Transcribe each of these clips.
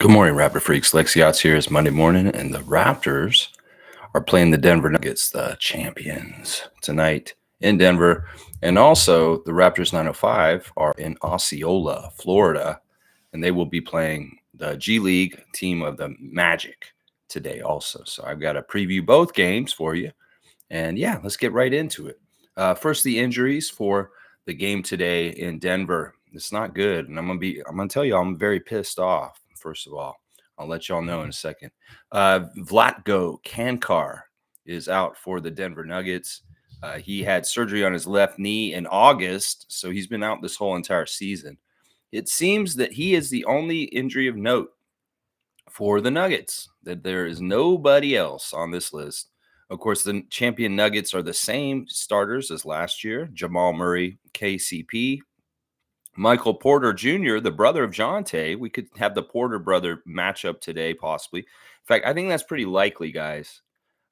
Good morning, Raptor Freaks. Lexiot's here. It's Monday morning, and the Raptors are playing the Denver Nuggets, the champions, tonight in Denver. And also, the Raptors 905 are in Osceola, Florida, and they will be playing the G League team of the Magic today also. So I've got to preview both games for you. And yeah, let's get right into it. First, the injuries for the game today in Denver. It's not good, and I'm gonna tell you, I'm very pissed off. First of all, I'll let y'all know in a second. Vlatko Kankar is out for the Denver Nuggets. He had surgery on his left knee in August, so he's been out this whole entire season. It seems that he is the only injury of note for the Nuggets, that there is nobody else on this list. Of course, the champion Nuggets are the same starters as last year: Jamal Murray, KCP, Michael Porter Jr., the brother of Jonte. We could have the Porter brother matchup today, possibly. In fact, I think that's pretty likely, guys.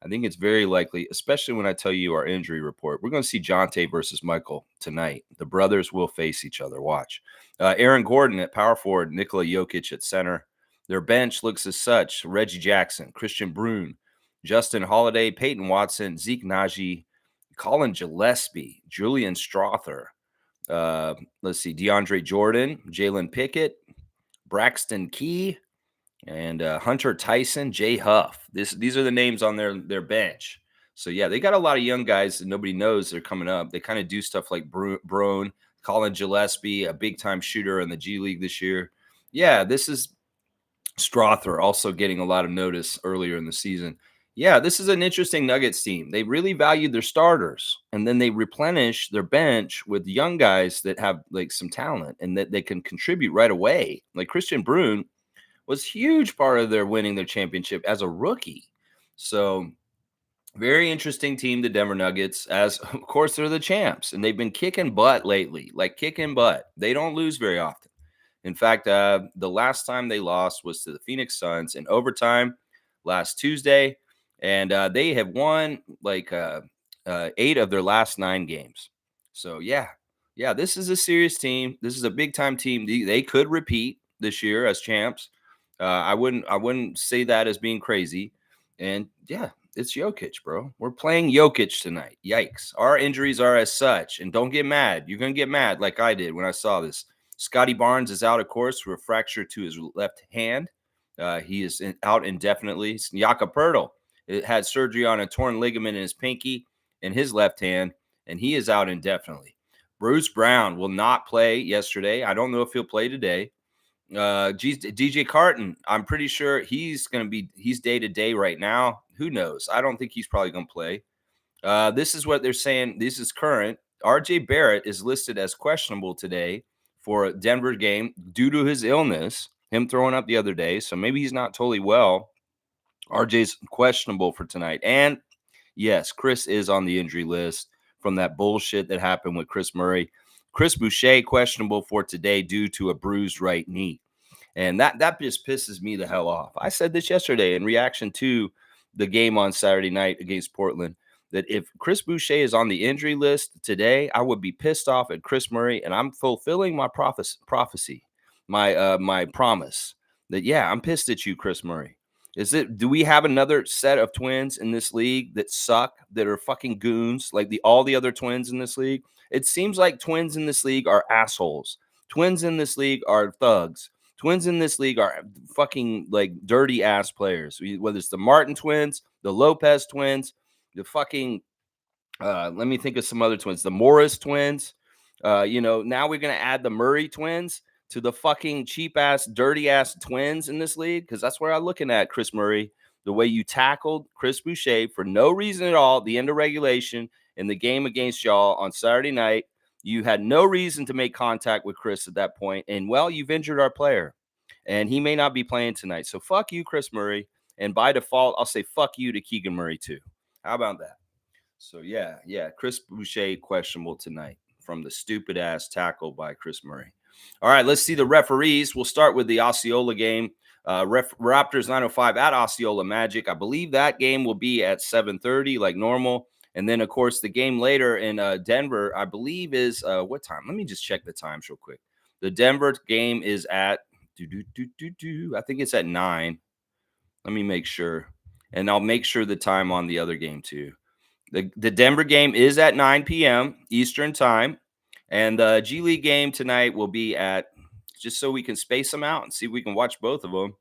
I think it's very likely, especially when I tell you our injury report. We're going to see Jonte versus Michael tonight. The brothers will face each other. Watch. Aaron Gordon at power forward, Nikola Jokic at center. Their bench looks as such: Reggie Jackson, Christian Brune, Justin Holiday, Peyton Watson, Zeke Naji, Colin Gillespie, Julian Strother. Let's see, DeAndre Jordan, Jalen Pickett, Braxton Key, and Hunter Tyson, Jay Huff. These are the names on their bench. So yeah, they got a lot of young guys that nobody knows they're coming up. They kind of do stuff like Brone, Colin Gillespie, a big time shooter in the G League this year. Yeah, this is Strother also getting a lot of notice earlier in the season. Yeah, this is an interesting Nuggets team. They really valued their starters, and then they replenish their bench with young guys that have like some talent and that they can contribute right away. Like Christian Brune was a huge part of their winning their championship as a rookie. So very interesting team, the Denver Nuggets, as of course they're the champs, and they've been kicking butt lately, like kicking butt. They don't lose very often. In fact, the last time they lost was to the Phoenix Suns in overtime last Tuesday, and they have won like 8 of their last 9 games. So yeah, this is a serious team. This is a big time team. They could repeat this year as champs. I wouldn't say that as being crazy. And yeah, it's Jokic, bro. We're playing Jokic tonight. Yikes. Our injuries are as such. And don't get mad. You're going to get mad like I did when I saw this. Scotty Barnes is out, of course, with a fracture to his left hand. He is out indefinitely. Jakob Poeltl had surgery on a torn ligament in his pinky in his left hand, and he is out indefinitely. Bruce Brown will not play yesterday. I don't know if he'll play today. DJ Carton, I'm pretty sure he's day to day right now. Who knows? I don't think he's probably going to play. This is what they're saying. This is current. RJ Barrett is listed as questionable today for a Denver game due to his illness, him throwing up the other day. So maybe he's not totally well. RJ's questionable for tonight. And yes, Chris is on the injury list from that bullshit that happened with Chris Murray. Chris Boucher questionable for today due to a bruised right knee. And that just pisses me the hell off. I said this yesterday in reaction to the game on Saturday night against Portland, that if Chris Boucher is on the injury list today, I would be pissed off at Chris Murray, and I'm fulfilling my prophecy, my promise that, yeah, I'm pissed at you, Chris Murray. Do we have another set of twins in this league that suck, that are fucking goons like all the other twins in this league? It seems like twins in this league are assholes. Twins in this league are thugs. Twins in this league are fucking like dirty ass players. Whether it's the Martin twins, the Lopez twins, the fucking let me think of some other twins, the Morris twins. Now we're gonna add the Murray twins to the fucking cheap ass, dirty ass twins in this league, because that's where I'm looking at, Chris Murray. The way you tackled Chris Boucher for no reason at all, the end of regulation in the game against y'all on Saturday night. You had no reason to make contact with Chris at that point, and well, you've injured our player, and he may not be playing tonight. So fuck you, Chris Murray, and by default, I'll say fuck you to Keegan Murray too. How about that? So yeah, Chris Boucher questionable tonight from the stupid ass tackle by Chris Murray. All right, let's see the referees. We'll start with the Osceola game. Raptors 905 at Osceola Magic. I believe that game will be at 7:30 like normal. And then, of course, the game later in Denver, I believe is what time? Let me just check the times real quick. The Denver game is at I think it's at 9. Let me make sure. And I'll make sure the time on the other game too. The Denver game is at 9 p.m. Eastern time. And the G League game tonight will be at, just so we can space them out and see if we can watch both of them.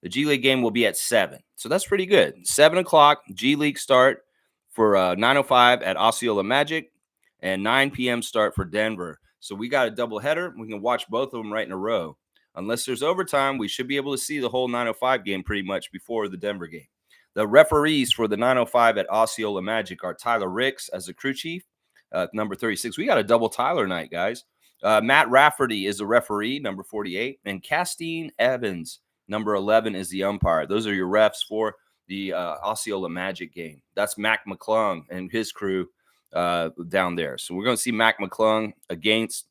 The G League game will be at 7. So that's pretty good. 7 o'clock, G League start for 9:05 at Osceola Magic, and 9 p.m. start for Denver. So we got a double header. We can watch both of them right in a row. Unless there's overtime, we should be able to see the whole 9:05 game pretty much before the Denver game. The referees for the 9:05 at Osceola Magic are Tyler Ricks as the crew chief, number 36. We got a double Tyler night, guys. Matt Rafferty is the referee, number 48, and Castine Evans, number 11, is the umpire. Those are your refs for the Osceola Magic game. That's Mac McClung and his crew down there. So we're going to see Mac McClung against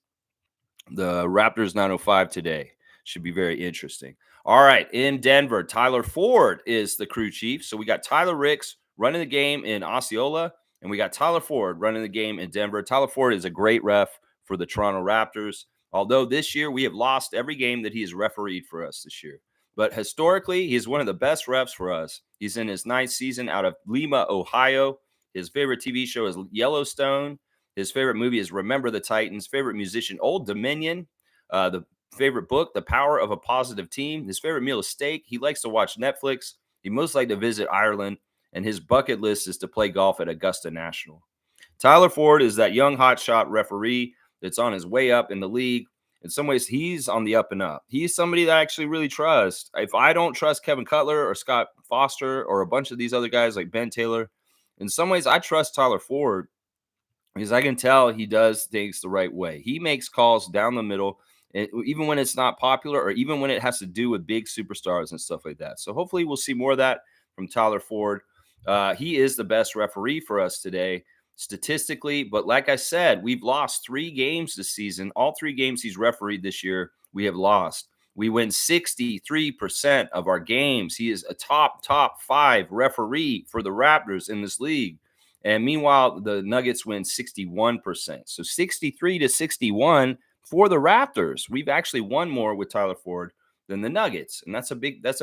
the Raptors 9:05 today. Should be very interesting. All right, in Denver, Tyler Ford is the crew chief. So we got Tyler Ricks running the game in Osceola, and we got Tyler Ford running the game in Denver. Tyler Ford is a great ref for the Toronto Raptors, although this year we have lost every game that he has refereed for us this year. But historically, he's one of the best refs for us. He's in his 9th season out of Lima, Ohio. His favorite TV show is Yellowstone. His favorite movie is Remember the Titans. Favorite musician, Old Dominion. The favorite book, The Power of a Positive Team. His favorite meal is steak. He likes to watch Netflix. He most like to visit Ireland. And his bucket list is to play golf at Augusta National. Tyler Ford is that young hotshot referee that's on his way up in the league. In some ways, he's on the up and up. He's somebody that I actually really trust. If I don't trust Kevin Cutler or Scott Foster or a bunch of these other guys like Ben Taylor, in some ways, I trust Tyler Ford because I can tell he does things the right way. He makes calls down the middle, even when it's not popular or even when it has to do with big superstars and stuff like that. So hopefully we'll see more of that from Tyler Ford. He is the best referee for us today statistically. But like I said, we've lost 3 games this season. All 3 games he's refereed this year, we have lost. We win 63% of our games. He is a top 5 referee for the Raptors in this league. And meanwhile, the Nuggets win 61%. So 63-61 for the Raptors. We've actually won more with Tyler Ford than the Nuggets. And that's a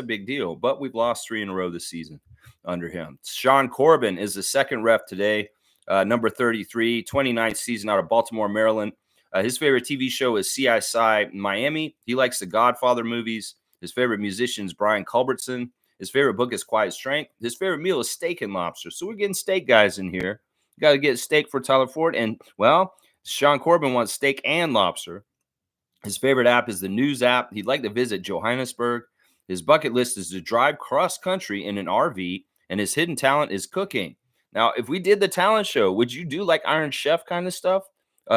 big deal. But we've lost 3 in a row this season under him. Sean Corbin is the second ref today, number 33, 29th season out of Baltimore, Maryland. His favorite TV show is CSI Miami. He likes the Godfather movies. His favorite musician is Brian Culbertson. His favorite book is Quiet Strength. His favorite meal is steak and lobster. So we're getting steak guys in here. You got to get steak for Tyler Ford. And, well, Sean Corbin wants steak and lobster. His favorite app is the News app. He'd like to visit Johannesburg. His bucket list is to drive cross country in an RV. And his hidden talent is cooking. Now, if we did the talent show, would you do like Iron Chef kind of stuff?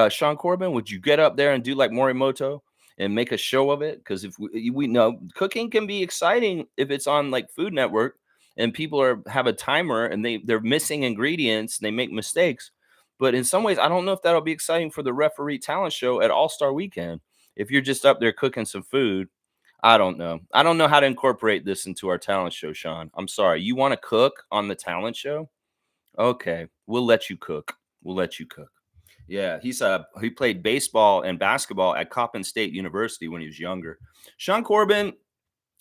Sean Corbin, would you get up there and do like Morimoto and make a show of it? Because if we know cooking can be exciting if it's on like Food Network and people have a timer and they're missing ingredients and they make mistakes. But in some ways, I don't know if that'll be exciting for the referee talent show at All-Star Weekend. If you're just up there cooking some food, I don't know. I don't know how to incorporate this into our talent show, Sean. I'm sorry. You want to cook on the talent show? Okay, we'll let you cook. We'll let you cook. Yeah, he played baseball and basketball at Coppin State University when he was younger. Sean Corbin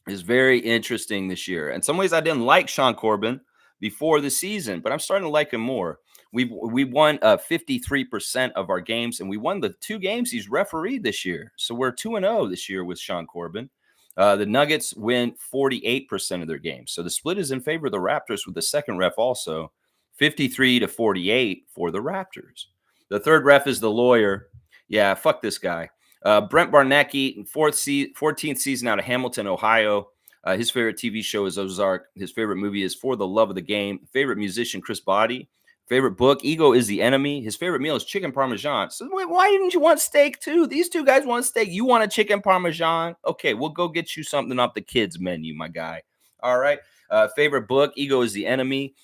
is very interesting this year. In some ways, I didn't like Sean Corbin before the season, but I'm starting to like him more. We won 53% of our games, and we won the 2 games he's refereed this year. So we're 2-0 this year with Sean Corbin. The Nuggets win 48% of their games. So the split is in favor of the Raptors with the second ref also, 53-48 for the Raptors. The third ref is the lawyer. Yeah, fuck this guy. Brent Barnecki, 14th season out of Hamilton, Ohio. His favorite TV show is Ozark. His favorite movie is For the Love of the Game. Favorite musician, Chris Botti. Favorite book, Ego is the Enemy. His favorite meal is chicken parmesan. So wait, why didn't you want steak too? These 2 guys want steak. You want a chicken parmesan? Okay, we'll go get you something off the kids menu, my guy. All right. Favorite book, Ego is the Enemy.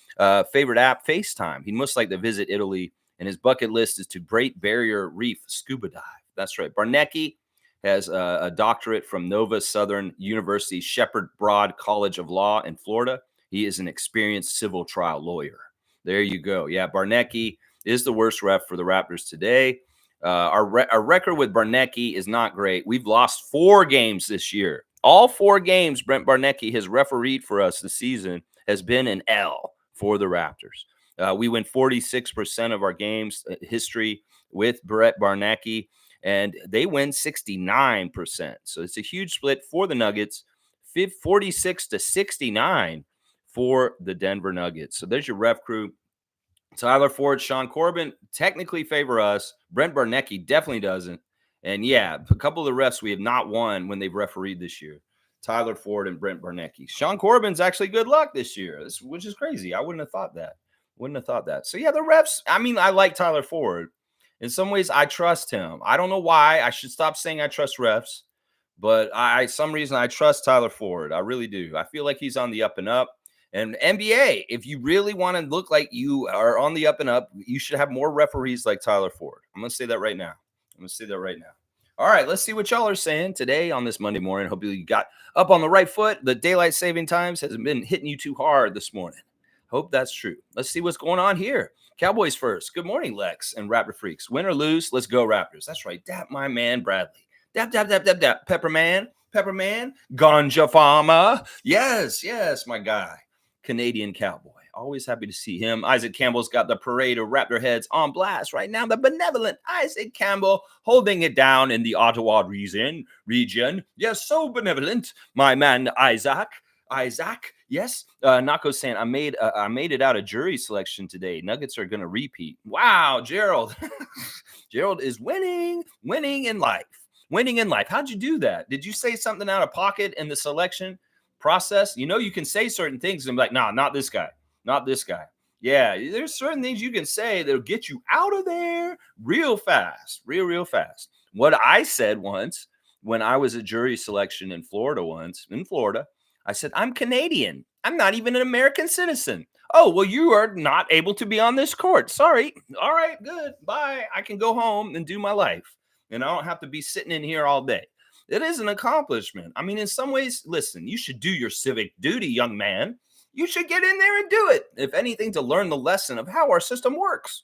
Favorite app, FaceTime. He'd most like to visit Italy. And his bucket list is to Great Barrier Reef scuba dive. That's right. Barnecki has a doctorate from Nova Southern University Shepherd Broad College of Law in Florida. He is an experienced civil trial lawyer. There you go. Yeah, Barnecki is the worst ref for the Raptors today. Our record with Barnecki is not great. We've lost 4 games this year. All 4 games Brent Barnecki has refereed for us this season has been an L for the Raptors. We win 46% of our games history with Brett Barnecki, and they win 69%. So it's a huge split for the Nuggets, 46 to 69 for the Denver Nuggets. So there's your ref crew. Tyler Ford, Sean Corbin technically favor us. Brent Barnecki definitely doesn't. And yeah, a couple of the refs we have not won when they've refereed this year. Tyler Ford and Brent Barnecki. Sean Corbin's actually good luck this year, which is crazy. I wouldn't have thought that. Wouldn't have thought that. So yeah, the refs. I mean, I like Tyler Ford. In some ways, I trust him. I don't know why. I should stop saying I trust refs, but some reason I trust Tyler Ford. I really do. I feel like he's on the up and up. And NBA, if you really want to look like you are on the up and up, you should have more referees like Tyler Ford. I'm going to say that right now. All right, let's see what y'all are saying today on this Monday morning. Hope you got up on the right foot. The daylight saving times hasn't been hitting you too hard this morning. Hope that's true. Let's see what's going on here. Cowboys first. Good morning, Lex and Raptor Freaks. Win or lose, let's go Raptors. That's right. Dap my man, Bradley. Dap. Pepperman. Ganja Farmer. Yes, my guy. Canadian cowboy. Always happy to see him. Isaac Campbell's got the parade of Raptor heads on blast right now. The benevolent Isaac Campbell holding it down in the Ottawa region. Yes, so benevolent, my man Isaac. Yes. Nako saying I made it out of jury selection today. Nuggets are gonna repeat. Wow, Gerald. Gerald is winning in life. How'd you do that? Did you say something out of pocket in the selection process? You know, you can say certain things and be like, nah, not this guy. Yeah, there's certain things you can say that'll get you out of there real fast, real fast. What I said once when I was at jury selection in Florida I said, I'm Canadian. I'm not even an American citizen. Oh, well, you are not able to be on this court. Sorry. All right, good. Bye. I can go home and do my life. And I don't have to be sitting in here all day. It is an accomplishment. I mean, in some ways, listen, you should do your civic duty, young man. You should get in there and do it, if anything, to learn the lesson of how our system works.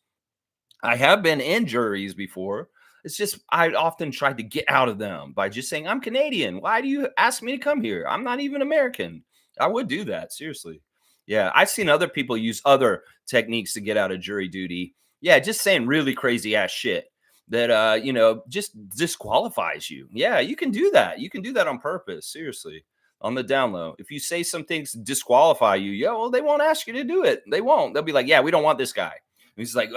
I have been in juries before. It's just I often tried to get out of them by just saying, I'm Canadian. Why do you ask me to come here? I'm not even American. I would do that, seriously. Yeah, I've seen other people use other techniques to get out of jury duty. Yeah, just saying really crazy ass shit that just disqualifies you. Yeah, you can do that. You can do that on purpose, seriously. On the down low, if you say some things disqualify you, well, they won't ask you to do it. They won't. They'll be like, yeah, we don't want this guy. And he's like,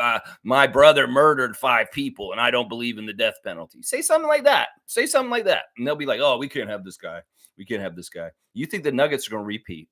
my brother murdered 5 people and I don't believe in the death penalty. Say something like that. And they'll be like, oh, we can't have this guy. You think the Nuggets are going to repeat?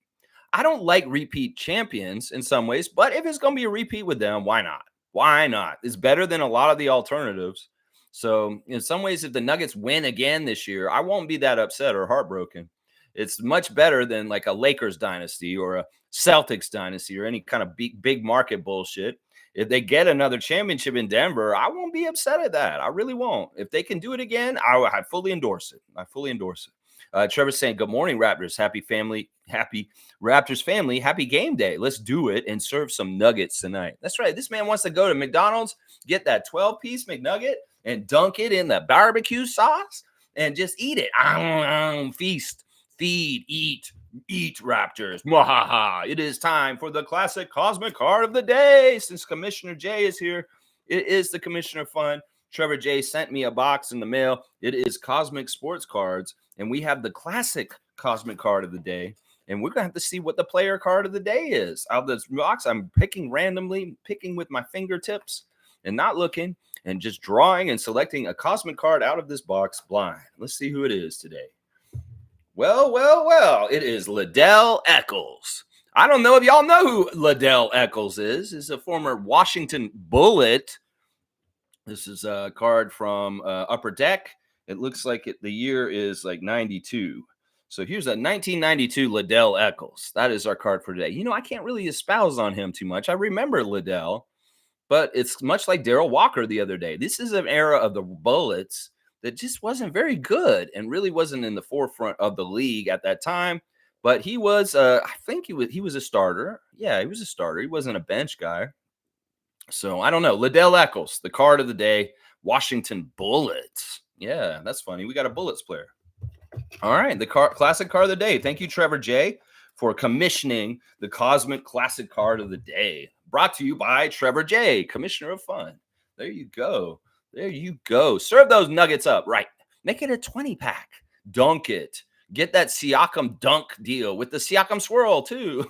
I don't like repeat champions in some ways, but if it's going to be a repeat with them, why not? It's better than a lot of the alternatives. So in some ways, if the Nuggets win again this year, I won't be that upset or heartbroken. It's much better than like a Lakers dynasty or a Celtics dynasty or any kind of big market bullshit. If they get another championship in Denver, I won't be upset at that. I really won't. If they can do it again, I fully endorse it. Trevor's saying, good morning, Raptors. Happy Raptors family. Happy game day. Let's do it and serve some nuggets tonight. That's right. This man wants to go to McDonald's, get that 12-piece McNugget and dunk it in the barbecue sauce and just eat it. Feast. Feed, eat, Raptors. Mwahaha. It is time for the classic cosmic card of the day. Since Commissioner J is here, it is the Commissioner Fund. Trevor J sent me a box in the mail. It is Cosmic Sports Cards, and we have the classic cosmic card of the day. And we're going to have to see what the player card of the day is. Out of this box, I'm picking randomly, picking with my fingertips and not looking, and just drawing and selecting a cosmic card out of this box blind. Let's see who it is today. Well, it is Liddell Eccles. I don't know if y'all know who Liddell Eccles is. He's a former Washington Bullet. This is a card from Upper Deck. It looks like the year is like 92. So here's a 1992 Liddell Eccles. That is our card for today. I can't really espouse on him too much. I remember Liddell, but it's much like Darrell Walker the other day. This is an era of the Bullets that just wasn't very good and really wasn't in the forefront of the league at that time. But he was, I think he was a starter. Yeah, he was a starter. He wasn't a bench guy. So I don't know. Liddell Eccles, the card of the day, Washington Bullets. Yeah, that's funny. We got a Bullets player. All right, the classic card of the day. Thank you, Trevor J, for commissioning the cosmic classic card of the day. Brought to you by Trevor J, Commissioner of Fun. There you go. There you go. Serve those nuggets up. Right. Make it a 20-pack. Dunk it. Get that Siakam dunk deal with the Siakam swirl, too.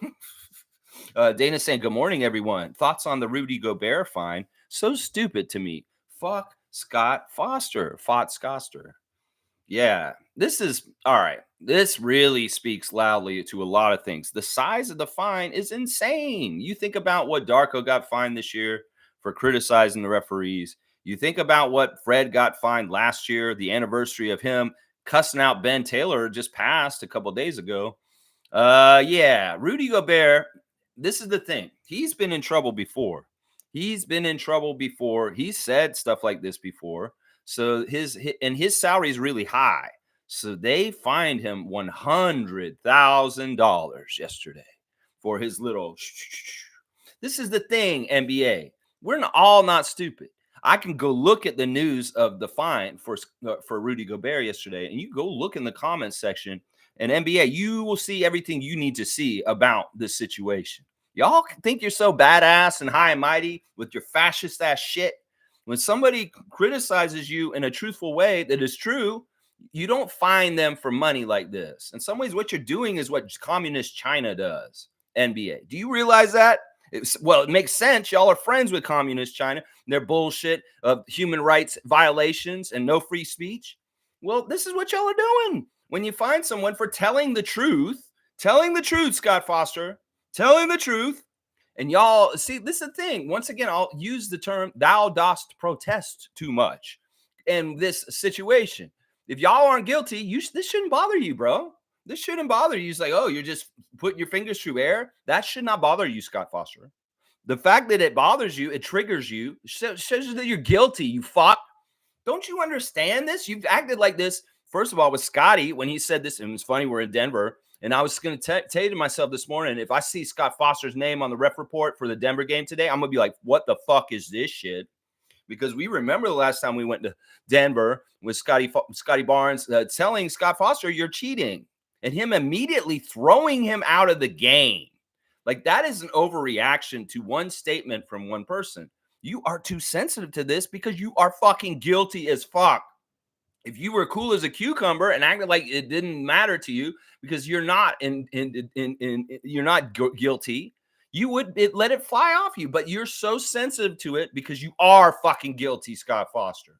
Dana saying, good morning, everyone. Thoughts on the Rudy Gobert fine? So stupid to me. Fuck Scott Foster. Fought Scoster. Yeah, this is all right. This really speaks loudly to a lot of things. The size of the fine is insane. You think about what Darko got fined this year for criticizing the referees. You think about what Fred got fined last year, the anniversary of him cussing out Ben Taylor just passed a couple days ago. Yeah, Rudy Gobert, this is the thing. He's been in trouble before. He's been in trouble before. He said stuff like this before. So his salary is really high. So they fined him $100,000 yesterday for his little. This is the thing, NBA. We're all not stupid. I can go look at the news of the fine for Rudy Gobert yesterday, and you go look in the comments section. And NBA, you will see everything you need to see about this situation. Y'all think you're so badass and high and mighty with your fascist ass shit. When somebody criticizes you in a truthful way that is true, you don't fine them for money like this. In some ways, what you're doing is what communist China does. NBA. Do you realize that? Well, it makes sense. Y'all are friends with communist China. Their bullshit of human rights violations and no free speech. Well, this is what y'all are doing. When you find someone for telling the truth, Scott Foster, telling the truth, and y'all see, this is the thing. Once again, I'll use the term "thou dost protest too much" in this situation. If y'all aren't guilty, this shouldn't bother you, bro. This shouldn't bother you. It's like, oh, you're just putting your fingers through air. That should not bother you, Scott Foster. The fact that it bothers you, it triggers you, shows that you're guilty. You fuck. Don't you understand this? You've acted like this. First of all, with Scotty, when he said this, and it was funny, we're in Denver, and I was going to tell you to myself this morning, if I see Scott Foster's name on the ref report for the Denver game today, I'm going to be like, what the fuck is this shit? Because we remember the last time we went to Denver with Scotty Barnes telling Scott Foster, you're cheating, and him immediately throwing him out of the game. Like, that is an overreaction to one statement from one person. You are too sensitive to this because you are fucking guilty as fuck. If you were cool as a cucumber and acted like it didn't matter to you because you're not you're not guilty, you would let it fly off you. But you're so sensitive to it because you are fucking guilty, Scott Foster.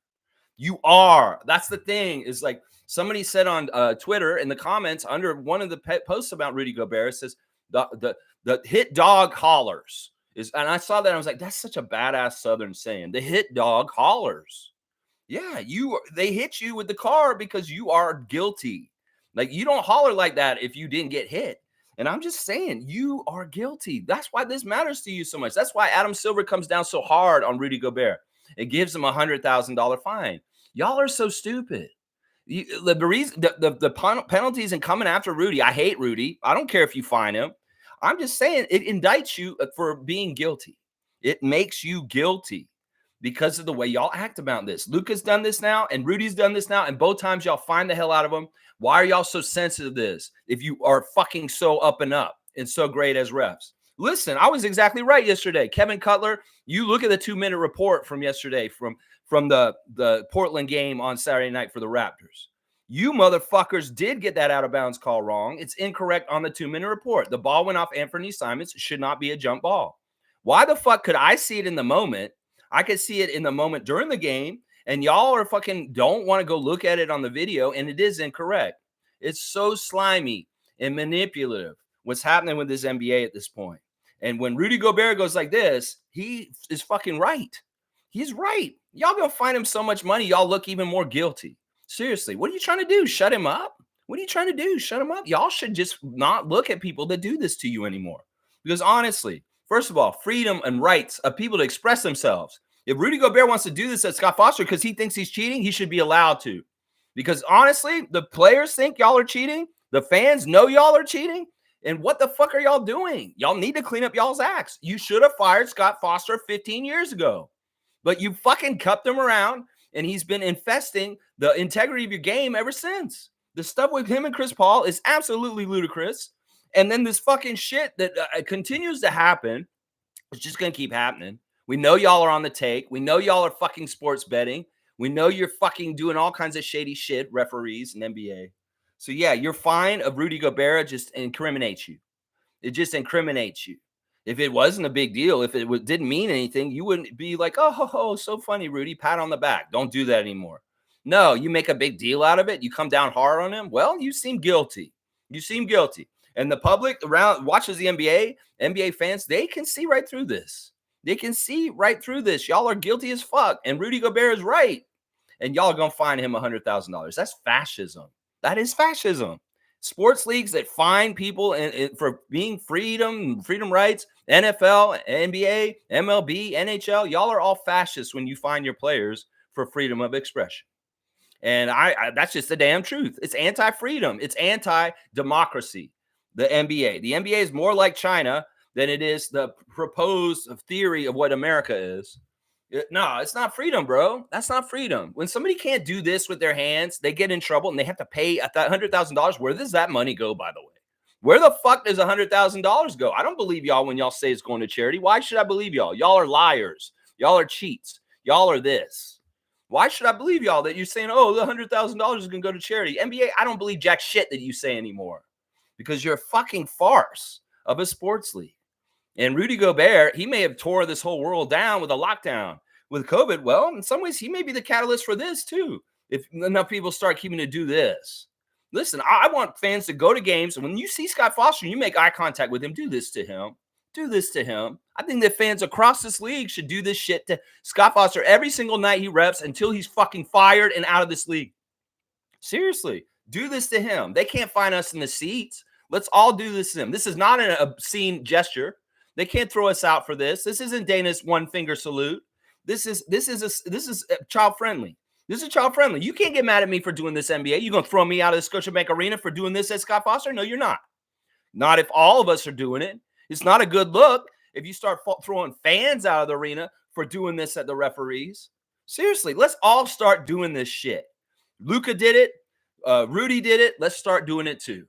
You are. That's the thing. Is like somebody said on Twitter in the comments under one of the posts about Rudy Gobert, says the hit dog hollers. And I saw that and I was like, that's such a badass Southern saying. The hit dog hollers. Yeah, they hit you with the car because you are guilty. Like, you don't holler like that if you didn't get hit. And I'm just saying, you are guilty. That's why this matters to you so much. That's why Adam Silver comes down so hard on Rudy Gobert. It gives him $100,000 fine. Y'all are so stupid. The penalties and coming after Rudy. I hate Rudy. I don't care if you fine him. I'm just saying it indicts you for being guilty. It makes you guilty because of the way y'all act about this. Luka's done this now, and Rudy's done this now, and both times y'all find the hell out of them. Why are y'all so sensitive to this if you are fucking so up and up and so great as refs? Listen, I was exactly right yesterday. Kevin Cutler, you look at the 2-minute report from yesterday from the Portland game on Saturday night for the Raptors. You motherfuckers did get that out of bounds call wrong. It's incorrect on the 2-minute report. The ball went off Anthony Simons. It should not be a jump ball. Why the fuck could I see it in the moment? I could see it in the moment during the game, and y'all are fucking don't want to go look at it on the video, and it is incorrect. It's so slimy and manipulative what's happening with this NBA at this point. And when Rudy Gobert goes like this, he is fucking right. He's right. Y'all gonna find him so much money, y'all look even more guilty. Seriously, what are you trying to do? Shut him up? What are you trying to do? Shut him up? Y'all should just not look at people that do this to you anymore. Because honestly, first of all, freedom and rights of people to express themselves. If Rudy Gobert wants to do this at Scott Foster because he thinks he's cheating, he should be allowed to. Because honestly, the players think y'all are cheating. The fans know y'all are cheating. And what the fuck are y'all doing? Y'all need to clean up y'all's acts. You should have fired Scott Foster 15 years ago. But you fucking kept him around, and he's been infesting the integrity of your game ever since. The stuff with him and Chris Paul is absolutely ludicrous. And then this fucking shit that continues to happen. It's just going to keep happening. We know y'all are on the take. We know y'all are fucking sports betting. We know you're fucking doing all kinds of shady shit, referees and NBA. So yeah, your fine of Rudy Gobert just incriminates you. It just incriminates you. If it wasn't a big deal, if it didn't mean anything, you wouldn't be like, oh, so funny, Rudy, pat on the back. Don't do that anymore. No, you make a big deal out of it. You come down hard on him. Well, you seem guilty. You seem guilty. And the public around watches the NBA fans, they can see right through this. They can see right through this. Y'all are guilty as fuck. And Rudy Gobert is right. And y'all are going to fine him $100,000. That's fascism. That is fascism. Sports leagues that fine people for being freedom rights, NFL, NBA, MLB, NHL, y'all are all fascists when you fine your players for freedom of expression. And I that's just the damn truth. It's anti-freedom. It's anti-democracy. The NBA. The NBA is more like China than it is the proposed theory of what America is. No, it's not freedom, bro. That's not freedom. When somebody can't do this with their hands, they get in trouble and they have to pay $100,000. Where does that money go, by the way? Where the fuck does $100,000 go? I don't believe y'all when y'all say it's going to charity. Why should I believe y'all? Y'all are liars. Y'all are cheats. Y'all are this. Why should I believe y'all that you're saying, oh, the $100,000 is going to go to charity? NBA, I don't believe jack shit that you say anymore because you're a fucking farce of a sports league. And Rudy Gobert, he may have tore this whole world down with a lockdown. With COVID, well, in some ways, he may be the catalyst for this too. If enough people start keeping to do this. Listen, I want fans to go to games. And when you see Scott Foster, you make eye contact with him. Do this to him. Do this to him. I think that fans across this league should do this shit to Scott Foster every single night he reps until he's fucking fired and out of this league. Seriously, do this to him. They can't find us in the seats. Let's all do this to him. This is not an obscene gesture. They can't throw us out for this. This isn't Dana's one finger salute. This is child friendly. This is child friendly. You can't get mad at me for doing this, NBA. You gonna throw me out of the Scotiabank Arena for doing this at Scott Foster? No, you're not. Not if all of us are doing it. It's not a good look if you start throwing fans out of the arena for doing this at the referees. Seriously, let's all start doing this shit. Luka did it. Rudy did it. Let's start doing it too.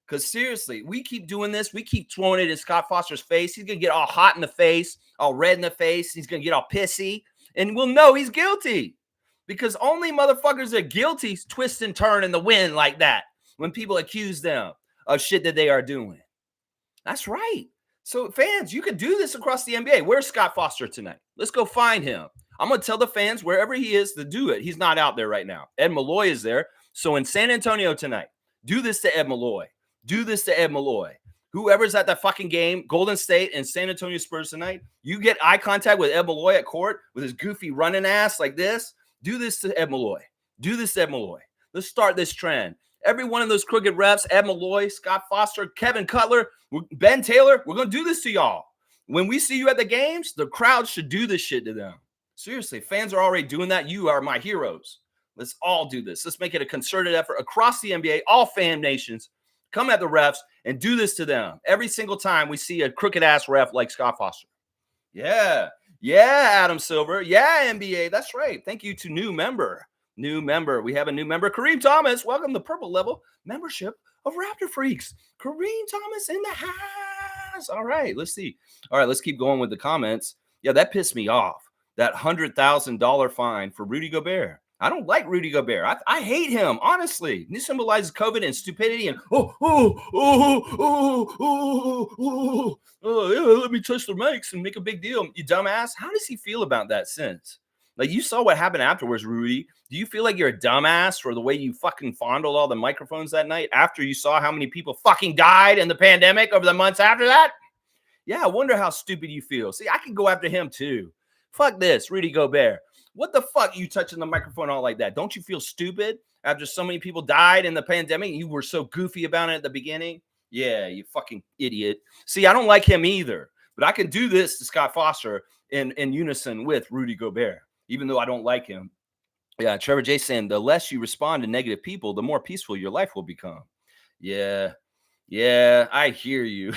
Because seriously, we keep doing this. We keep throwing it in Scott Foster's face. He's going to get all hot in the face, all red in the face. He's going to get all pissy. And we'll know he's guilty. Because only motherfuckers that are guilty twist and turn in the wind like that when people accuse them of shit that they are doing. That's right. So fans, you can do this across the NBA. Where's Scott Foster tonight? Let's go find him. I'm going to tell the fans wherever he is to do it. He's not out there right now. Ed Malloy is there. So in San Antonio tonight, do this to Ed Malloy. Do this to Ed Malloy. Whoever's at that fucking game, Golden State and San Antonio Spurs tonight, you get eye contact with Ed Malloy at court with his goofy running ass like this. Do this to Ed Malloy. Do this to Ed Malloy. Let's start this trend. Every one of those crooked refs, Ed Malloy, Scott Foster, Kevin Cutler, Ben Taylor, we're going to do this to y'all. When we see you at the games, the crowd should do this shit to them. Seriously, fans are already doing that. You are my heroes. Let's all do this. Let's make it a concerted effort across the NBA, all fan nations. Come at the refs and do this to them every single time we see a crooked ass ref like Scott Foster. Yeah, Adam Silver. Yeah, NBA. That's right. Thank you to new member. We have a new member, Kareem Thomas. Welcome to Purple Level membership of Raptor Freaks. Kareem Thomas in the house. All right, let's see. All right, let's keep going with the comments. Yeah, that pissed me off. That $100,000 fine for Rudy Gobert. I don't like Rudy Gobert. I hate him, honestly. This symbolizes COVID and stupidity and, let me touch the mics and make a big deal. You dumbass. How does he feel about that since? Like, you saw what happened afterwards, Rudy. Do you feel like you're a dumbass for the way you fucking fondled all the microphones that night after you saw how many people fucking died in the pandemic over the months after that? Yeah, I wonder how stupid you feel. See, I can go after him too. Fuck this, Rudy Gobert. What the fuck are you touching the microphone all like that? Don't you feel stupid after so many people died in the pandemic? You were so goofy about it at the beginning. Yeah, you fucking idiot. See, I don't like him either, but I can do this to Scott Foster in unison with Rudy Gobert, even though I don't like him. Yeah, Trevor J saying, the less you respond to negative people, the more peaceful your life will become. Yeah, I hear you.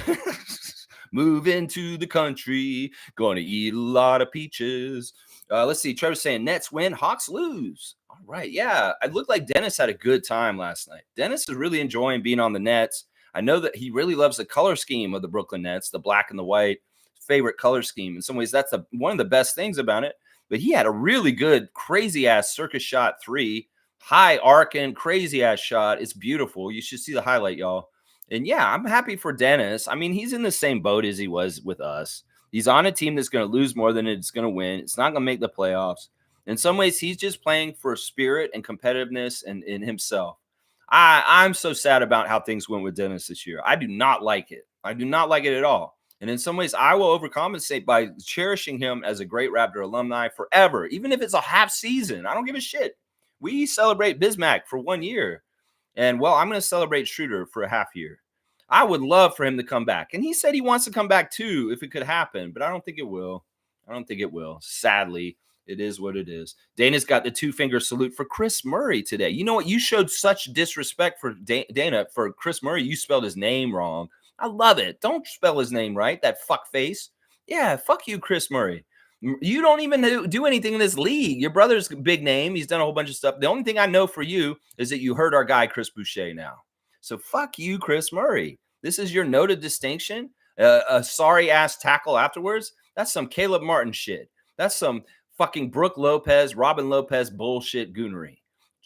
Move into the country, going to eat a lot of peaches. Let's see. Trevor's saying Nets win, Hawks lose. All right. Yeah. It looked like Dennis had a good time last night. Dennis is really enjoying being on the Nets. I know that he really loves the color scheme of the Brooklyn Nets, the black and the white, favorite color scheme. In some ways, that's one of the best things about it. But he had a really good, crazy ass circus shot three, high arcing, crazy ass shot. It's beautiful. You should see the highlight, y'all. And yeah, I'm happy for Dennis. I mean, he's in the same boat as he was with us. He's on a team that's going to lose more than it's going to win. It's not going to make the playoffs. In some ways, he's just playing for spirit and competitiveness and in himself. I'm so sad about how things went with Dennis this year. I do not like it. I do not like it at all. And in some ways, I will overcompensate by cherishing him as a great Raptor alumni forever, even if it's a half season. I don't give a shit. We celebrate Bismack for 1 year. And, well, I'm going to celebrate Schroeder for a half year. I would love for him to come back. And he said he wants to come back too, if it could happen, but I don't think it will. I don't think it will. Sadly, it is what it is. Dana's got the 2-finger salute for Chris Murray today. You know what? You showed such disrespect for Dana for Chris Murray. You spelled his name wrong. I love it. Don't spell his name right, that fuck face. Yeah, fuck you, Chris Murray. You don't even do anything in this league. Your brother's a big name. He's done a whole bunch of stuff. The only thing I know for you is that you hurt our guy, Chris Boucher, now. So fuck you, Chris Murray. This is your note of distinction. A sorry-ass tackle afterwards. That's some Caleb Martin shit. That's some fucking Brooke Lopez, Robin Lopez bullshit goonery.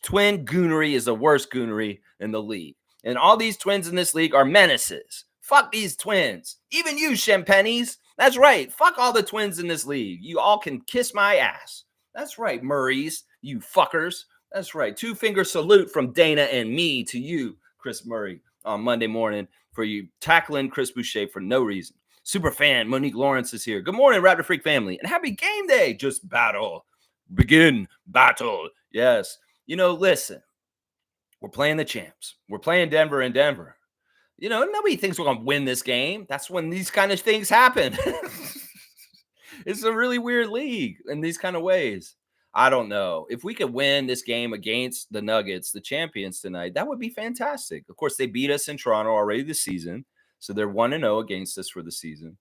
Twin goonery is the worst goonery in the league. And all these twins in this league are menaces. Fuck these twins. Even you, Shampennies. That's right. Fuck all the twins in this league. You all can kiss my ass. That's right, Murrays. You fuckers. That's right. 2-finger salute from Dana and me to you, Chris Murray, on Monday morning for you tackling Chris Boucher for no reason. Super fan Monique Lawrence is here. Good morning, Raptor Freak family, and happy game day. Just battle. Begin battle. Yes. You know, listen, we're playing the champs. We're playing Denver in Denver. You know, nobody thinks we're going to win this game. That's when these kind of things happen. It's a really weird league in these kind of ways. I don't know. If we could win this game against the Nuggets, the champions tonight, that would be fantastic. Of course, they beat us in Toronto already this season, so they're 1-0 against us for the season.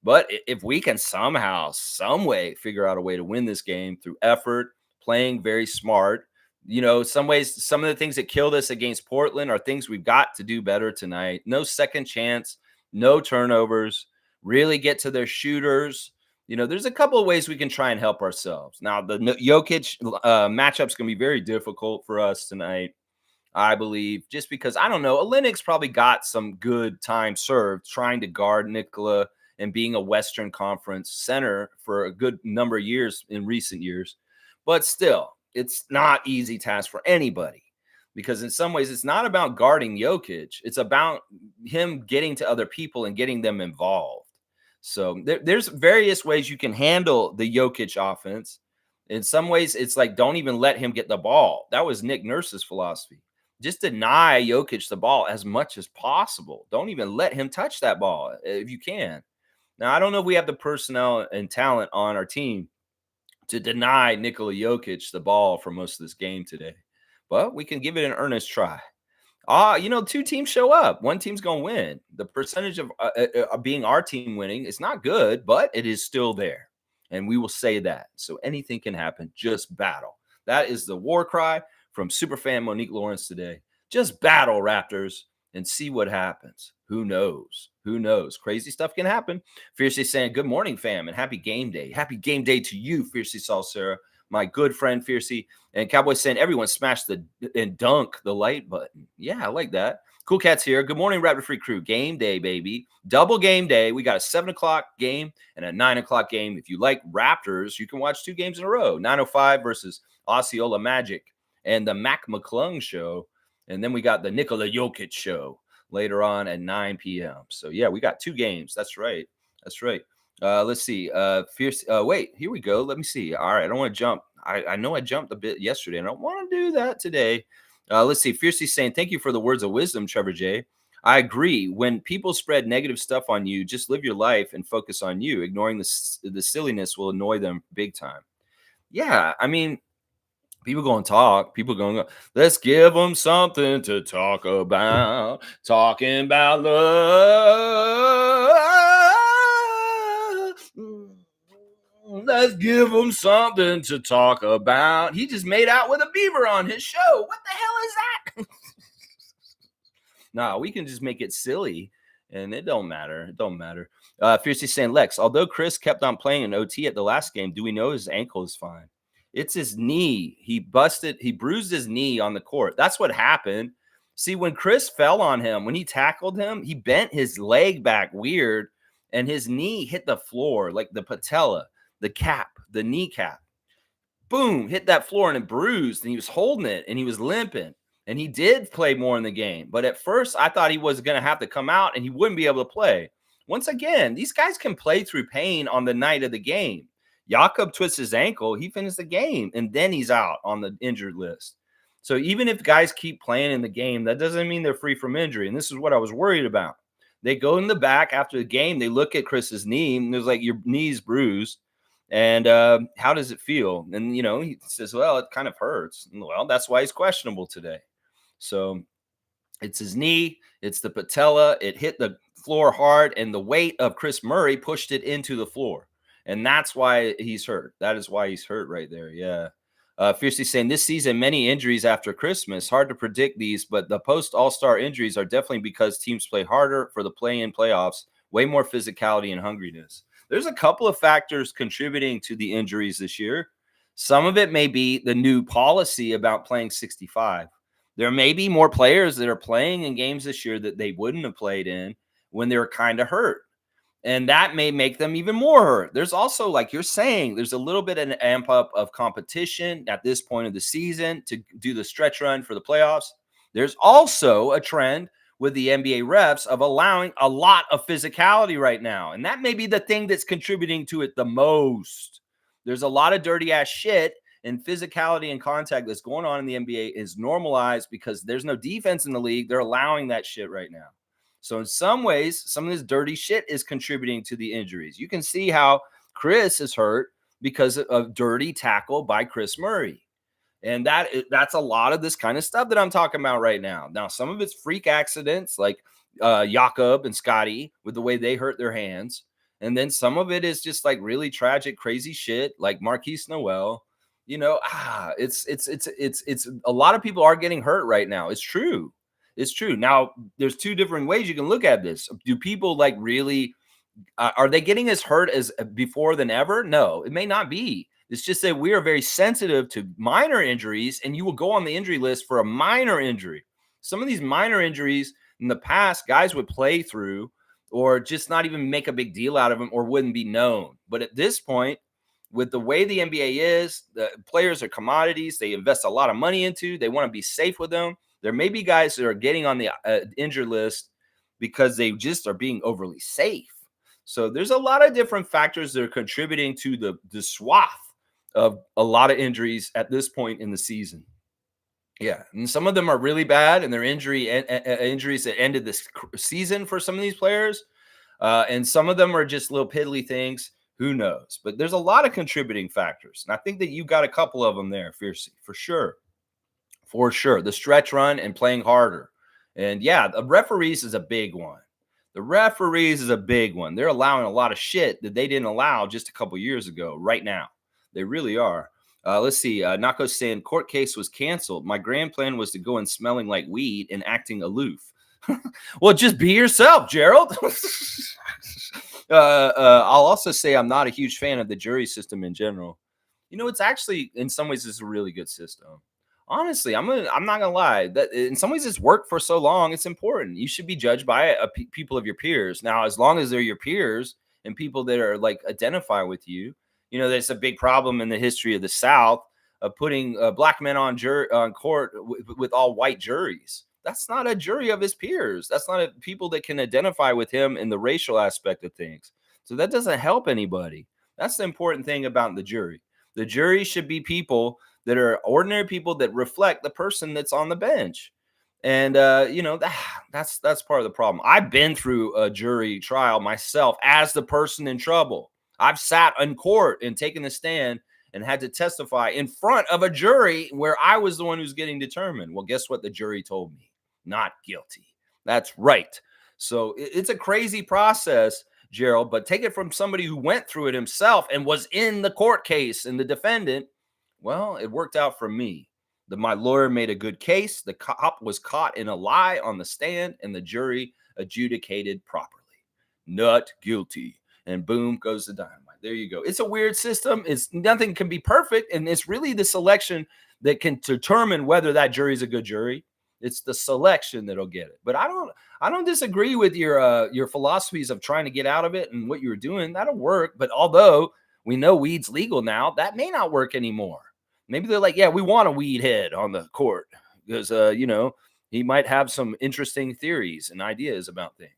But if we can somehow, some way, figure out a way to win this game through effort, playing very smart, you know, some ways, some of the things that killed us against Portland are things we've got to do better tonight. No second chance, no turnovers, really get to their shooters. You know, there's a couple of ways we can try and help ourselves. Now, the Jokic matchup's going to be very difficult for us tonight, I believe, just because, I don't know, Olynyk's probably got some good time served trying to guard Nikola and being a Western Conference center for a good number of years in recent years. But still, it's not easy task for anybody because in some ways it's not about guarding Jokic. It's about him getting to other people and getting them involved. So there's various ways you can handle the Jokic offense. In some ways, it's like, don't even let him get the ball. That was Nick Nurse's philosophy. Just deny Jokic the ball as much as possible. Don't even let him touch that ball if you can. Now, I don't know if we have the personnel and talent on our team to deny Nikola Jokic the ball for most of this game today, but we can give it an earnest try. You know, 2 teams show up. One team's going to win. The percentage of being our team winning is not good, but it is still there. And we will say that. So anything can happen. Just battle. That is the war cry from superfan Monique Lawrence today. Just battle, Raptors, and see what happens. Who knows? Who knows? Crazy stuff can happen. Fiercely saying, good morning, fam, and happy game day. Happy game day to you, Fiercely Salsera, my good friend, Fiercey. And Cowboy saying, everyone smash and dunk the like button. Yeah, I like that. Cool Cat's here. Good morning, Raptor Free crew. Game day, baby. Double game day. We got a 7 o'clock game and a 9 o'clock game. If you like Raptors, you can watch 2 games in a row. 9:05 versus Osceola Magic and the Mac McClung show. And then we got the Nikola Jokic show later on at 9 p.m. So, yeah, we got 2 games. That's right. That's right. Let's see. Fierce. Wait, here we go. Let me see. All right. I don't want to jump. I know I jumped a bit yesterday. And I don't want to do that today. Let's see. Fiercely saying, thank you for the words of wisdom, Trevor J. I agree. When people spread negative stuff on you, just live your life and focus on you. Ignoring the silliness will annoy them big time. Yeah. I mean, people going to talk. People going to go, let's give them something to talk about. Talking about love. Let's give them something to talk about. He just made out with a beaver on his show. What the hell is that? No, we can just make it silly, and it don't matter. It don't matter. Fiercely saying, Lex, although Chris kept on playing in OT at the last game, do we know his ankle is fine? It's his knee. He bruised his knee on the court. That's what happened. See, when Chris fell on him, when he tackled him, he bent his leg back weird, and his knee hit the floor, like the patella, the kneecap. Boom, hit that floor and it bruised, and he was holding it, and he was limping. And he did play more in the game. But at first, I thought he was going to have to come out and he wouldn't be able to play. Once again, these guys can play through pain on the night of the game. Jakob twists his ankle, he finished the game, and then he's out on the injured list. So even if guys keep playing in the game, that doesn't mean they're free from injury. And this is what I was worried about. They go in the back after the game, they look at Chris's knee, and there's like, your knee's bruised. And how does it feel? And, he says, well, it kind of hurts. Well, that's why he's questionable today. So it's his knee, it's the patella, it hit the floor hard, and the weight of Chris Murray pushed it into the floor. And that's why he's hurt. That is why he's hurt right there. Yeah. Fiercely saying, this season, many injuries after Christmas. Hard to predict these, but the post-All-Star injuries are definitely because teams play harder for the play-in playoffs, way more physicality and hungriness. There's a couple of factors contributing to the injuries this year. Some of it may be the new policy about playing 65. There may be more players that are playing in games this year that they wouldn't have played in when they were kind of hurt. And that may make them even more hurt. There's also, like you're saying, there's a little bit of an amp up of competition at this point of the season to do the stretch run for the playoffs. There's also a trend with the NBA refs of allowing a lot of physicality right now. And that may be the thing that's contributing to it the most. There's a lot of dirty ass shit, and physicality and contact that's going on in the NBA is normalized because there's no defense in the league. They're allowing that shit right now. So in some ways, some of this dirty shit is contributing to the injuries. You can see how Chris is hurt because of dirty tackle by Chris Murray. And that's a lot of this kind of stuff that I'm talking about right now. Now, some of it's freak accidents like Jakob and Scotty with the way they hurt their hands. And then some of it is just like really tragic, crazy shit like Marquise Noel. It's a lot of people are getting hurt right now. It's true. It's true. Now, there's two different ways you can look at this. Do people like really, are they getting as hurt as before than ever? No, it may not be. It's just that we are very sensitive to minor injuries, and you will go on the injury list for a minor injury. Some of these minor injuries in the past, guys would play through or just not even make a big deal out of them or wouldn't be known. But at this point, with the way the NBA is, the players are commodities. They invest a lot of money into. They want to be safe with them. There may be guys that are getting on the injured list because they just are being overly safe. So there's a lot of different factors that are contributing to the swath of a lot of injuries at this point in the season. Yeah, and some of them are really bad, and they're injuries that ended this season for some of these players. And some of them are just little piddly things. Who knows? But there's a lot of contributing factors. And I think that you got a couple of them there, Fiercey, for sure. For sure. The stretch run and playing harder. And yeah, the referees is a big one. The referees is a big one. They're allowing a lot of shit that they didn't allow just a couple years ago right now. They really are. Let's see. Nako's saying court case was canceled. My grand plan was to go in smelling like weed and acting aloof. Well, just be yourself, Gerald. I'll also say I'm not a huge fan of the jury system in general. It's actually, in some ways, it's a really good system. Honestly, I'm not gonna lie. That in some ways, it's worked for so long. It's important. You should be judged by people of your peers. Now, as long as they're your peers and people that are like identify with you, there's a big problem in the history of the South of putting black men on court with all white juries. That's not a jury of his peers. That's not people that can identify with him in the racial aspect of things. So that doesn't help anybody. That's the important thing about the jury. The jury should be people that are ordinary people that reflect the person that's on the bench. And, that's part of the problem. I've been through a jury trial myself as the person in trouble. I've sat in court and taken a stand and had to testify in front of a jury where I was the one who's getting determined. Well, guess what the jury told me? Not guilty. That's right. So it's a crazy process. Gerald, but take it from somebody who went through it himself and was in the court case and the defendant. Well, it worked out for me. My lawyer made a good case. The cop was caught in a lie on the stand, and the jury adjudicated properly. Not guilty. And boom goes the dynamite. There you go. It's a weird system. It's nothing can be perfect, and it's really the selection that can determine whether that jury is a good jury. It's the selection that'll get it. But I don't disagree with your philosophies of trying to get out of it and what you're doing. That'll work. But although we know weed's legal now, that may not work anymore. Maybe they're like, yeah, we want a weed head on the court because he might have some interesting theories and ideas about things.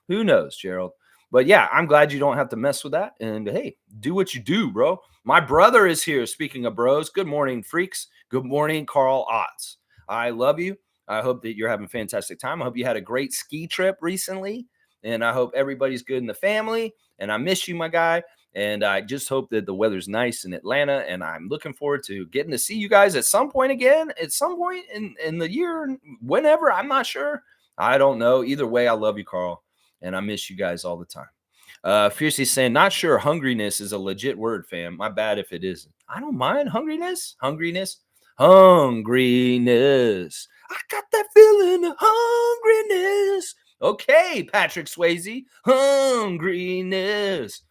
Who knows, Gerald? But yeah, I'm glad you don't have to mess with that. And hey, do what you do, bro. My brother is here. Speaking of bros, good morning, freaks. Good morning, Carl Otts. I love you. I hope that you're having a fantastic time. I hope you had a great ski trip recently. And I hope everybody's good in the family. And I miss you, my guy. And I just hope that the weather's nice in Atlanta. And I'm looking forward to getting to see you guys at some point again, at some point in the year, whenever. I'm not sure. I don't know. Either way, I love you, Carl. And I miss you guys all the time. Fiercely saying, not sure hungriness is a legit word, fam. My bad if it isn't. I don't mind hungriness. I got that feeling of hungriness. Okay, Patrick Swayze. Hungriness.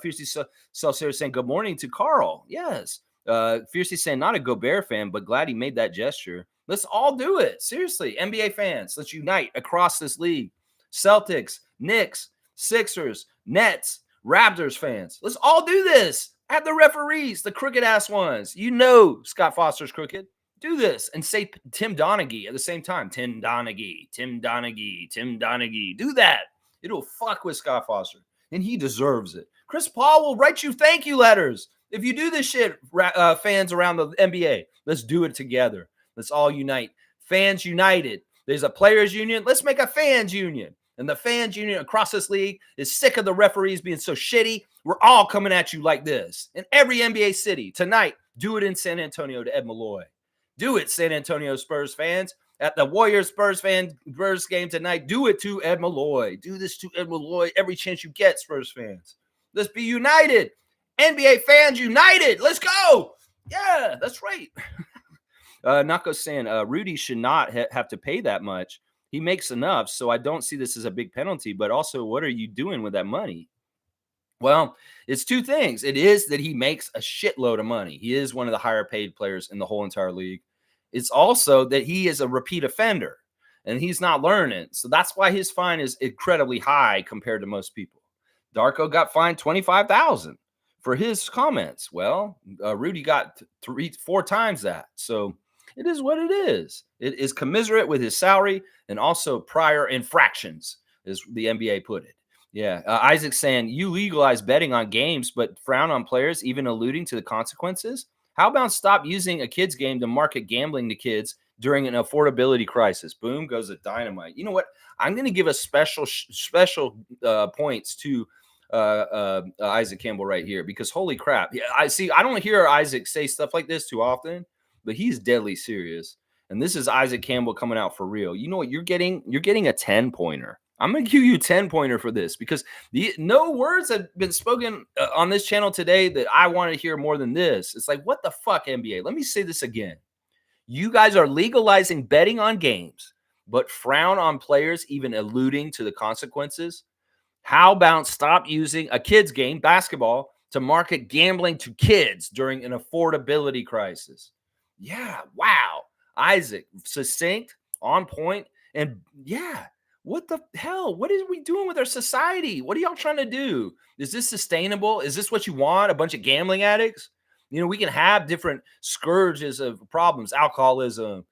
Fiercely self-serious saying, good morning to Carl. Yes. Fiercely saying, not a Gobert fan, but glad he made that gesture. Let's all do it. Seriously, NBA fans, let's unite across this league. Celtics, Knicks, Sixers, Nets, Raptors fans. Let's all do this. At the referees, the crooked ass ones. You know Scott Foster's crooked. Do this and say Tim Donaghy at the same time. Tim Donaghy. Do that. It'll fuck with Scott Foster. And he deserves it. Chris Paul will write you thank you letters. If you do this shit, fans around the NBA, let's do it together. Let's all unite. Fans united. There's a players union. Let's make a fans union. And the fans union across this league is sick of the referees being so shitty. We're all coming at you like this. In every NBA city tonight, do it in San Antonio to Ed Malloy. Do it, San Antonio Spurs fans. At the Warriors Spurs game tonight, do it to Ed Malloy. Do this to Ed Malloy every chance you get, Spurs fans. Let's be united. NBA fans united. Let's go. Yeah, that's right. Nako saying, Rudy should not have to pay that much. He makes enough, so I don't see this as a big penalty. But also, what are you doing with that money? Well, it's two things. It is that he makes a shitload of money. He is one of the higher paid players in the whole entire league. It's also that he is a repeat offender, and he's not learning. So that's why his fine is incredibly high compared to most people. Darko got fined $25,000 for his comments. Well, Rudy got 3-4 times that. So it is what it is. It is commiserate with his salary and also prior infractions, as the NBA put it. Yeah. Isaac saying, you legalize betting on games, but frown on players, even alluding to the consequences. How about stop using a kid's game to market gambling to kids during an affordability crisis? Boom goes the dynamite. You know what? I'm going to give a special points to Isaac Campbell right here, because holy crap. Yeah, I don't hear Isaac say stuff like this too often, but he's deadly serious. And this is Isaac Campbell coming out for real. You know what you're getting? You're getting a 10-pointer. I'm going to give you a 10-pointer for this, because no words have been spoken on this channel today that I want to hear more than this. It's like, what the fuck, NBA? Let me say this again. You guys are legalizing betting on games, but frown on players even alluding to the consequences. How about stop using a kid's game, basketball, to market gambling to kids during an affordability crisis? Yeah, wow. Isaac, succinct, on point, and yeah. What the hell? What are we doing with our society? What are y'all trying to do? Is this sustainable? Is this what you want? A bunch of gambling addicts? You know, we can have different scourges of problems, alcoholism,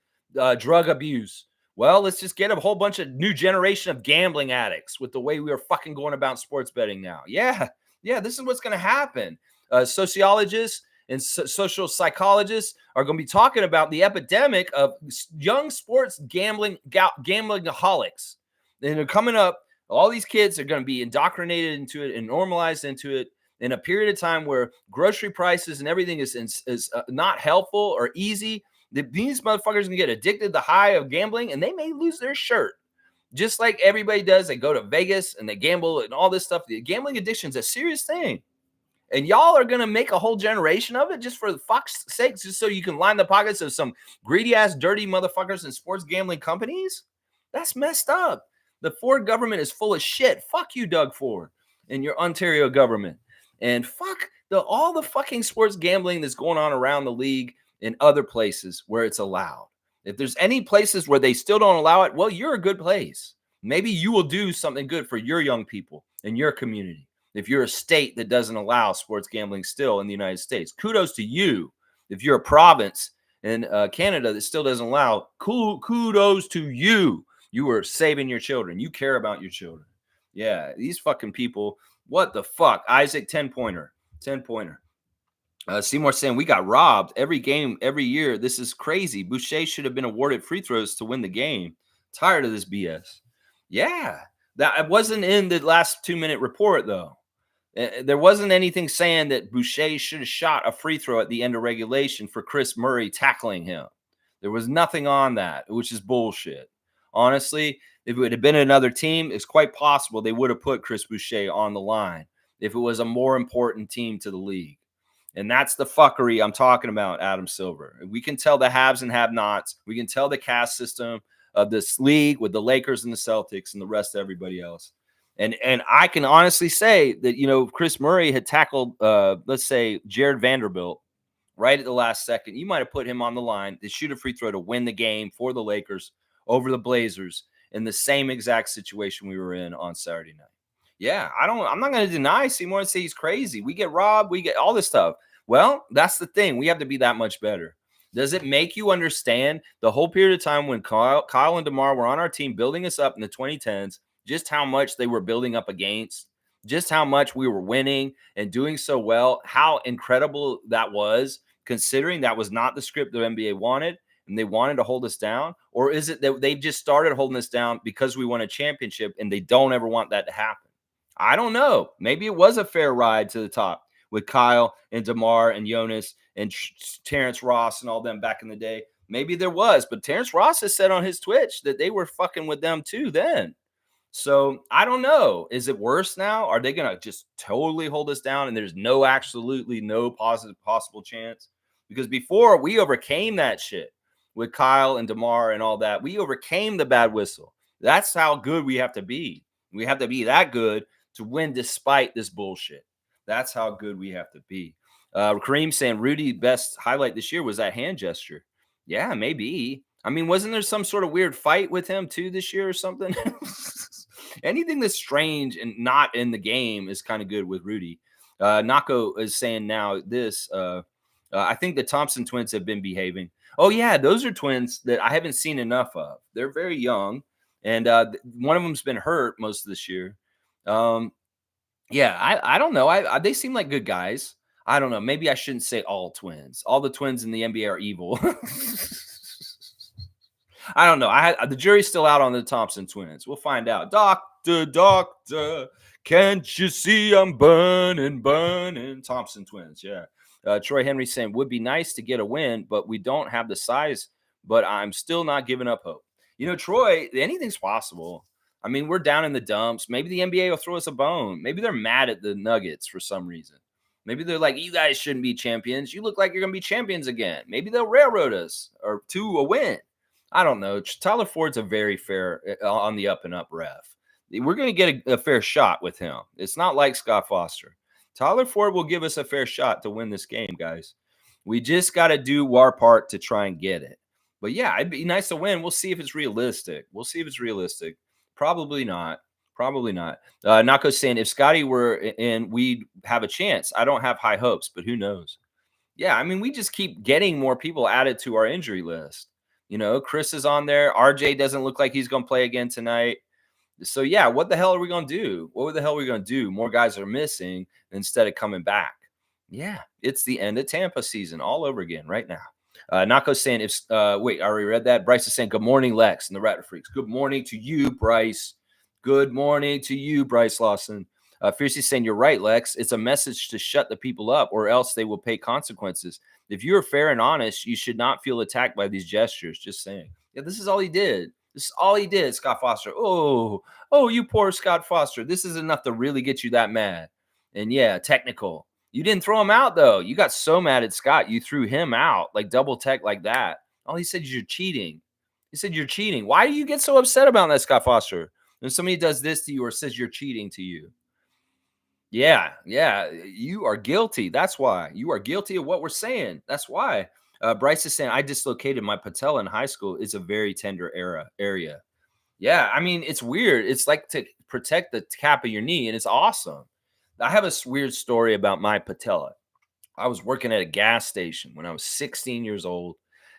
drug abuse. Well, let's just get a whole bunch of new generation of gambling addicts with the way we are fucking going about sports betting now. Yeah, this is what's going to happen. Sociologists and social psychologists are going to be talking about the epidemic of young sports gamblingaholics. And they're coming up. All these kids are going to be indoctrinated into it and normalized into it in a period of time where grocery prices and everything is not helpful or easy. These motherfuckers can get addicted to the high of gambling, and they may lose their shirt. Just like everybody does, they go to Vegas and they gamble and all this stuff. The gambling addiction is a serious thing. And y'all are going to make a whole generation of it just for the fuck's sake, just so you can line the pockets of some greedy ass, dirty motherfuckers in sports gambling companies? That's messed up. The Ford government is full of shit. Fuck you, Doug Ford, and your Ontario government. And fuck all the fucking sports gambling that's going on around the league in other places where it's allowed. If there's any places where they still don't allow it, well, you're a good place. Maybe you will do something good for your young people in your community. If you're a state that doesn't allow sports gambling still in the United States, kudos to you. If you're a province in Canada that still doesn't allow, kudos to you. You are saving your children. You care about your children. Yeah, these fucking people. What the fuck? Isaac, 10-pointer. 10-pointer. Seymour saying, we got robbed every game, every year. This is crazy. Boucher should have been awarded free throws to win the game. Tired of this BS. Yeah, that wasn't in the last 2-minute report, though. There wasn't anything saying that Boucher should have shot a free throw at the end of regulation for Chris Murray tackling him. There was nothing on that, which is bullshit. Honestly, if it would have been another team, it's quite possible they would have put Chris Boucher on the line if it was a more important team to the league. And that's the fuckery I'm talking about, Adam Silver. We can tell the haves and have-nots. We can tell the caste system of this league with the Lakers and the Celtics and the rest of everybody else. And I can honestly say that, you know, Chris Murray had tackled, let's say, Jared Vanderbilt right at the last second. You might have put him on the line to shoot a free throw to win the game for the Lakers over the Blazers in the same exact situation we were in on Saturday night. Yeah, I'm not going to deny Seymour and say he's crazy. We get robbed. We get all this stuff. Well, that's the thing. We have to be that much better. Does it make you understand the whole period of time when Kyle and DeMar were on our team building us up in the 2010s, just how much they were building up against, just how much we were winning and doing so well, how incredible that was, considering that was not the script the NBA wanted and they wanted to hold us down? Or is it that they've just started holding us down because we won a championship and they don't ever want that to happen? I don't know. Maybe it was a fair ride to the top with Kyle and DeMar and Jonas and Terrence Ross and all them back in the day. Maybe there was, but Terrence Ross has said on his Twitch that they were fucking with them too then. So I don't know. Is it worse now? Are they going to just totally hold us down and there's absolutely no possible chance? Because before we overcame that shit with Kyle and DeMar and all that, we overcame the bad whistle. That's how good we have to be. We have to be that good to win despite this bullshit. That's how good we have to be. Kareem saying Rudy best highlight this year was that hand gesture. Yeah, maybe. I mean, wasn't there some sort of weird fight with him too this year or something? Anything that's strange and not in the game is kind of good with Rudy. Nako is saying now this. I think the Thompson twins have been behaving. Oh, yeah, those are twins that I haven't seen enough of. They're very young, and one of them's been hurt most of this year. Yeah, I don't know. They seem like good guys. I don't know. Maybe I shouldn't say all twins. All the twins in the NBA are evil. I don't know. The jury's still out on the Thompson twins. We'll find out. Doctor, can't you see I'm burning? Thompson twins, yeah. Troy Henry saying, would be nice to get a win, but we don't have the size, but I'm still not giving up hope. You know, Troy, anything's possible. I mean, we're down in the dumps. Maybe the NBA will throw us a bone. Maybe they're mad at the Nuggets for some reason. Maybe they're like, you guys shouldn't be champions. You look like you're going to be champions again. Maybe they'll railroad us or to a win. I don't know. Tyler Ford's a very fair on the up and up ref. We're going to get a fair shot with him. It's not like Scott Foster. Tyler Ford will give us a fair shot to win this game, guys. We just got to do our part to try and get it. But yeah, it'd be nice to win. We'll see if it's realistic. Probably not. Nako's saying if Scotty were in, we'd have a chance. I don't have high hopes, but who knows? Yeah, I mean, we just keep getting more people added to our injury list. You know, Chris is on there. RJ doesn't look like he's going to play again tonight. So, yeah, what the hell are we going to do? What the hell are we going to do? More guys are missing instead of coming back. Yeah, it's the end of Tampa season all over again right now. Nako's saying, wait, I already read that. Bryce is saying, good morning, Lex and the Raptor Freaks. Good morning to you, Bryce. Good morning to you, Bryce Lawson. Fiercey saying, you're right, Lex. It's a message to shut the people up or else they will pay consequences. If you're fair and honest, you should not feel attacked by these gestures. Just saying. Yeah, this is all he did. This is all he did, Scott Foster. Oh, you poor Scott Foster. This is enough to really get you that mad. And yeah, technical. You didn't throw him out though. You got so mad at Scott, you threw him out, like double tech like that. All he said is you're cheating. He said you're cheating. Why do you get so upset about that, Scott Foster? When somebody does this to you or says you're cheating to you. Yeah, you are guilty. That's why. You are guilty of what we're saying. That's why. Bryce is saying, I dislocated my patella in high school. It's a very tender area. Yeah, I mean, it's weird. It's like to protect the cap of your knee, and it's awesome. I have a weird story about my patella. I was working at a gas station when I was 16 years old,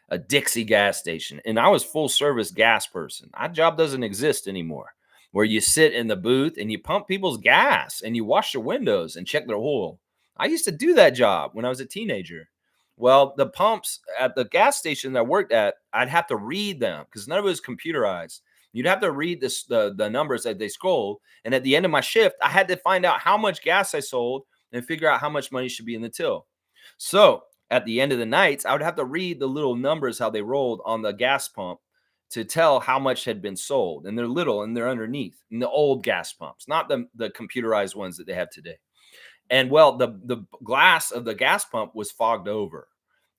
a Dixie gas station, and I was full service gas person. That job doesn't exist anymore, where you sit in the booth and you pump people's gas and you wash their windows and check their oil. I used to do that job when I was a teenager. Well, the pumps at the gas station that I worked at, I'd have to read them because none of it was computerized. You'd have to read the numbers that they scroll. And at the end of my shift, I had to find out how much gas I sold and figure out how much money should be in the till. So at the end of the nights, I would have to read the little numbers, how they rolled on the gas pump to tell how much had been sold. And they're little and they're underneath in the old gas pumps, not the computerized ones that they have today. And well, the glass of the gas pump was fogged over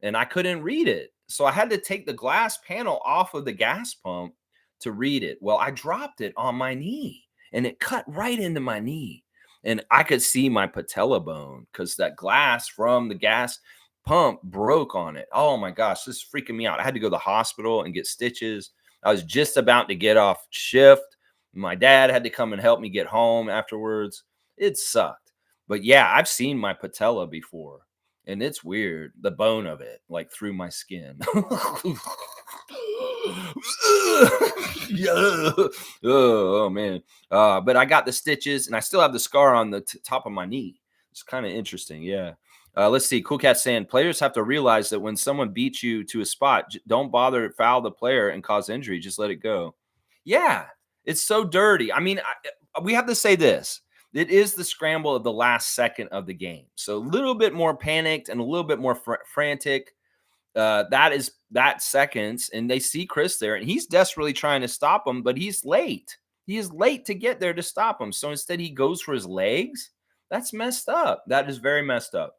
and I couldn't read it. So I had to take the glass panel off of the gas pump to read it. Well, I dropped it on my knee and it cut right into my knee. And I could see my patella bone because that glass from the gas pump broke on it. Oh my gosh, this is freaking me out. I had to go to the hospital and get stitches. I was just about to get off shift. My dad had to come and help me get home afterwards. It sucked. But yeah, I've seen my patella before and it's weird, the bone of it, like through my skin. Yeah. Oh man. But I got the stitches and I still have the scar on the top of my knee. It's kind of interesting. Yeah. Let's see. Cool Cat saying players have to realize that when someone beats you to a spot, don't bother to foul the player and cause injury. Just let it go. Yeah. It's so dirty. I mean, we have to say this. It is the scramble of the last second of the game. So a little bit more panicked and a little bit more frantic. That is that seconds, and they see Chris there, and he's desperately trying to stop him, but he's late. He is late to get there to stop him. So instead, he goes for his legs. That's messed up. That is very messed up.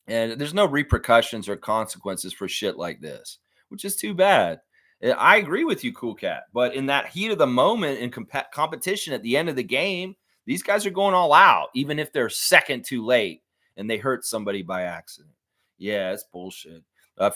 And there's no repercussions or consequences for shit like this, which is too bad. I agree with you, Cool Cat. But in that heat of the moment in competition at the end of the game, these guys are going all out, even if they're second too late and they hurt somebody by accident. Yeah, it's bullshit.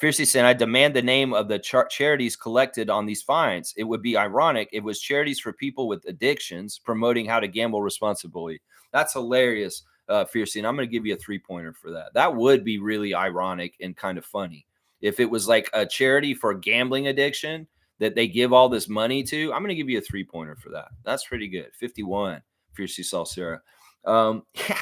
Fiercely saying, I demand the name of the charities collected on these fines. It would be ironic if it was charities for people with addictions promoting how to gamble responsibly. That's hilarious, Fiercely. And I'm going to give you a 3-pointer for that. That would be really ironic and kind of funny. If it was like a charity for gambling addiction that they give all this money to, I'm going to give you a 3-pointer for that. That's pretty good. 51, Fiercely Salsera. Yeah.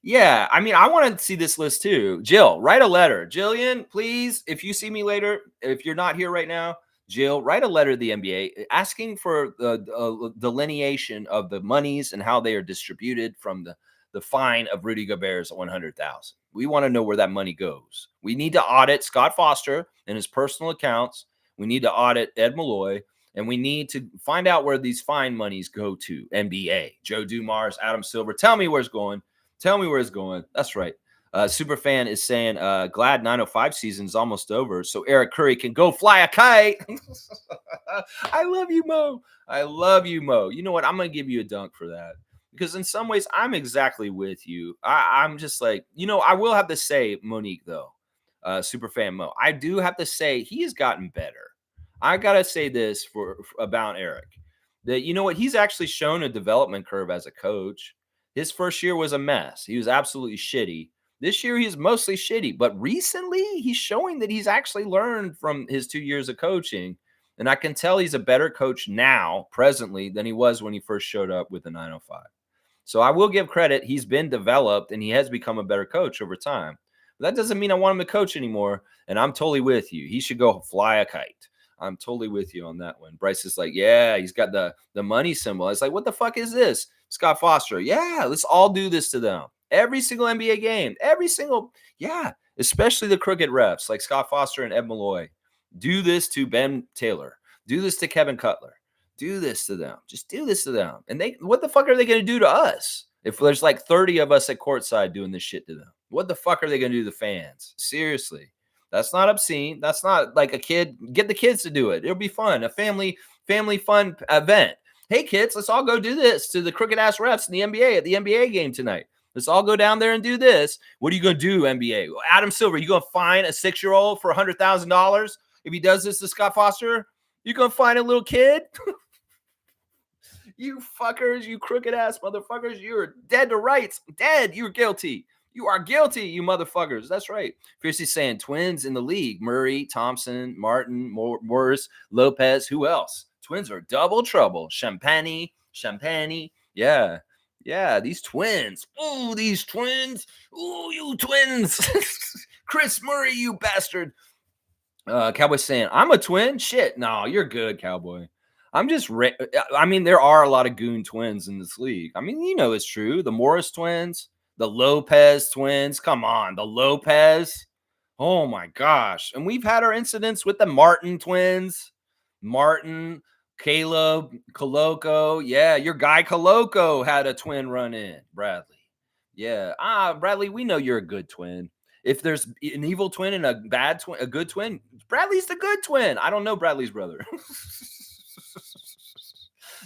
Yeah, I mean, I want to see this list too. Jill, write a letter. Jillian, please, if you see me later, if you're not here right now, Jill, write a letter to the NBA asking for the delineation of the monies and how they are distributed from the fine of Rudy Gobert's 100,000. We want to know where that money goes. We need to audit Scott Foster and his personal accounts. We need to audit Ed Malloy. And we need to find out where these fine monies go to. NBA, Joe Dumars, Adam Silver. Tell me where it's going. Tell me where it's going. That's right. Superfan is saying, glad 905 season is almost over so Eric Curry can go fly a kite. I love you, Mo. I love you, Mo. You know what? I'm going to give you a dunk for that because in some ways I'm exactly with you. I'm just like, I will have to say, Monique, though, Superfan Mo, I do have to say he has gotten better. I got to say this for about Eric, that you know what? He's actually shown a development curve as a coach. His first year was a mess. He was absolutely shitty. This year, he's mostly shitty. But recently, he's showing that he's actually learned from his 2 years of coaching. And I can tell he's a better coach now, presently, than he was when he first showed up with the 905. So I will give credit. He's been developed, and he has become a better coach over time. But that doesn't mean I want him to coach anymore. And I'm totally with you. He should go fly a kite. I'm totally with you on that one. Bryce is like, yeah, he's got the money symbol. It's like, what the fuck is this? Scott Foster. Yeah, let's all do this to them. Every single NBA game. Every single, yeah, especially the crooked refs like Scott Foster and Ed Malloy. Do this to Ben Taylor. Do this to Kevin Cutler. Do this to them. Just do this to them. And what the fuck are they going to do to us? If there's like 30 of us at courtside doing this shit to them, what the fuck are they going to do to the fans? Seriously. That's not obscene. That's not like a kid. Get the kids to do it. It'll be fun. A family fun event. Hey kids, let's all go do this to the crooked ass refs in the NBA at the NBA game tonight. Let's all go down there and do this. What are you going to do, NBA? Adam Silver, you going to fine a 6-year-old for $100,000 if he does this to Scott Foster? You going to fine a little kid? You fuckers, you crooked ass motherfuckers, you're dead to rights. Dead. You're guilty. You are guilty, you motherfuckers. That's right. Fiercely saying twins in the league. Murray, Thompson, Martin, Morris, Lopez. Who else? Twins are double trouble. Champagne. Yeah. Yeah, these twins. Ooh, these twins. Ooh, you twins. Chris Murray, you bastard. Cowboy saying, I'm a twin? Shit. No, you're good, Cowboy. I'm just, I mean, there are a lot of goon twins in this league. I mean, you know, it's true. The Morris twins, the Lopez twins. Come on, the Lopez. Oh my gosh. And we've had our incidents with the Martin twins. Martin, Caleb, Coloco. Yeah, your guy Coloco had a twin run in, Bradley. Yeah. Bradley, we know you're a good twin. If there's an evil twin and a bad twin, a good twin, Bradley's the good twin. I don't know Bradley's brother.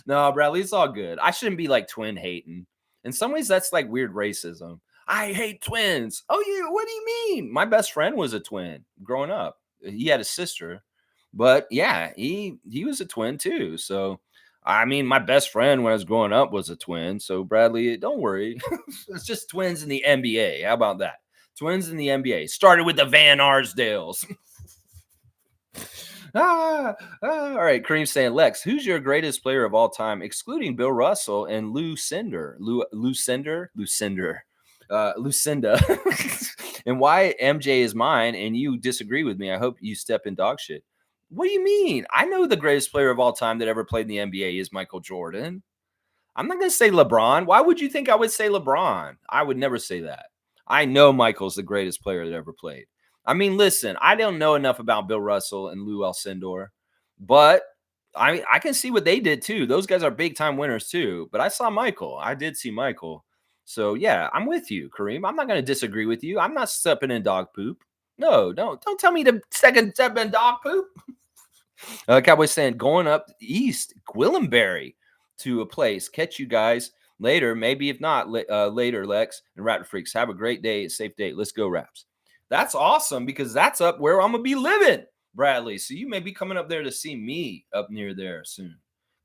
No, Bradley, it's all good. I shouldn't be like twin hating. In some ways, that's like weird racism. I hate twins. Oh, what do you mean? My best friend was a twin growing up. He had a sister, but yeah, he was a twin too. So, I mean, my best friend when I was growing up was a twin. So, Bradley, don't worry. It's just twins in the NBA. How about that? Twins in the NBA. Started with the Van Arsdales. All right. Kareem saying, Lex, who's your greatest player of all time, excluding Bill Russell and Lucinda? And why MJ is mine and you disagree with me? I hope you step in dog shit. What do you mean? I know the greatest player of all time that ever played in the NBA is Michael Jordan. I'm not going to say LeBron. Why would you think I would say LeBron? I would never say that. I know Michael's the greatest player that ever played. I mean, listen, I don't know enough about Bill Russell and Lou Alcindor, but I can see what they did too. Those guys are big time winners too. But I saw Michael. I did see Michael. So yeah, I'm with you, Kareem. I'm not going to disagree with you. I'm not stepping in dog poop. No, don't tell me to second step in dog poop. Cowboy saying going up east, Gwillimbury to a place. Catch you guys later. Maybe if not later, Lex and Raptor Freaks. Have a great day, safe day. Let's go, Raps. That's awesome because that's up where I'm gonna be living, Bradley. So you may be coming up there to see me up near there soon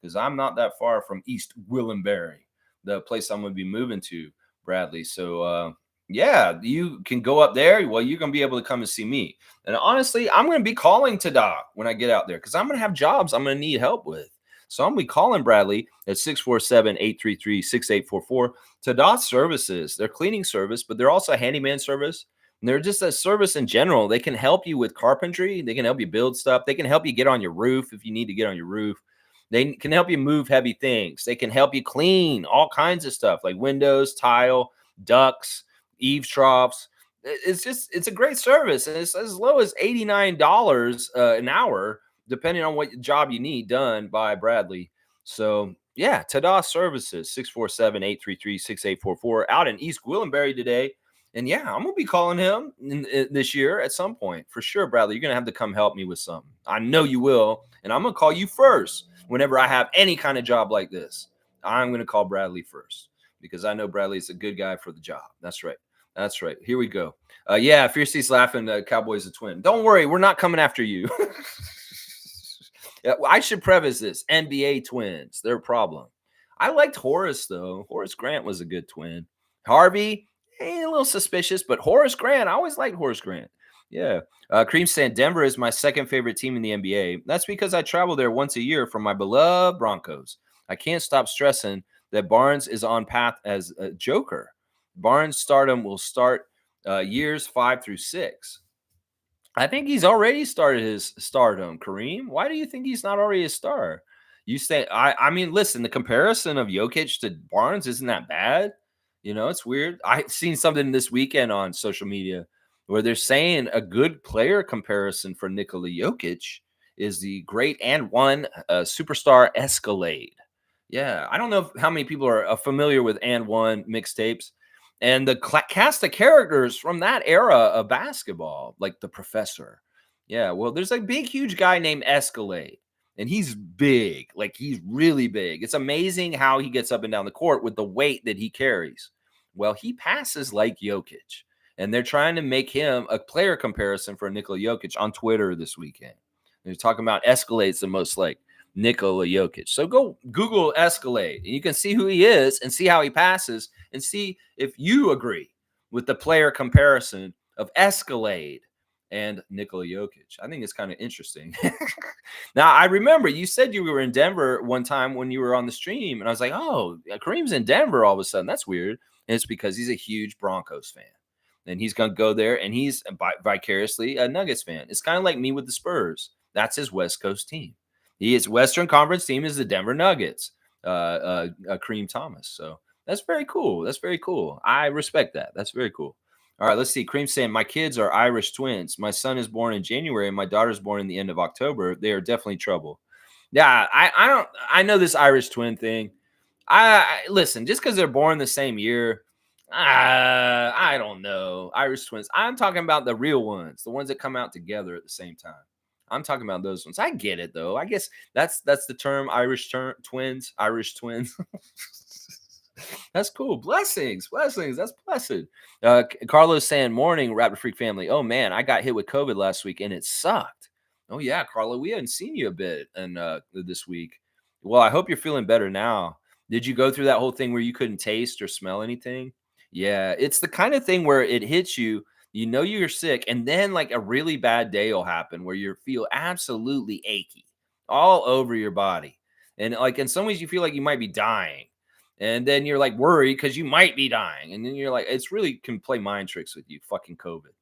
because I'm not that far from East Gwillimbury, the place I'm gonna be moving to, Bradley. So yeah, you can go up there. Well, you're gonna be able to come and see me. And honestly, I'm gonna be calling to Doc when I get out there because I'm gonna have jobs I'm gonna need help with. So I'm gonna be calling Bradley at 647-833-6844 to Doc Services. They're cleaning service, but they're also a handyman service. And they're just a service in general. They can help you with carpentry. They can help you build stuff. They can help you get on your roof if you need to get on your roof. They can help you move heavy things. They can help you clean all kinds of stuff like windows, tile, ducts, eaves troughs. It's a great service. And it's as low as $89 an hour, depending on what job you need done by Bradley. So yeah, Tada Services, 647-833-6844 out in East Gwillimbury today. And yeah, I'm going to be calling him this year at some point. For sure, Bradley, you're going to have to come help me with something. I know you will. And I'm going to call you first whenever I have any kind of job like this. I'm going to call Bradley first because I know Bradley's a good guy for the job. That's right. That's right. Here we go. Yeah, Fiercey's laughing. Cowboy's a twin. Don't worry. We're not coming after you. I should preface this. NBA twins. They're a problem. I liked Horace, though. Horace Grant was a good twin. Harvey, a little suspicious, but Horace Grant, I always liked Horace Grant. Yeah. Cream saying Denver is my second favorite team in the NBA. That's because I travel there once a year for my beloved Broncos. I can't stop stressing that Barnes is on path as a joker. Barnes' stardom will start years 5 through 6. I think he's already started his stardom, Kareem. Why do you think he's not already a star? You say, I mean, listen, the comparison of Jokic to Barnes isn't that bad. You know, it's weird. I've seen something this weekend on social media where they're saying a good player comparison for Nikola Jokic is the Great and One Superstar Escalade. Yeah, I don't know how many people are familiar with and One mixtapes and the cast of characters from that era of basketball, like the Professor. Yeah, well, there's a big, huge guy named Escalade, and he's big, like he's really big. It's amazing how he gets up and down the court with the weight that he carries. Well, he passes like Jokic, and they're trying to make him a player comparison for Nikola Jokic on Twitter this weekend. They're talking about Escalade's the most like Nikola Jokic. So go Google Escalade, and you can see who he is and see how he passes and see if you agree with the player comparison of Escalade and Nikola Jokic. I think it's kind of interesting. Now, I remember you said you were in Denver one time when you were on the stream, and I was like, oh, Kareem's in Denver all of a sudden. That's weird. And it's because he's a huge Broncos fan. And he's going to go there, and he's vicariously a Nuggets fan. It's kind of like me with the Spurs. That's his West Coast team. His Western Conference team is the Denver Nuggets, Kareem Thomas. So that's very cool. That's very cool. I respect that. That's very cool. All right, let's see. Kareem saying, my kids are Irish twins. My son is born in January, and my daughter's born in the end of October. They are definitely trouble. Yeah, I know this Irish twin thing. I listen, just because they're born the same year, I don't know. Irish twins. I'm talking about the real ones, the ones that come out together at the same time. I'm talking about those ones. I get it though. I guess that's the term twins, Irish twins. That's cool. Blessings. That's blessed. Carlos saying, morning, Raptor Freak family. Oh man, I got hit with COVID last week and it sucked. Oh yeah, Carlo, we hadn't seen you a bit and this week. Well, I hope you're feeling better now. Did you go through that whole thing where you couldn't taste or smell anything? Yeah, it's the kind of thing where it hits you, you know you're sick, and then like a really bad day will happen where you feel absolutely achy all over your body. And like in some ways you feel like you might be dying. And then you're like worried because you might be dying. And then you're like, it's really can play mind tricks with you, fucking COVID.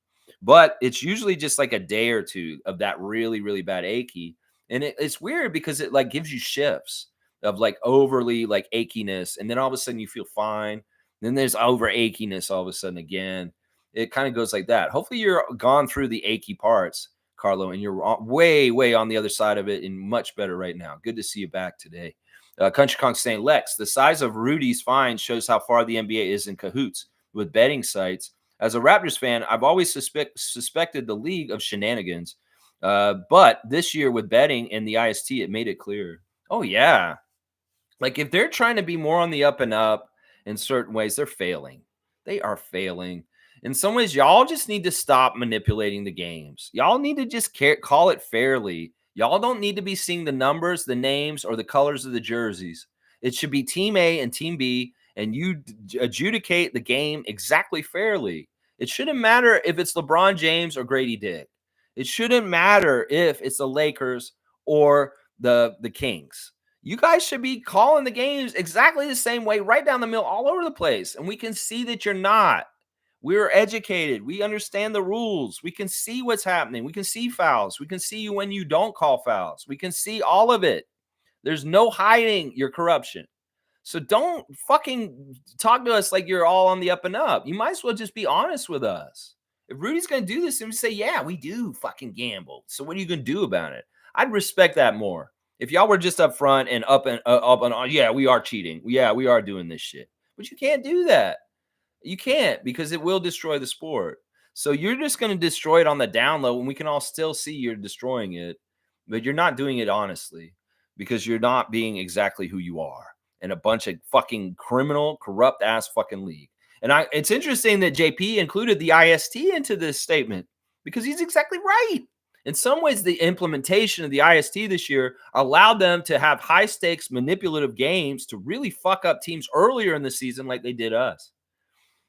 But it's usually just like a day or two of that really, really bad achy. And it's weird because it like gives you shifts of like overly like achiness. And then all of a sudden you feel fine. Then there's over achiness all of a sudden again. It kind of goes like that. Hopefully you're gone through the achy parts, Carlo, and you're way, way on the other side of it and much better right now. Good to see you back today. Country Kong saying, Lex, the size of Rudy's fine shows how far the NBA is in cahoots with betting sites. As a Raptors fan, I've always suspected the league of shenanigans. But this year with betting and the IST, it made it clear. Oh, yeah. Like if they're trying to be more on the up and up in certain ways, they're failing. They are failing. In some ways, y'all just need to stop manipulating the games. Y'all need to just call it fairly. Y'all don't need to be seeing the numbers, the names, or the colors of the jerseys. It should be Team A and Team B, and you adjudicate the game exactly fairly. It shouldn't matter if it's LeBron James or Grady Dick. It shouldn't matter if it's the Lakers or the Kings. You guys should be calling the games exactly the same way, right down the middle, all over the place. And we can see that you're not. We're educated. We understand the rules. We can see what's happening. We can see fouls. We can see when you don't call fouls. We can see all of it. There's no hiding your corruption. So don't fucking talk to us like you're all on the up and up. You might as well just be honest with us. If Rudy's going to do this, and say, yeah, we do fucking gamble. So what are you going to do about it? I'd respect that more. If y'all were just up front and up and yeah, we are cheating. Yeah, we are doing this shit. But you can't do that. You can't because it will destroy the sport. So you're just going to destroy it on the down low and we can all still see you're destroying it, but you're not doing it honestly because you're not being exactly who you are in a bunch of fucking criminal, corrupt ass fucking league. And it's interesting that JP included the IST into this statement because he's exactly right. In some ways, the implementation of the IST this year allowed them to have high stakes manipulative games to really fuck up teams earlier in the season like they did us.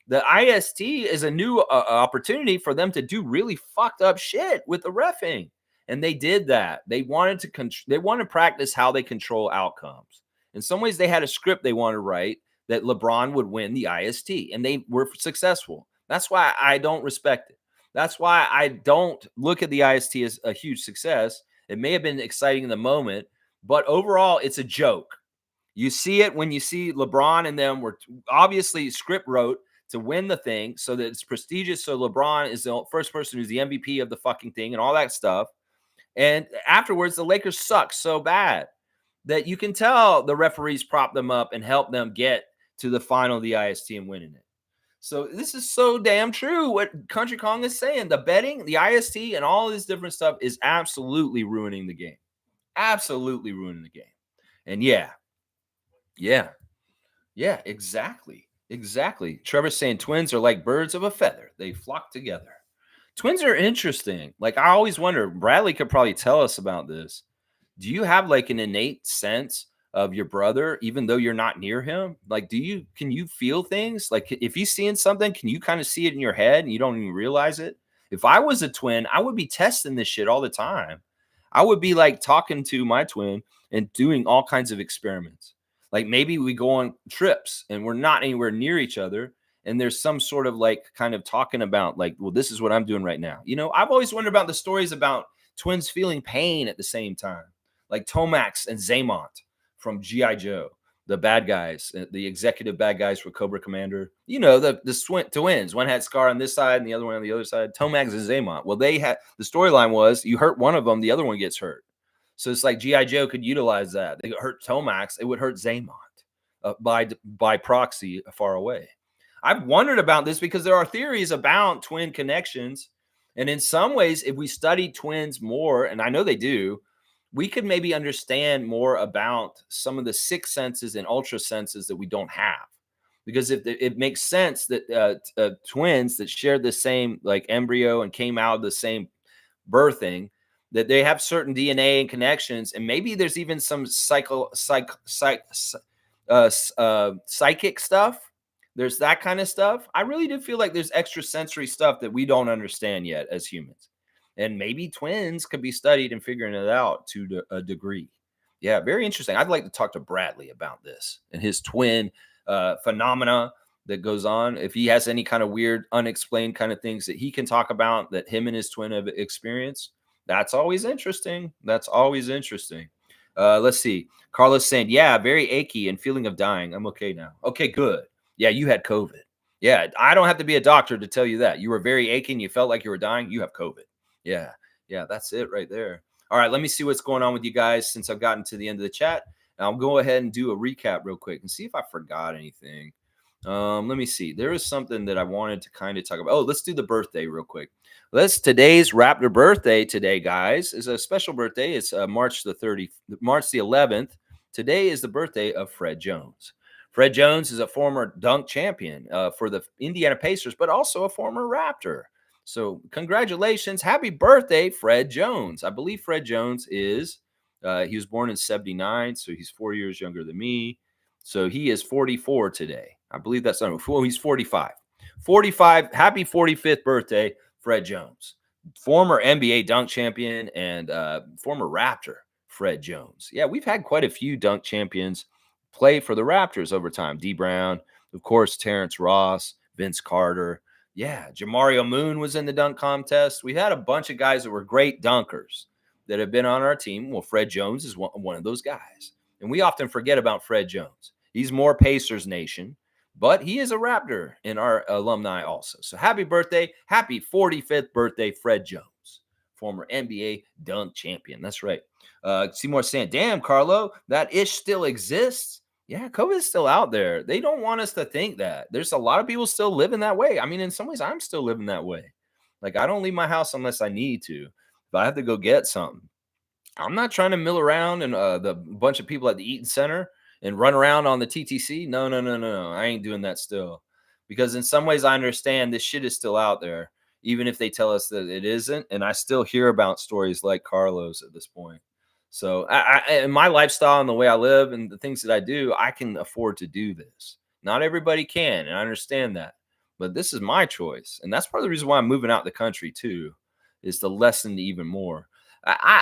The IST is a new opportunity for them to do really fucked up shit with the reffing. And they did that. They wanted to practice how they control outcomes. In some ways, they had a script they wanted to write that LeBron would win the IST, and they were successful. That's why I don't respect it. That's why I don't look at the IST as a huge success. It may have been exciting in the moment, but overall, it's a joke. You see it when you see LeBron and them were obviously script wrote to win the thing so that it's prestigious. So LeBron is the first person who's the MVP of the fucking thing and all that stuff. And afterwards, the Lakers suck so bad that you can tell the referees prop them up and help them get to the final of the IST and winning it. So this is so damn true what Country Kong is saying. The betting, the IST, and all this different stuff is absolutely ruining the game. Absolutely ruining the game. And yeah, exactly. Exactly. Trevor's saying twins are like birds of a feather. They flock together. Twins are interesting. Like I always wonder, Bradley could probably tell us about this. Do you have like an innate sense of your brother, even though you're not near him? Like, can you feel things? Like if he's seeing something, can you kind of see it in your head and you don't even realize it? If I was a twin, I would be testing this shit all the time. I would be like talking to my twin and doing all kinds of experiments. Like maybe we go on trips and we're not anywhere near each other. And there's some sort of like kind of talking about like, well, this is what I'm doing right now. I've always wondered about the stories about twins feeling pain at the same time, like Tomax and Zaymont from G.I. Joe, the bad guys, the executive bad guys for Cobra Commander. The twins. One had Scar on this side and the other one on the other side. Tomax and Zaymont. Well, they had the storyline was you hurt one of them, the other one gets hurt. So it's like G.I. Joe could utilize that. They hurt Tomax, it would hurt Zaymont by proxy far away. I've wondered about this because there are theories about twin connections. And in some ways, if we study twins more, and I know they do, we could maybe understand more about some of the sixth senses and ultra senses that we don't have. Because if it makes sense that twins that share the same like embryo and came out of the same birthing, that they have certain DNA and connections, and maybe there's even some psychic stuff. There's that kind of stuff. I really do feel like there's extrasensory stuff that we don't understand yet as humans. And maybe twins could be studied and figuring it out to a degree. Yeah, very interesting. I'd like to talk to Bradley about this and his twin phenomena that goes on. If he has any kind of weird, unexplained kind of things that he can talk about that him and his twin have experienced, that's always interesting. That's always interesting. Let's see. Carlos saying, yeah, very achy and feeling of dying. I'm okay now. Okay, good. Yeah, you had COVID. Yeah, I don't have to be a doctor to tell you that. You were very aching. You felt like you were dying. You have COVID. Yeah, that's it right there. All right, let me see what's going on with you guys since I've gotten to the end of the chat. I'll go ahead and do a recap real quick and see if I forgot anything. Let me see. There is something that I wanted to kind of talk about. Oh, let's do the birthday real quick. Today's Raptor birthday today, guys, is a special birthday. It's March the 11th. Today is the birthday of Fred Jones. Fred Jones is a former dunk champion for the Indiana Pacers, but also a former Raptor. So congratulations. Happy birthday, Fred Jones. I believe Fred Jones is, he was born in 79, so he's 4 years younger than me. So he is 44 today. I believe that's not, well, he's 45. 45. Happy 45th birthday, Fred Jones. Former NBA dunk champion and former Raptor, Fred Jones. Yeah, we've had quite a few dunk champions play for the Raptors over time. D. Brown, of course, Terrence Ross, Vince Carter. Yeah, Jamario Moon was in the dunk contest. We had a bunch of guys that were great dunkers that have been on our team. Well, Fred Jones is one of those guys. And we often forget about Fred Jones. He's more Pacers Nation, but he is a Raptor in our alumni also. So happy birthday. Happy 45th birthday, Fred Jones, former NBA dunk champion. That's right. Seymour saying, damn, Carlo, that ish still exists. Yeah, COVID is still out there. They don't want us to think that. There's a lot of people still living that way. I mean, in some ways, I'm still living that way. Like, I don't leave my house unless I need to. If I have to go get something, I'm not trying to mill around and the bunch of people at the Eaton Center and run around on the TTC. No. I ain't doing that still. Because in some ways, I understand this shit is still out there, even if they tell us that it isn't. And I still hear about stories like Carlos at this point. So in my lifestyle and the way I live and the things that I do, I can afford to do this. Not everybody can, and I understand that. But this is my choice. And that's part of the reason why I'm moving out the country too, is to lessen even more.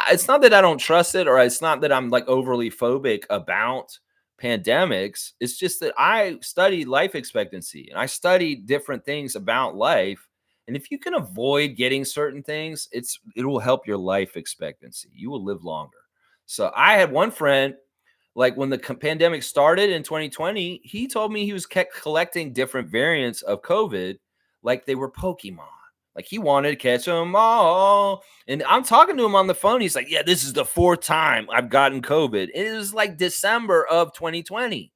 It's not that I don't trust it, or it's not that I'm like overly phobic about pandemics. It's just that I study life expectancy and I study different things about life. And if you can avoid getting certain things, it will help your life expectancy. You will live longer. So I had one friend, like when the pandemic started in 2020, he told me he was kept collecting different variants of COVID like they were Pokemon. Like he wanted to catch them all. And I'm talking to him on the phone. He's like, yeah, this is the fourth time I've gotten COVID. It was like December of 2020.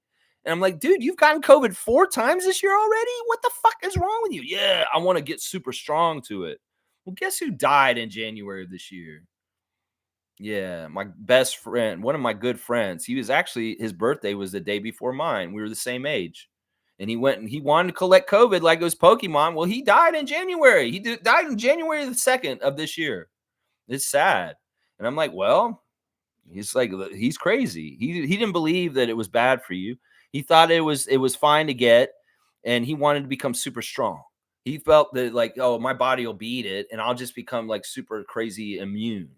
And I'm like, dude, you've gotten COVID 4 times this year already? What the fuck is wrong with you? Yeah, I want to get super strong to it. Well, guess who died in January of this year? Yeah, my best friend, one of my good friends. He was actually his birthday was the day before mine. We were the same age. And he went and he wanted to collect COVID like it was Pokemon. Well, he died in January. Died in January the 2nd of this year. It's sad. And I'm like, well, he's like he's crazy. He didn't believe that it was bad for you. He thought it was fine to get, and he wanted to become super strong. He felt that like, oh, my body will beat it, and I'll just become like super crazy immune.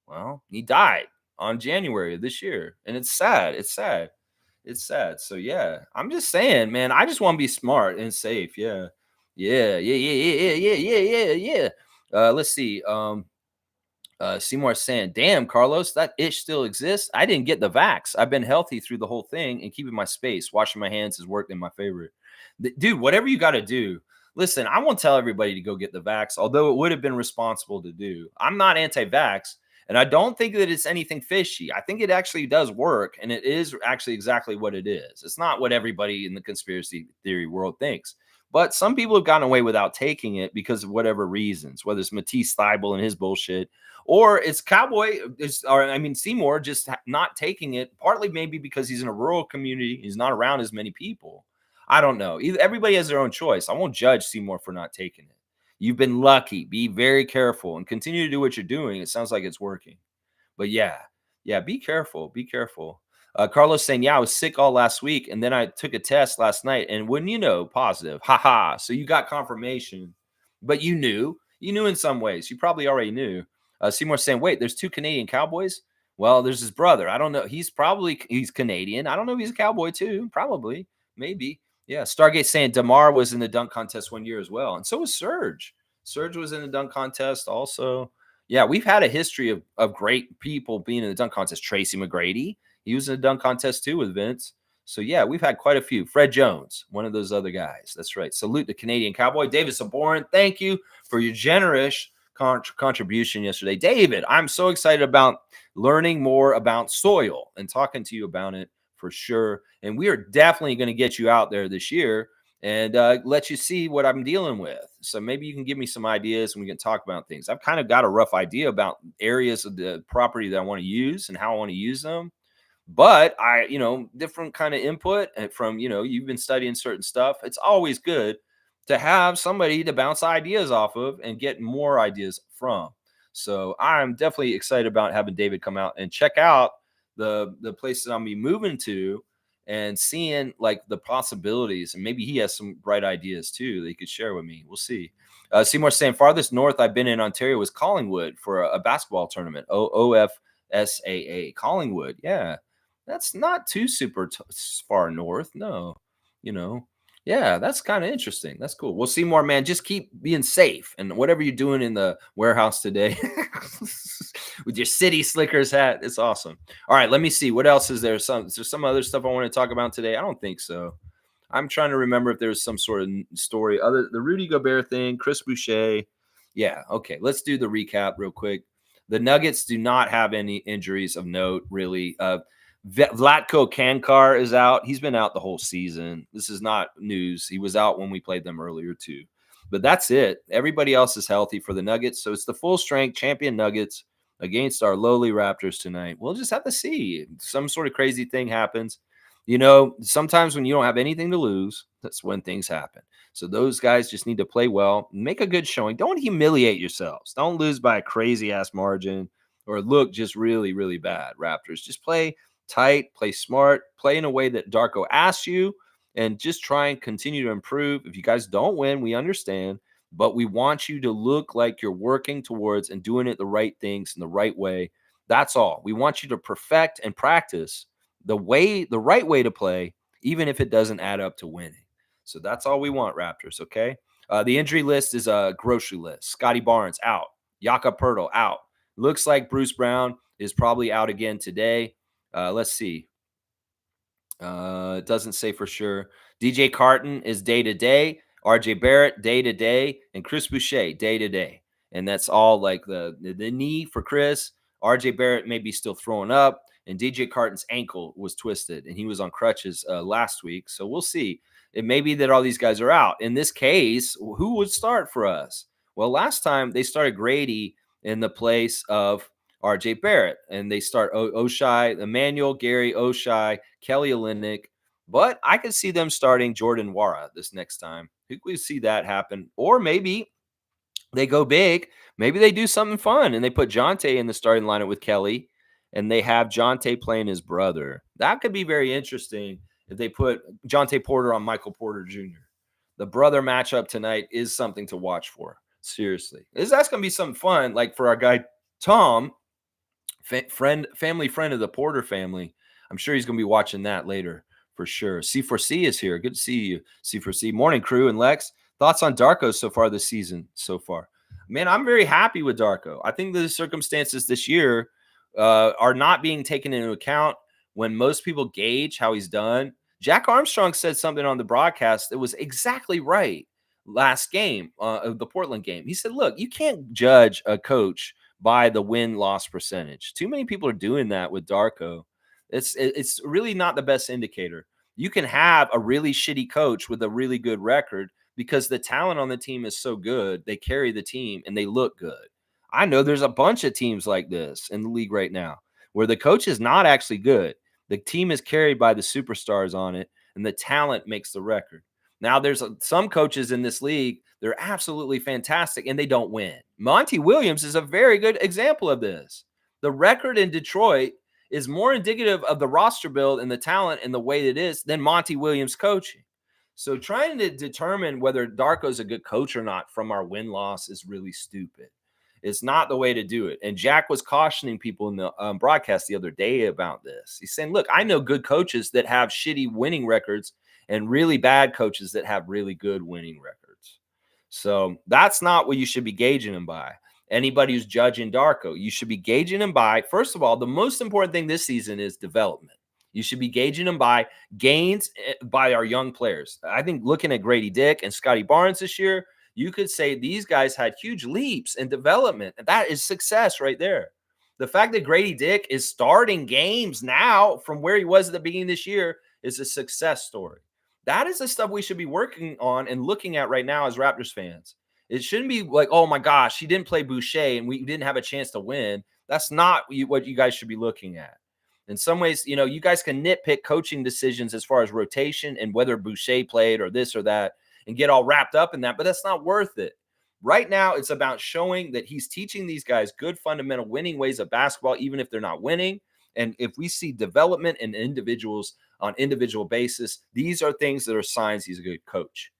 Well, he died on January of this year, and it's sad. It's sad. It's sad. So yeah, I'm just saying, man. I just want to be smart and safe. Yeah, yeah. Let's see. Seymour saying, "Damn, Carlos, that itch still exists. I didn't get the vax. I've been healthy through the whole thing and keeping my space. Washing my hands has worked in my favor. Dude, whatever you got to do. Listen, I won't tell everybody to go get the vax, although it would have been responsible to do. I'm not anti-vax, and I don't think that it's anything fishy. I think it actually does work, and it is actually exactly what it is. It's not what everybody in the conspiracy theory world thinks." But some people have gotten away without taking it because of whatever reasons, whether it's Matisse Thybulle and his bullshit, or it's Cowboy, Seymour just not taking it, partly maybe because he's in a rural community, he's not around as many people. I don't know. Everybody has their own choice. I won't judge Seymour for not taking it. You've been lucky. Be very careful and continue to do what you're doing. It sounds like it's working. But yeah, be careful. Be careful. Carlos saying, yeah, I was sick all last week, and then I took a test last night, and wouldn't you know, positive. Haha. So you got confirmation, but you knew. You knew in some ways. You probably already knew. Seymour saying, wait, there's 2 Canadian cowboys? Well, there's his brother. I don't know. He's Canadian. I don't know if he's a cowboy too. Probably. Maybe. Yeah. Stargate saying Damar was in the dunk contest 1 year as well. And so was Surge. Surge was in the dunk contest also. Yeah, we've had a history of great people being in the dunk contest. Tracy McGrady, he was in the dunk contest too with Vince. So yeah, we've had quite a few. Fred Jones, one of those other guys. That's right. Salute the Canadian Cowboy. David Saborin, thank you for your generous contribution yesterday. David, I'm so excited about learning more about soil and talking to you about it for sure. And we are definitely going to get you out there this year and let you see what I'm dealing with. So maybe you can give me some ideas and we can talk about things. I've kind of got a rough idea about areas of the property that I want to use and how I want to use them. But different kind of input from, you've been studying certain stuff. It's always good to have somebody to bounce ideas off of and get more ideas from. So I'm definitely excited about having David come out and check out the places I'll be moving to and seeing like the possibilities, and maybe he has some bright ideas too that he could share with me. We'll see. Seymour saying farthest north I've been in Ontario was Collingwood for a basketball tournament. OFSAA Collingwood. Yeah, that's not too super far north. No, yeah, that's kind of interesting. That's cool. Well, Seymour, man, just keep being safe and whatever you're doing in the warehouse today with your city slickers hat. It's awesome. All right, let me see. What else is there? Is there some other stuff I want to talk about today? I don't think so. I'm trying to remember if there's some sort of story other the Rudy Gobert thing, Chris Boucher. Yeah, okay. Let's do the recap real quick. The Nuggets do not have any injuries of note, really. Vlatko Kankar is out. He's been out the whole season. This is not news. He was out when we played them earlier too. But that's it. Everybody else is healthy for the Nuggets. So it's the full strength champion Nuggets against our lowly Raptors tonight. We'll just have to see. Some sort of crazy thing happens. Sometimes when you don't have anything to lose, that's when things happen. So those guys just need to play well, make a good showing. Don't humiliate yourselves. Don't lose by a crazy ass margin or look just really, really bad. Raptors, just play tight, play smart, play in a way that Darko asks you, and just try and continue to improve. If you guys don't win, we understand, but we want you to look like you're working towards and doing it the right things in the right way. That's all. We want you to perfect and practice the right way to play, even if it doesn't add up to winning. So that's all we want, Raptors, okay? The injury list is a grocery list. Scotty Barnes out. Jakob Poeltl out. Looks like Bruce Brown is probably out again today. Let's see. It doesn't say for sure. DJ Carton is day to day. RJ Barrett day to day, and Chris Boucher day to day. And that's all like the knee for Chris. RJ Barrett may be still throwing up, and DJ Carton's ankle was twisted, and he was on crutches last week. So we'll see. It may be that all these guys are out. In this case, who would start for us? Well, last time they started Grady in the place of RJ Barrett, and they start Oshai, Emmanuel, Gary, Oshai, Kelly Olynyk. But I could see them starting Jordan Wara this next time. We could see that happen. Or maybe they go big. Maybe they do something fun and they put Jonte in the starting lineup with Kelly, and they have Jonte playing his brother. That could be very interesting if they put Jonte Porter on Michael Porter Jr. The brother matchup tonight is something to watch for. Seriously. That's going to be something fun. Like for our guy, Tom, family friend of the Porter family. I'm sure he's going to be watching that later for sure. C4C is here. Good to see you, C4C. Morning, crew and Lex. Thoughts on Darko so far this season so far? Man, I'm very happy with Darko. I think the circumstances this year are not being taken into account when most people gauge how he's done. Jack Armstrong said something on the broadcast that was exactly right last game, of the Portland game. He said, look, you can't judge a coach by the win-loss percentage. Too many people are doing that with Darko. It's really not the best indicator. You can have a really shitty coach with a really good record because the talent on the team is so good. They carry the team and they look good. I know there's a bunch of teams like this in the league right now where the coach is not actually good. The team is carried by the superstars on it, and the talent makes the record. Now, there's some coaches in this league, they're absolutely fantastic, and they don't win. Monty Williams is a very good example of this. The record in Detroit is more indicative of the roster build and the talent and the way it is than Monty Williams coaching. So trying to determine whether Darko's a good coach or not from our win-loss is really stupid. It's not the way to do it. And Jack was cautioning people in the broadcast the other day about this. He's saying, look, I know good coaches that have shitty winning records and really bad coaches that have really good winning records. So that's not what you should be gauging them by. Anybody who's judging Darko, you should be gauging them by, first of all, the most important thing this season is development. You should be gauging them by gains by our young players. I think looking at Grady Dick and Scotty Barnes this year, you could say these guys had huge leaps in development. And that is success right there. The fact that Grady Dick is starting games now from where he was at the beginning of this year is a success story. That is the stuff we should be working on and looking at right now as Raptors fans. It shouldn't be like, oh my gosh, he didn't play Boucher and we didn't have a chance to win. That's not what you guys should be looking at. In some ways, you guys can nitpick coaching decisions as far as rotation and whether Boucher played or this or that and get all wrapped up in that, but that's not worth it. Right now, it's about showing that he's teaching these guys good fundamental winning ways of basketball, even if they're not winning. And if we see development in individuals on individual basis, these are things that are signs he's a good coach.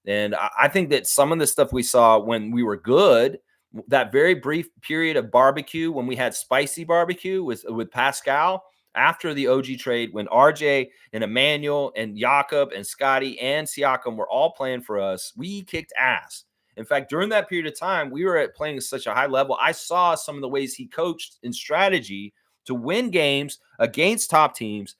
And I think that some of the stuff we saw when we were good, that very brief period of barbecue when we had spicy barbecue with Pascal after the OG trade, when RJ and Emmanuel and Jakob and Scotty and Siakam were all playing for us, we kicked ass. In fact, during that period of time, we were playing at such a high level. I saw some of the ways he coached in strategy to win games against top teams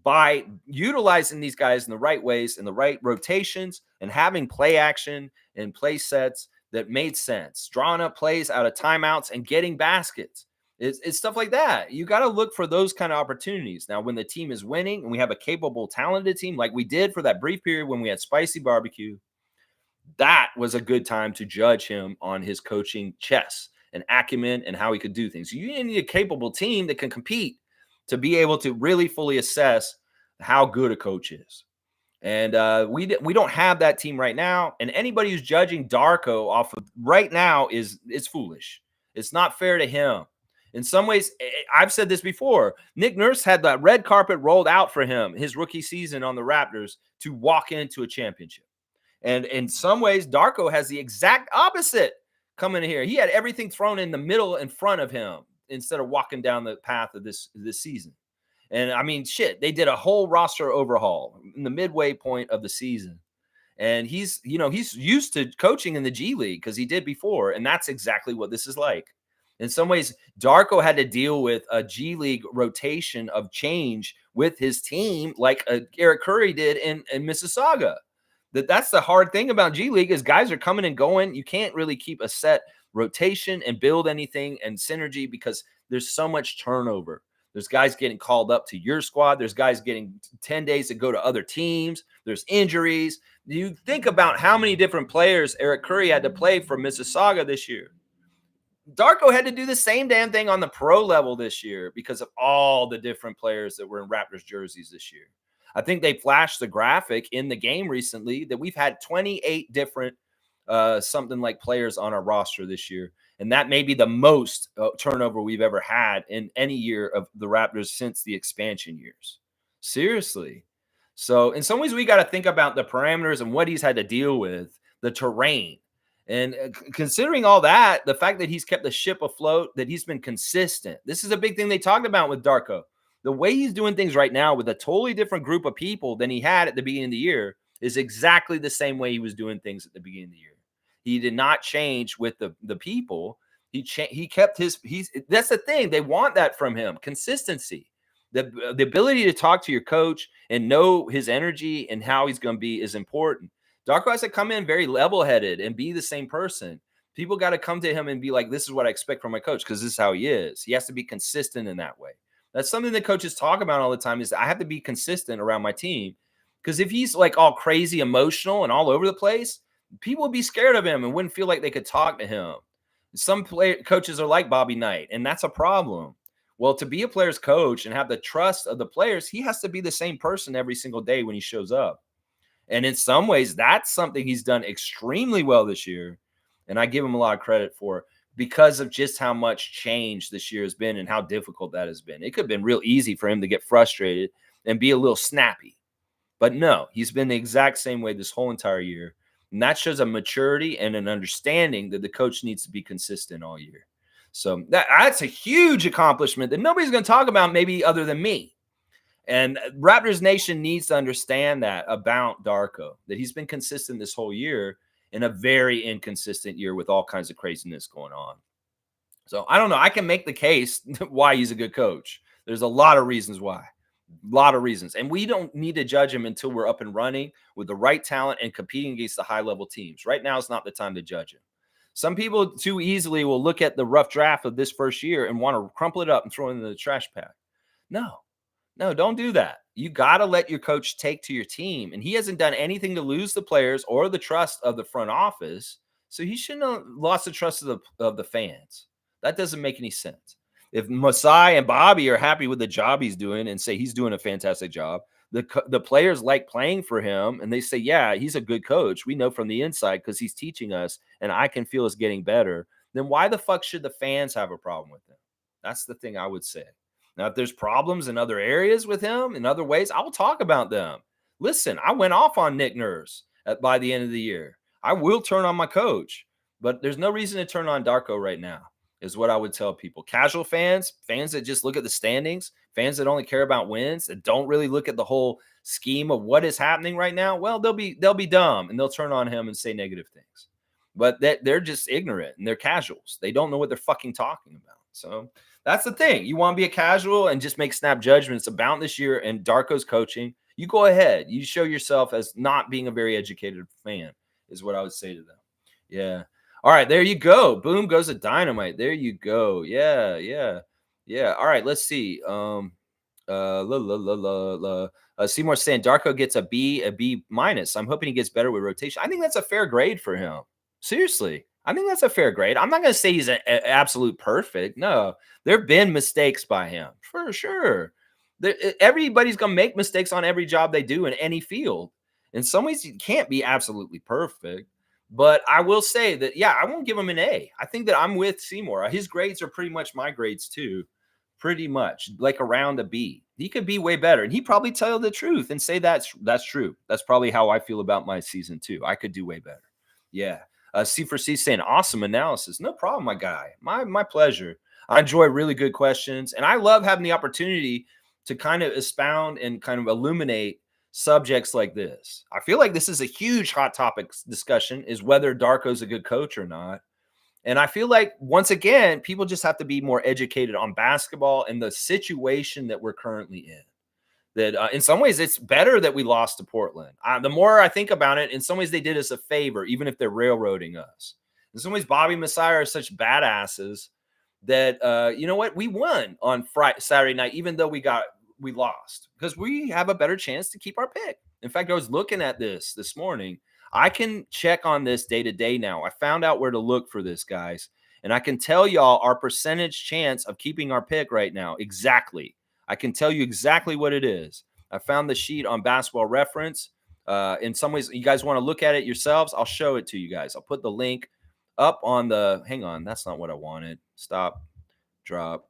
by utilizing these guys in the right ways, in the right rotations, and having play action and play sets that made sense, drawing up plays out of timeouts and getting baskets. It's stuff like that. You got to look for those kind of opportunities. Now, when the team is winning and we have a capable, talented team like we did for that brief period when we had spicy barbecue, that was a good time to judge him on his coaching chess and acumen and how he could do things. You need a capable team that can compete to be able to really fully assess how good a coach is. And we don't have that team right now. And anybody who's judging Darko off of right now it's foolish. It's not fair to him. In some ways, I've said this before, Nick Nurse had that red carpet rolled out for him his rookie season on the Raptors to walk into a championship. And in some ways, Darko has the exact opposite coming in here. He had everything thrown in the middle in front of him instead of walking down the path of this season. And I mean, shit, they did a whole roster overhaul in the midway point of the season. And he's used to coaching in the G League because he did before. And that's exactly what this is like. In some ways, Darko had to deal with a G League rotation of change with his team like Eric Curry did in Mississauga. That's the hard thing about G League is guys are coming and going. You can't really keep a set rotation and build anything and synergy because there's so much turnover. There's guys getting called up to your squad. There's guys getting 10 days to go to other teams. There's injuries. You think about how many different players Eric Curry had to play for Mississauga this year. Darko had to do the same damn thing on the pro level this year because of all the different players that were in Raptors jerseys this year. I think they flashed the graphic in the game recently that we've had 28 different something like players on our roster this year. And that may be the most turnover we've ever had in any year of the Raptors since the expansion years. Seriously. So in some ways, we got to think about the parameters and what he's had to deal with, the terrain. And considering all that, the fact that he's kept the ship afloat, that he's been consistent. This is a big thing they talked about with Darko. The way he's doing things right now with a totally different group of people than he had at the beginning of the year is exactly the same way he was doing things at the beginning of the year. He did not change with the people. He kept that's the thing. They want that from him. Consistency. The ability to talk to your coach and know his energy and how he's going to be is important. Darko has to come in very level-headed and be the same person. People got to come to him and be like, this is what I expect from my coach because this is how he is. He has to be consistent in that way. That's something that coaches talk about all the time is I have to be consistent around my team because if he's like all crazy emotional and all over the place, people would be scared of him and wouldn't feel like they could talk to him. Some coaches are like Bobby Knight, and that's a problem. Well, to be a player's coach and have the trust of the players, he has to be the same person every single day when he shows up. And in some ways, that's something he's done extremely well this year. And I give him a lot of credit for because of just how much change this year has been and how difficult that has been. It could have been real easy for him to get frustrated and be a little snappy. But no, he's been the exact same way this whole entire year. And that shows a maturity and an understanding that the coach needs to be consistent all year. So that's a huge accomplishment that nobody's going to talk about maybe other than me. And Raptors Nation needs to understand that about Darko, that he's been consistent this whole year in a very inconsistent year with all kinds of craziness going on. So I don't know. I can make the case why he's a good coach. There's a lot of reasons why. A lot of reasons. And we don't need to judge him until we're up and running with the right talent and competing against the high-level teams. Right now is not the time to judge him. Some people too easily will look at the rough draft of this first year and want to crumple it up and throw it in the trash bag. No, don't do that. You got to let your coach take to your team. And he hasn't done anything to lose the players or the trust of the front office. So he shouldn't have lost the trust of the fans. That doesn't make any sense. If Masai and Bobby are happy with the job he's doing and say he's doing a fantastic job, the players like playing for him and they say, yeah, he's a good coach. We know from the inside because he's teaching us and I can feel it's getting better. Then why the fuck should the fans have a problem with him? That's the thing I would say. Now, if there's problems in other areas with him, in other ways, I will talk about them. Listen, I went off on Nick Nurse by the end of the year. I will turn on my coach, but there's no reason to turn on Darko right now, is what I would tell people. Casual fans that just look at the standings, fans that only care about wins, that don't really look at the whole scheme of what is happening right now, well, they'll be dumb and they'll turn on him and say negative things. But they're just ignorant and they're casuals. They don't know what they're fucking talking about. So that's the thing. You want to be a casual and just make snap judgments about this year and Darko's coaching. You go ahead. You show yourself as not being a very educated fan is what I would say to them. Yeah. All right. There you go. Boom goes a dynamite. There you go. Yeah. All right. Let's see. Seymour saying Darko gets a B minus. I'm hoping he gets better with rotation. I think that's a fair grade for him. Seriously. I think that's a fair grade. I'm not going to say he's an absolute perfect. No, there have been mistakes by him for sure. Everybody's going to make mistakes on every job they do in any field. In some ways, you can't be absolutely perfect. But I will say that, yeah, I won't give him an A. I think that I'm with Seymour. His grades are pretty much my grades too. Pretty much like around a B. He could be way better. And he probably tell the truth and say that's true. That's probably how I feel about my season too. I could do way better. Yeah. C4C saying awesome analysis. No problem, my guy. My pleasure. I enjoy really good questions. And I love having the opportunity to kind of expound and kind of illuminate subjects like this. I feel like this is a huge hot topic discussion is whether Darko's a good coach or not. And I feel like, once again, people just have to be more educated on basketball and the situation that we're currently in. that in some ways it's better that we lost to Portland. The more I think about it, in some ways they did us a favor, even if they're railroading us. In some ways, Bobby Messiah are such badasses that you know what, we won on Saturday night, even though we lost, because we have a better chance to keep our pick. In fact, I was looking at this morning. I can check on this day to day now. I found out where to look for this, guys, and I can tell y'all our percentage chance of keeping our pick right now exactly. I can tell you exactly what it is. I found the sheet on Basketball Reference. In some ways, you guys want to look at it yourselves, I'll show it to you guys. I'll put the link up on the, hang on, that's not what I wanted. Stop, drop.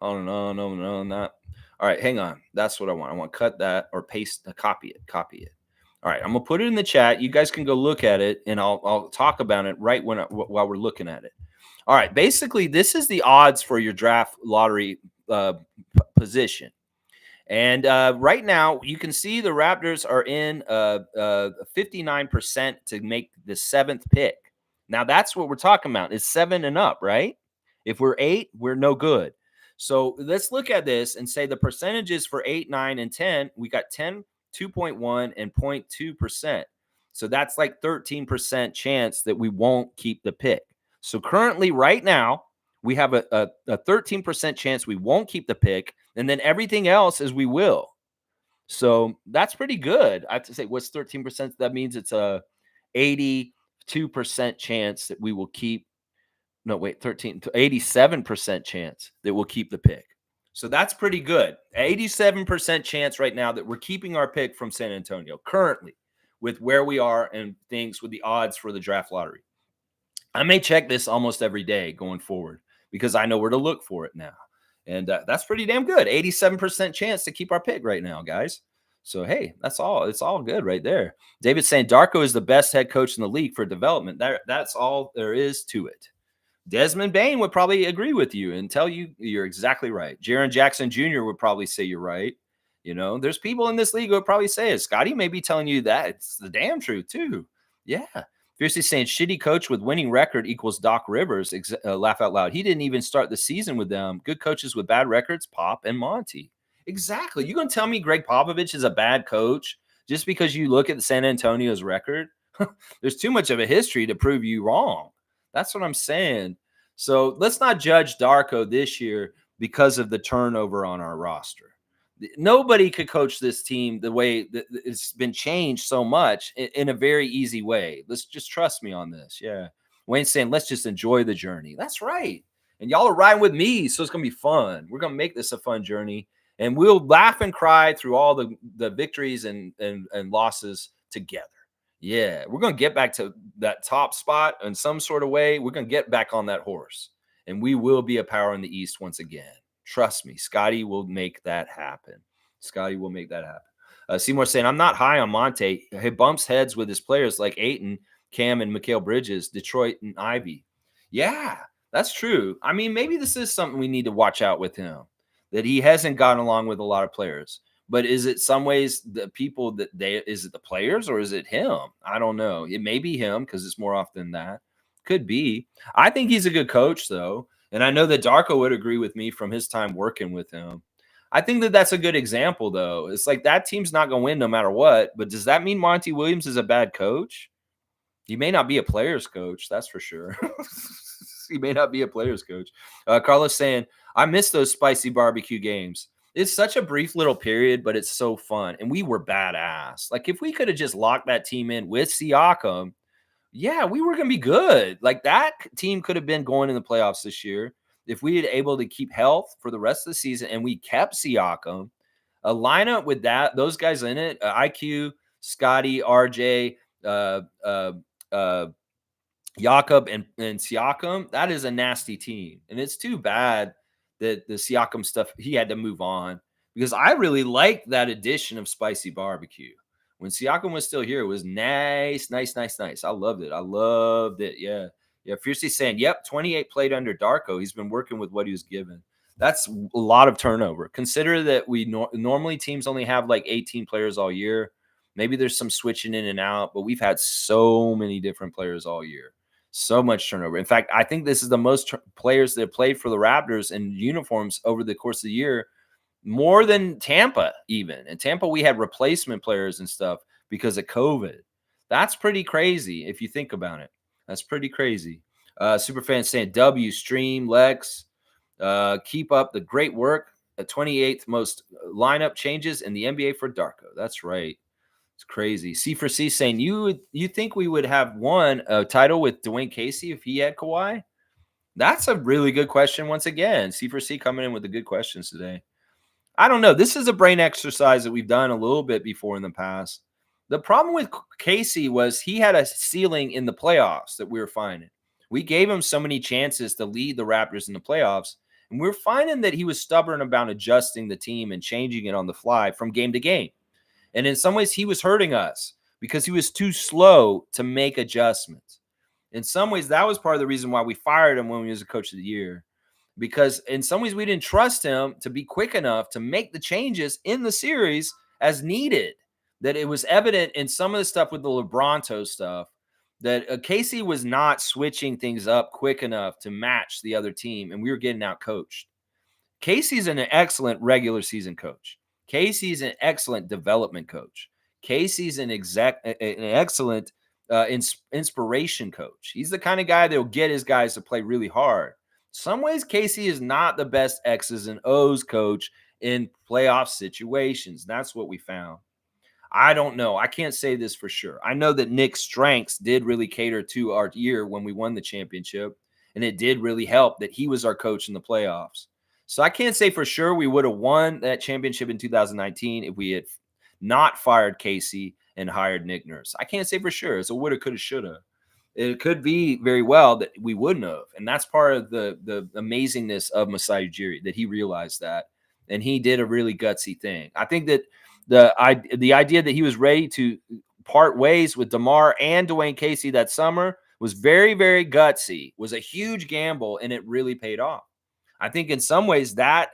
Oh, no, not. All right, hang on. That's what I want. I want to cut that or paste, copy it. All right, I'm going to put it in the chat. You guys can go look at it, and I'll talk about it right while we're looking at it. All right, basically, this is the odds for your draft lottery position. And right now, you can see the Raptors are in 59% to make the 7th pick. Now, that's what we're talking about. It's 7 and up, right? If we're 8, we're no good. So let's look at this and say the percentages for 8, 9, and 10. We got 10, 2.1, and 0.2%. So that's like 13% chance that we won't keep the pick. So currently, right now, we have a 13% chance we won't keep the pick, and then everything else is we will. So that's pretty good. I have to say, what's 13%? That means it's a 82% chance that we will keep. No, wait, 87% chance that we'll keep the pick. So that's pretty good. 87% chance right now that we're keeping our pick from San Antonio currently with where we are and things with the odds for the draft lottery. I may check this almost every day going forward because I know where to look for it now. And that's pretty damn good. 87% chance to keep our pick right now, guys. So, hey, that's all. It's all good right there. David's saying Darko is the best head coach in the league for development. That's all there is to it. Desmond Bain would probably agree with you and tell you you're exactly right. Jaren Jackson Jr. would probably say you're right. You know, there's people in this league who would probably say it. Scotty may be telling you that. It's the damn truth, too. Yeah. Fiercely saying shitty coach with winning record equals Doc Rivers. Laugh out loud. He didn't even start the season with them. Good coaches with bad records, Pop and Monty. Exactly. You going to tell me Greg Popovich is a bad coach just because you look at San Antonio's record? There's too much of a history to prove you wrong. That's what I'm saying. So let's not judge Darko this year because of the turnover on our roster. Nobody could coach this team the way that it's been changed so much in a very easy way. Let's just trust me on this. Yeah. Wayne's saying, let's just enjoy the journey. That's right. And y'all are riding with me, so it's going to be fun. We're going to make this a fun journey, and we'll laugh and cry through all the victories and losses together. Yeah, we're going to get back to that top spot in some sort of way. We're going to get back on that horse, and we will be a power in the East once again. Trust me, Scotty will make that happen. Scotty will make that happen. Seymour saying, I'm not high on Monte. He bumps heads with his players like Ayton, Cam, and Mikal Bridges, Detroit, and Ivy. Yeah, that's true. I mean, maybe this is something we need to watch out with him, that he hasn't gotten along with a lot of players. But is it some ways the people is it the players or is it him? I don't know. It may be him because it's more often that. Could be. I think he's a good coach, though. And I know that Darko would agree with me from his time working with him. I think that that's a good example, though. It's like that team's not going to win no matter what. But does that mean Monty Williams is a bad coach? He may not be a player's coach. That's for sure. He may not be a player's coach. Carlos saying, I miss those spicy barbecue games. It's such a brief little period, but it's so fun. And we were badass. Like, if we could have just locked that team in with Siakam, yeah, we were going to be good. Like, that team could have been going in the playoffs this year if we had able to keep health for the rest of the season and we kept Siakam. A lineup with those guys in it, IQ, Scotty, RJ, Jakob, and Siakam, that is a nasty team. And it's too bad that the Siakam stuff, he had to move on, because I really liked that addition of spicy barbecue. When Siakam was still here, it was nice. I loved it. Yeah. Fiercely saying, yep, 28 played under Darko. He's been working with what he was given. That's a lot of turnover. Consider that we normally teams only have like 18 players all year. Maybe there's some switching in and out, but we've had so many different players all year. So much turnover. In fact, I think this is the most players that played for the Raptors in uniforms over the course of the year more than Tampa even. In Tampa, we had replacement players and stuff because of COVID. That's pretty crazy if you think about it. That's pretty crazy. Superfan saying W stream Lex. Keep up the great work. The 28th most lineup changes in the NBA for Darko. That's right. It's crazy. C for C saying you think we would have won a title with Dwayne Casey if he had Kawhi? That's a really good question. Once again, C for C coming in with the good questions today. I don't know. This is a brain exercise that we've done a little bit before in the past. The problem with Casey was he had a ceiling in the playoffs that we were finding. We gave him so many chances to lead the Raptors in the playoffs, and we are finding that he was stubborn about adjusting the team and changing it on the fly from game to game. And in some ways, he was hurting us because he was too slow to make adjustments. In some ways, that was part of the reason why we fired him when he was a coach of the year, because in some ways we didn't trust him to be quick enough to make the changes in the series as needed. That it was evident in some of the stuff with the LeBronto stuff that Casey was not switching things up quick enough to match the other team, and we were getting out coached. Casey's an excellent regular season coach. Casey's an excellent development coach. Casey's an excellent inspiration coach. He's the kind of guy that will get his guys to play really hard. Some ways, Casey is not the best X's and O's coach in playoff situations. That's what we found. I don't know. I can't say this for sure. I know that Nick's strengths did really cater to our year when we won the championship, and it did really help that he was our coach in the playoffs. So I can't say for sure we would have won that championship in 2019 if we had not fired Casey and hired Nick Nurse. I can't say for sure. It's a woulda, coulda, shoulda. It could be very well that we wouldn't have. And that's part of the amazingness of Masai Ujiri, that he realized that. And he did a really gutsy thing. I think that the idea that he was ready to part ways with DeMar and Dwayne Casey that summer was very, very gutsy, was a huge gamble, and it really paid off. I think in some ways that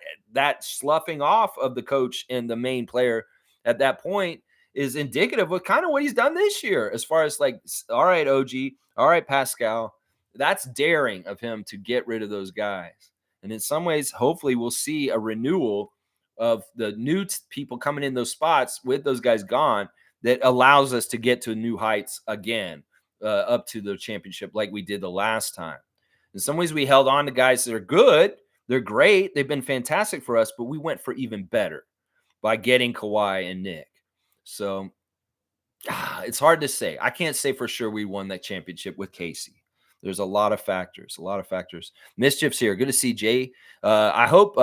sloughing off of the coach and the main player at that point is indicative of kind of what he's done this year, as far as like, all right, OG, all right, Pascal, that's daring of him to get rid of those guys. And in some ways, hopefully we'll see a renewal of the new people coming in those spots with those guys gone that allows us to get to new heights again, up to the championship like we did the last time. In some ways, we held on to guys that are good. They're great. They've been fantastic for us, but we went for even better by getting Kawhi and Nick. So it's hard to say. I can't say for sure we won that championship with Casey. There's a lot of factors, Mischief's here. Good to see Jay. I hope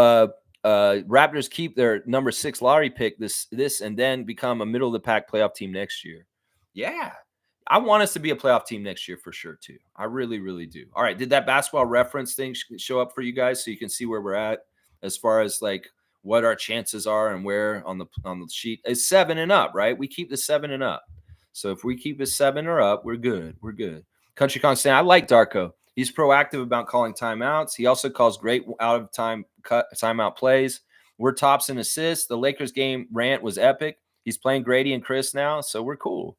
Raptors keep their number 6 lottery pick this and then become a middle of the pack playoff team next year. Yeah. I want us to be a playoff team next year for sure too. I really, really do. All right. Did that basketball reference thing show up for you guys so you can see where we're at as far as like what our chances are and where on the sheet? It's 7 and up, right? We keep the 7 and up. So if we keep it 7 or up, we're good. We're good. Country Con saying, I like Darko. He's proactive about calling timeouts. He also calls great out of time timeout plays. We're tops in assists. The Lakers game rant was epic. He's playing Grady and Chris now, so we're cool.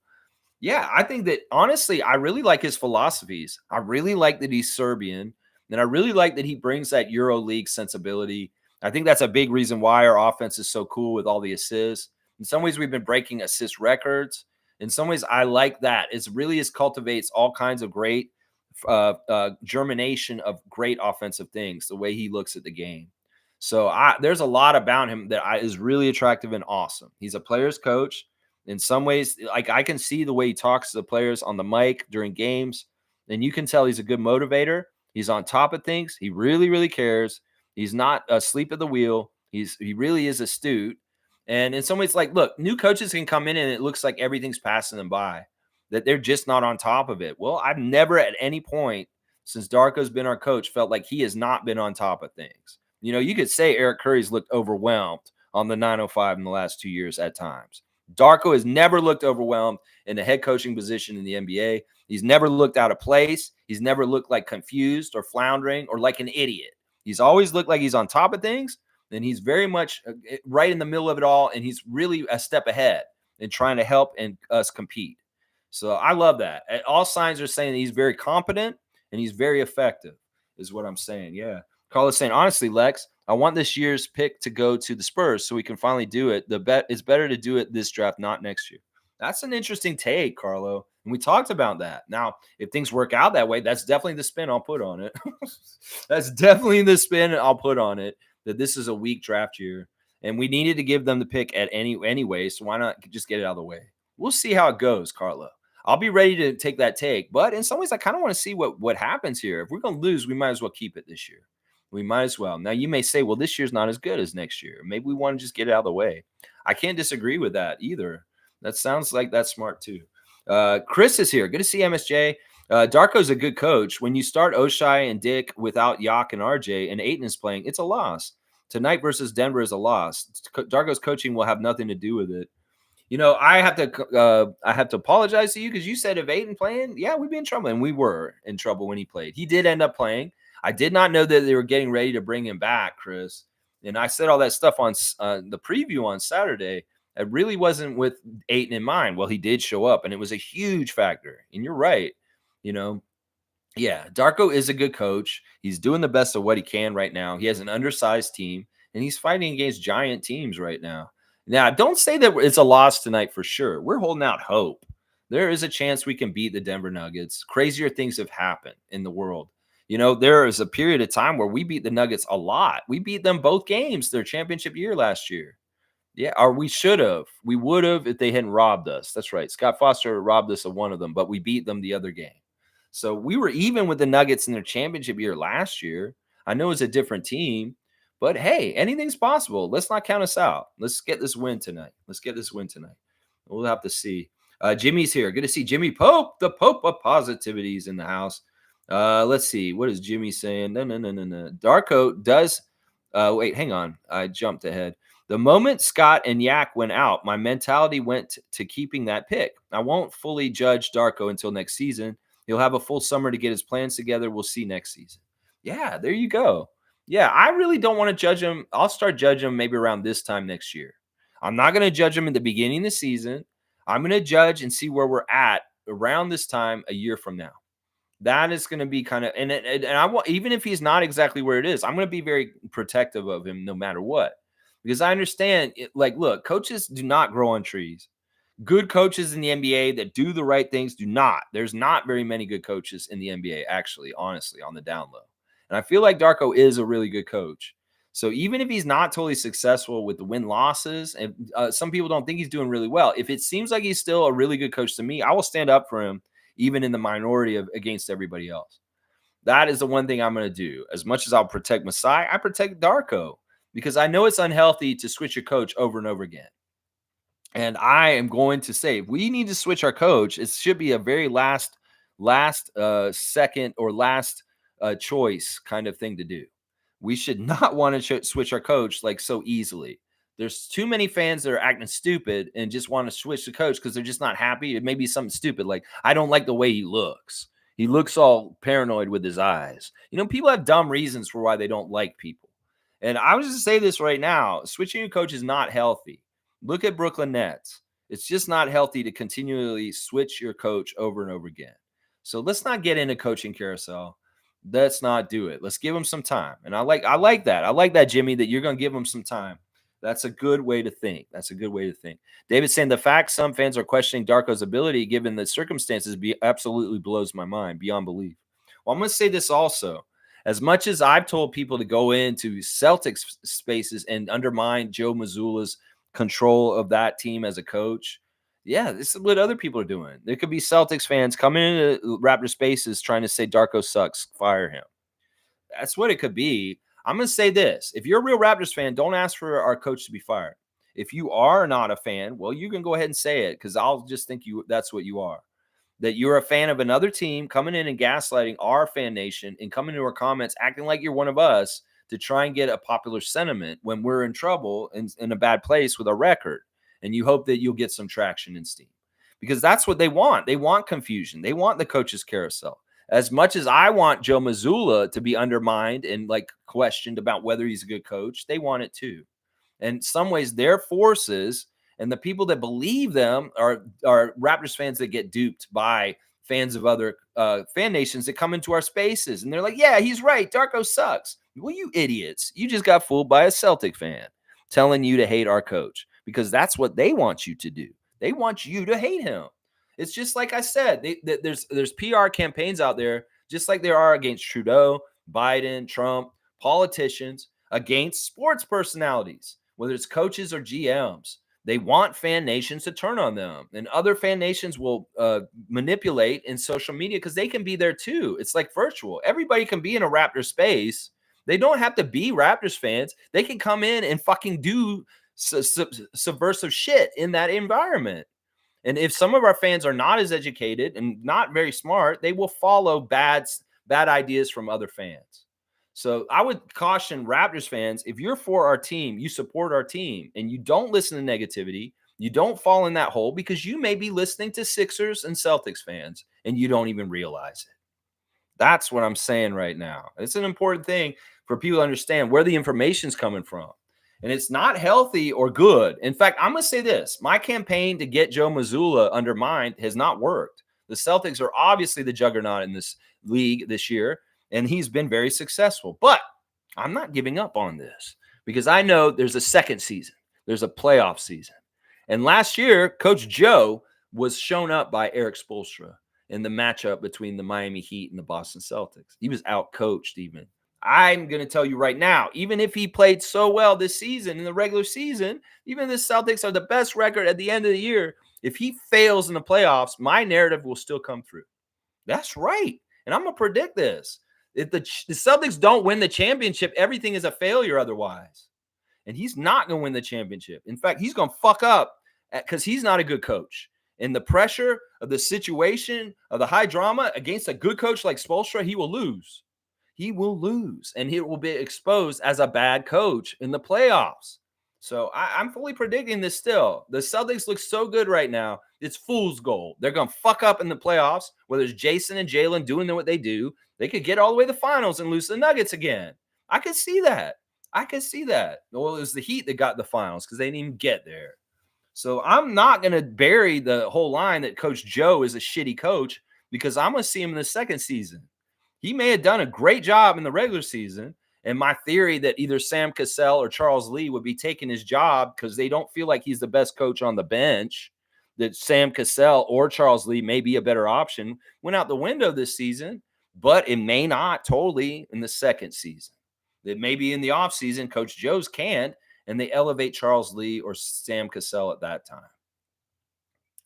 Yeah, I think that honestly, I really like his philosophies. I really like that he's Serbian, and I really like that he brings that Euro League sensibility. I think that's a big reason why our offense is so cool with all the assists. In some ways, we've been breaking assist records. In some ways, I like that. It really cultivates all kinds of great germination of great offensive things, the way he looks at the game. So there's a lot about him that is really attractive and awesome. He's a player's coach. In some ways, like I can see the way he talks to the players on the mic during games, and you can tell he's a good motivator. He's on top of things. He really, really cares. He's not asleep at the wheel. He really is astute. And in some ways, like, look, new coaches can come in and it looks like everything's passing them by, that they're just not on top of it. Well, I've never at any point since Darko's been our coach felt like he has not been on top of things. You know, you could say Eric Curry's looked overwhelmed on the 905 in the last 2 years at times. Darko has never looked overwhelmed in a head coaching position in the NBA. He's never looked out of place. He's never looked like confused or floundering or like an idiot. He's always looked like he's on top of things, and he's very much right in the middle of it all, and he's really a step ahead in trying to help us compete. So I love that. All signs are saying that he's very competent and he's very effective is what I'm saying. Yeah. Carlos saying, honestly, Lex, I want this year's pick to go to the Spurs so we can finally do it. The bet is better to do it this draft, not next year. That's an interesting take, Carlo. And we talked about that. Now, if things work out that way, that's definitely the spin I'll put on it. That's definitely the spin I'll put on it, that this is a weak draft year. And we needed to give them the pick at anyway. So why not just get it out of the way? We'll see how it goes, Carlo. I'll be ready to take that take. But in some ways, I kind of want to see what happens here. If we're going to lose, we might as well keep it this year. We might as well. Now, you may say, well, this year's not as good as next year. Maybe we want to just get it out of the way. I can't disagree with that either. That sounds like that's smart too. Chris is here. Good to see MSJ. Darko's a good coach. When you start Oshai and Dick without Yak and RJ and Aiton is playing, it's a loss. Tonight versus Denver is a loss. Darko's coaching will have nothing to do with it. I have to apologize to you because you said if Aiton playing, yeah, we'd be in trouble, and we were in trouble when he played. He did end up playing. I did not know that they were getting ready to bring him back, Chris. And I said all that stuff on the preview on Saturday. It really wasn't with Aiton in mind. Well, he did show up, and it was a huge factor. And you're right. Yeah, Darko is a good coach. He's doing the best of what he can right now. He has an undersized team, and he's fighting against giant teams right now. Now, don't say that it's a loss tonight for sure. We're holding out hope. There is a chance we can beat the Denver Nuggets. Crazier things have happened in the world. There is a period of time where we beat the Nuggets a lot. We beat them both games their championship year last year. Yeah, or we should have. We would have if they hadn't robbed us. That's right. Scott Foster robbed us of one of them, but we beat them the other game. So we were even with the Nuggets in their championship year last year. I know it's a different team, but hey, anything's possible. Let's not count us out. Let's get this win tonight. We'll have to see. Jimmy's here. Good to see Jimmy Pope. The Pope of positivity is in the house. Let's see. What is Jimmy saying? No. Darko does. Wait, hang on. I jumped ahead. The moment Scott and Yak went out, my mentality went to keeping that pick. I won't fully judge Darko until next season. He'll have a full summer to get his plans together. We'll see next season. Yeah, there you go. Yeah, I really don't want to judge him. I'll start judging him maybe around this time next year. I'm not going to judge him in the beginning of the season. I'm going to judge and see where we're at around this time a year from now. That is going to be kind of, and I want, even if he's not exactly where it is, I'm going to be very protective of him no matter what, because I understand look, coaches do not grow on trees. Good coaches in the NBA that do the right things do not. There's not very many good coaches in the NBA, actually, honestly, on the down low. And I feel like Darko is a really good coach. So even if he's not totally successful with the win-losses, and some people don't think he's doing really well, if it seems like he's still a really good coach to me, I will stand up for him, even in the minority against everybody else. That is the one thing I'm going to do. As much as I'll protect Masai, I protect Darko, because I know it's unhealthy to switch your coach over and over again. And I am going to say, if we need to switch our coach, it should be a very last second or last choice kind of thing to do. We should not want to switch our coach so easily. There's too many fans that are acting stupid and just want to switch the coach because they're just not happy. It may be something stupid like, I don't like the way he looks. He looks all paranoid with his eyes. People have dumb reasons for why they don't like people. And I was just say this right now, switching your coach is not healthy. Look at Brooklyn Nets. It's just not healthy to continually switch your coach over and over again. So let's not get into coaching carousel. Let's not do it. Let's give him some time. And I like that. I like that, Jimmy, that you're going to give him some time. That's a good way to think. David saying the fact some fans are questioning Darko's ability given the circumstances absolutely blows my mind beyond belief. Well, I'm going to say this also. As much as I've told people to go into Celtics spaces and undermine Joe Mazzulla's control of that team as a coach, yeah, this is what other people are doing. There could be Celtics fans coming into Raptor spaces trying to say Darko sucks, fire him. That's what it could be. I'm going to say this. If you're a real Raptors fan, don't ask for our coach to be fired. If you are not a fan, well, you can go ahead and say it, because I'll just think that's what you are. That you're a fan of another team coming in and gaslighting our fan nation and coming to our comments acting like you're one of us to try and get a popular sentiment when we're in trouble and in a bad place with our record. And you hope that you'll get some traction in Steam, because that's what they want. They want confusion. They want the coaches carousel. As much as I want Joe Mazzulla to be undermined and questioned about whether he's a good coach, they want it too. And in some ways, their forces and the people that believe them are Raptors fans that get duped by fans of other fan nations that come into our spaces. And they're like, yeah, he's right. Darko sucks. Well, you idiots. You just got fooled by a Celtic fan telling you to hate our coach because that's what they want you to do. They want you to hate him. It's just like I said, there's PR campaigns out there, just like there are against Trudeau, Biden, Trump, politicians, against sports personalities, whether it's coaches or GMs. They want fan nations to turn on them, and other fan nations will manipulate in social media because they can be there too. It's like virtual. Everybody can be in a Raptor space. They don't have to be Raptors fans. They can come in and fucking do subversive shit in that environment. And if some of our fans are not as educated and not very smart, they will follow bad ideas from other fans. So I would caution Raptors fans, if you're for our team, you support our team, and you don't listen to negativity, you don't fall in that hole because you may be listening to Sixers and Celtics fans and you don't even realize it. That's what I'm saying right now. It's an important thing for people to understand where the information's coming from. And it's not healthy or good. In fact, I'm going to say this. My campaign to get Joe Mazzulla undermined has not worked. The Celtics are obviously the juggernaut in this league this year, and he's been very successful. But I'm not giving up on this because I know there's a second season. There's a playoff season. And last year, Coach Joe was shown up by Eric Spoelstra in the matchup between the Miami Heat and the Boston Celtics. He was out-coached even. I'm going to tell you right now, even if he played so well this season in the regular season, even the Celtics are the best record at the end of the year. If he fails in the playoffs, my narrative will still come through. That's right. And I'm going to predict this. If the Celtics don't win the championship, everything is a failure otherwise. And he's not going to win the championship. In fact, he's going to fuck up because he's not a good coach. And the pressure of the situation, of the high drama against a good coach like Spoelstra, he will lose. He will lose, and he will be exposed as a bad coach in the playoffs. So I'm fully predicting this still. The Celtics look so good right now. It's fool's gold. They're going to fuck up in the playoffs, whether it's Jason and Jalen doing what they do. They could get all the way to the finals and lose to the Nuggets again. I could see that. Well, it was the Heat that got the finals because they didn't even get there. So I'm not going to bury the whole line that Coach Joe is a shitty coach because I'm going to see him in the second season. He may have done a great job in the regular season. And my theory that either Sam Cassell or Charles Lee would be taking his job because they don't feel like he's the best coach on the bench, that Sam Cassell or Charles Lee may be a better option, went out the window this season, but it may not totally in the second season. That maybe in the offseason, Coach Joe's can't, and they elevate Charles Lee or Sam Cassell at that time.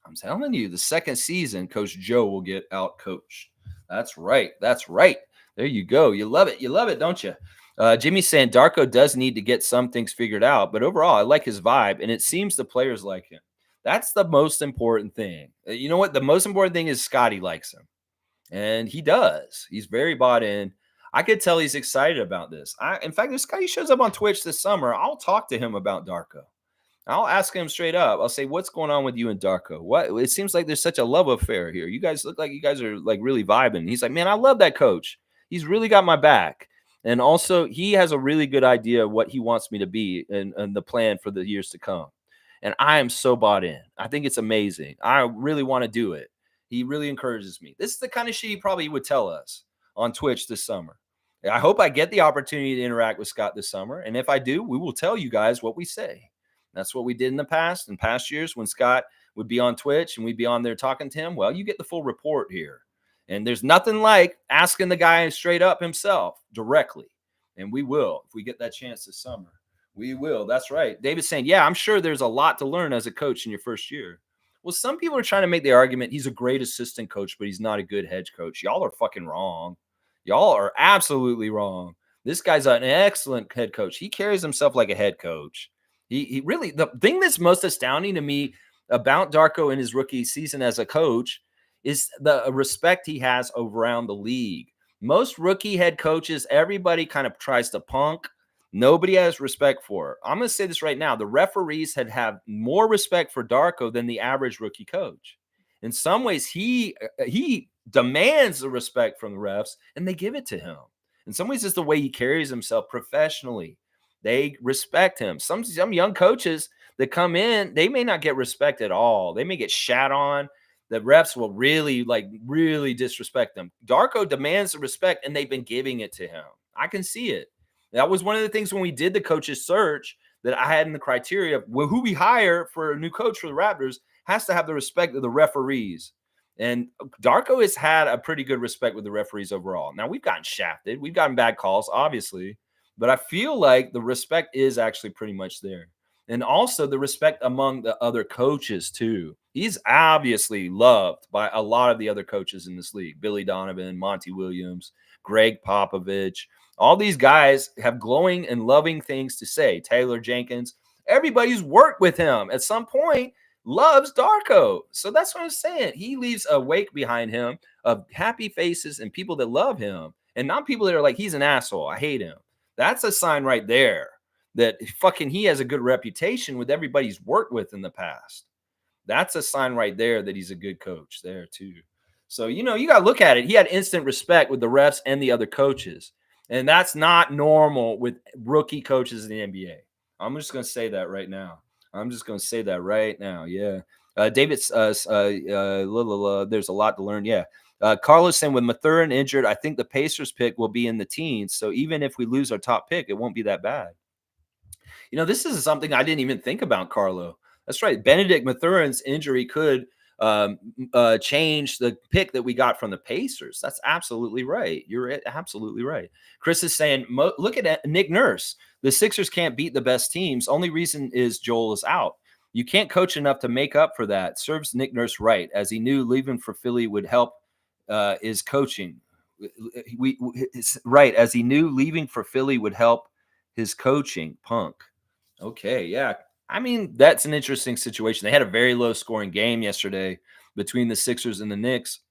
I'm telling you, the second season, Coach Joe will get out-coached. That's right. There you go. You love it, don't you? Jimmy's saying Darko does need to get some things figured out, but overall, I like his vibe, and it seems the players like him. That's the most important thing. You know what? The most important thing is Scotty likes him, and he does. He's very bought in. I could tell he's excited about this. In fact, if Scotty shows up on Twitch this summer, I'll talk to him about Darko. I'll ask him straight up. I'll say, what's going on with you and Darko? What? It seems like there's such a love affair here. You guys look like you guys are like really vibing. He's like, man, I love that coach. He's really got my back. And also, he has a really good idea of what he wants me to be and the plan for the years to come. And I am so bought in. I think it's amazing. I really want to do it. He really encourages me. This is the kind of shit he probably would tell us on Twitch this summer. I hope I get the opportunity to interact with Scott this summer. And if I do, we will tell you guys what we say. That's what we did in past years when Scott would be on Twitch and we'd be on there talking to him. Well, you get the full report here. And there's nothing like asking the guy straight up himself directly. And we will, if we get that chance this summer. We will. That's right. David's saying, yeah, I'm sure there's a lot to learn as a coach in your first year. Well, some people are trying to make the argument he's a great assistant coach, but he's not a good head coach. Y'all are fucking wrong. Y'all are absolutely wrong. This guy's an excellent head coach. He carries himself like a head coach. He really, the thing that's most astounding to me about Darko in his rookie season as a coach is the respect he has around the league. Most rookie head coaches, everybody kind of tries to punk. Nobody has respect for it. I'm going to say this right now. The referees have more respect for Darko than the average rookie coach. In some ways, he demands the respect from the refs, and they give it to him. In some ways, it's the way he carries himself professionally. They respect him. Some young coaches that come in, they may not get respect at all. They may get shat on. The refs will really disrespect them. Darko demands the respect, and they've been giving it to him. I can see it. That was one of the things when we did the coaches search that I had in the criteria of who we hire for a new coach for the Raptors has to have the respect of the referees. And Darko has had a pretty good respect with the referees overall. Now we've gotten shafted, we've gotten bad calls, obviously, but I feel like the respect is actually pretty much there. And also the respect among the other coaches too. He's obviously loved by a lot of the other coaches in this league. Billy Donovan, Monty Williams, Greg Popovich. All these guys have glowing and loving things to say. Taylor Jenkins, everybody who's worked with him at some point loves Darko. So that's what I'm saying. He leaves a wake behind him of happy faces and people that love him, and not people that are like, he's an asshole, I hate him. That's a sign right there that fucking he has a good reputation with everybody he's worked with in the past. That's a sign right there that he's a good coach there too. So, you got to look at it. He had instant respect with the refs and the other coaches. And that's not normal with rookie coaches in the NBA. I'm just going to say that right now. Yeah. David, there's a lot to learn. Yeah. Carlos saying with Mathurin injured, I think the Pacers pick will be in the teens. So even if we lose our top pick, it won't be that bad. This is something I didn't even think about, Carlo. That's right. Benedict Mathurin's injury could change the pick that we got from the Pacers. That's absolutely right. You're absolutely right. Chris is saying, look at Nick Nurse. The Sixers can't beat the best teams. Only reason is Joel is out. You can't coach enough to make up for that. Serves Nick Nurse right, as he knew leaving for Philly would help his coaching. It's right, as he knew leaving for Philly would help his coaching. Punk. Okay, yeah. I mean, that's an interesting situation. They had a very low scoring game yesterday between the Sixers and the Knicks.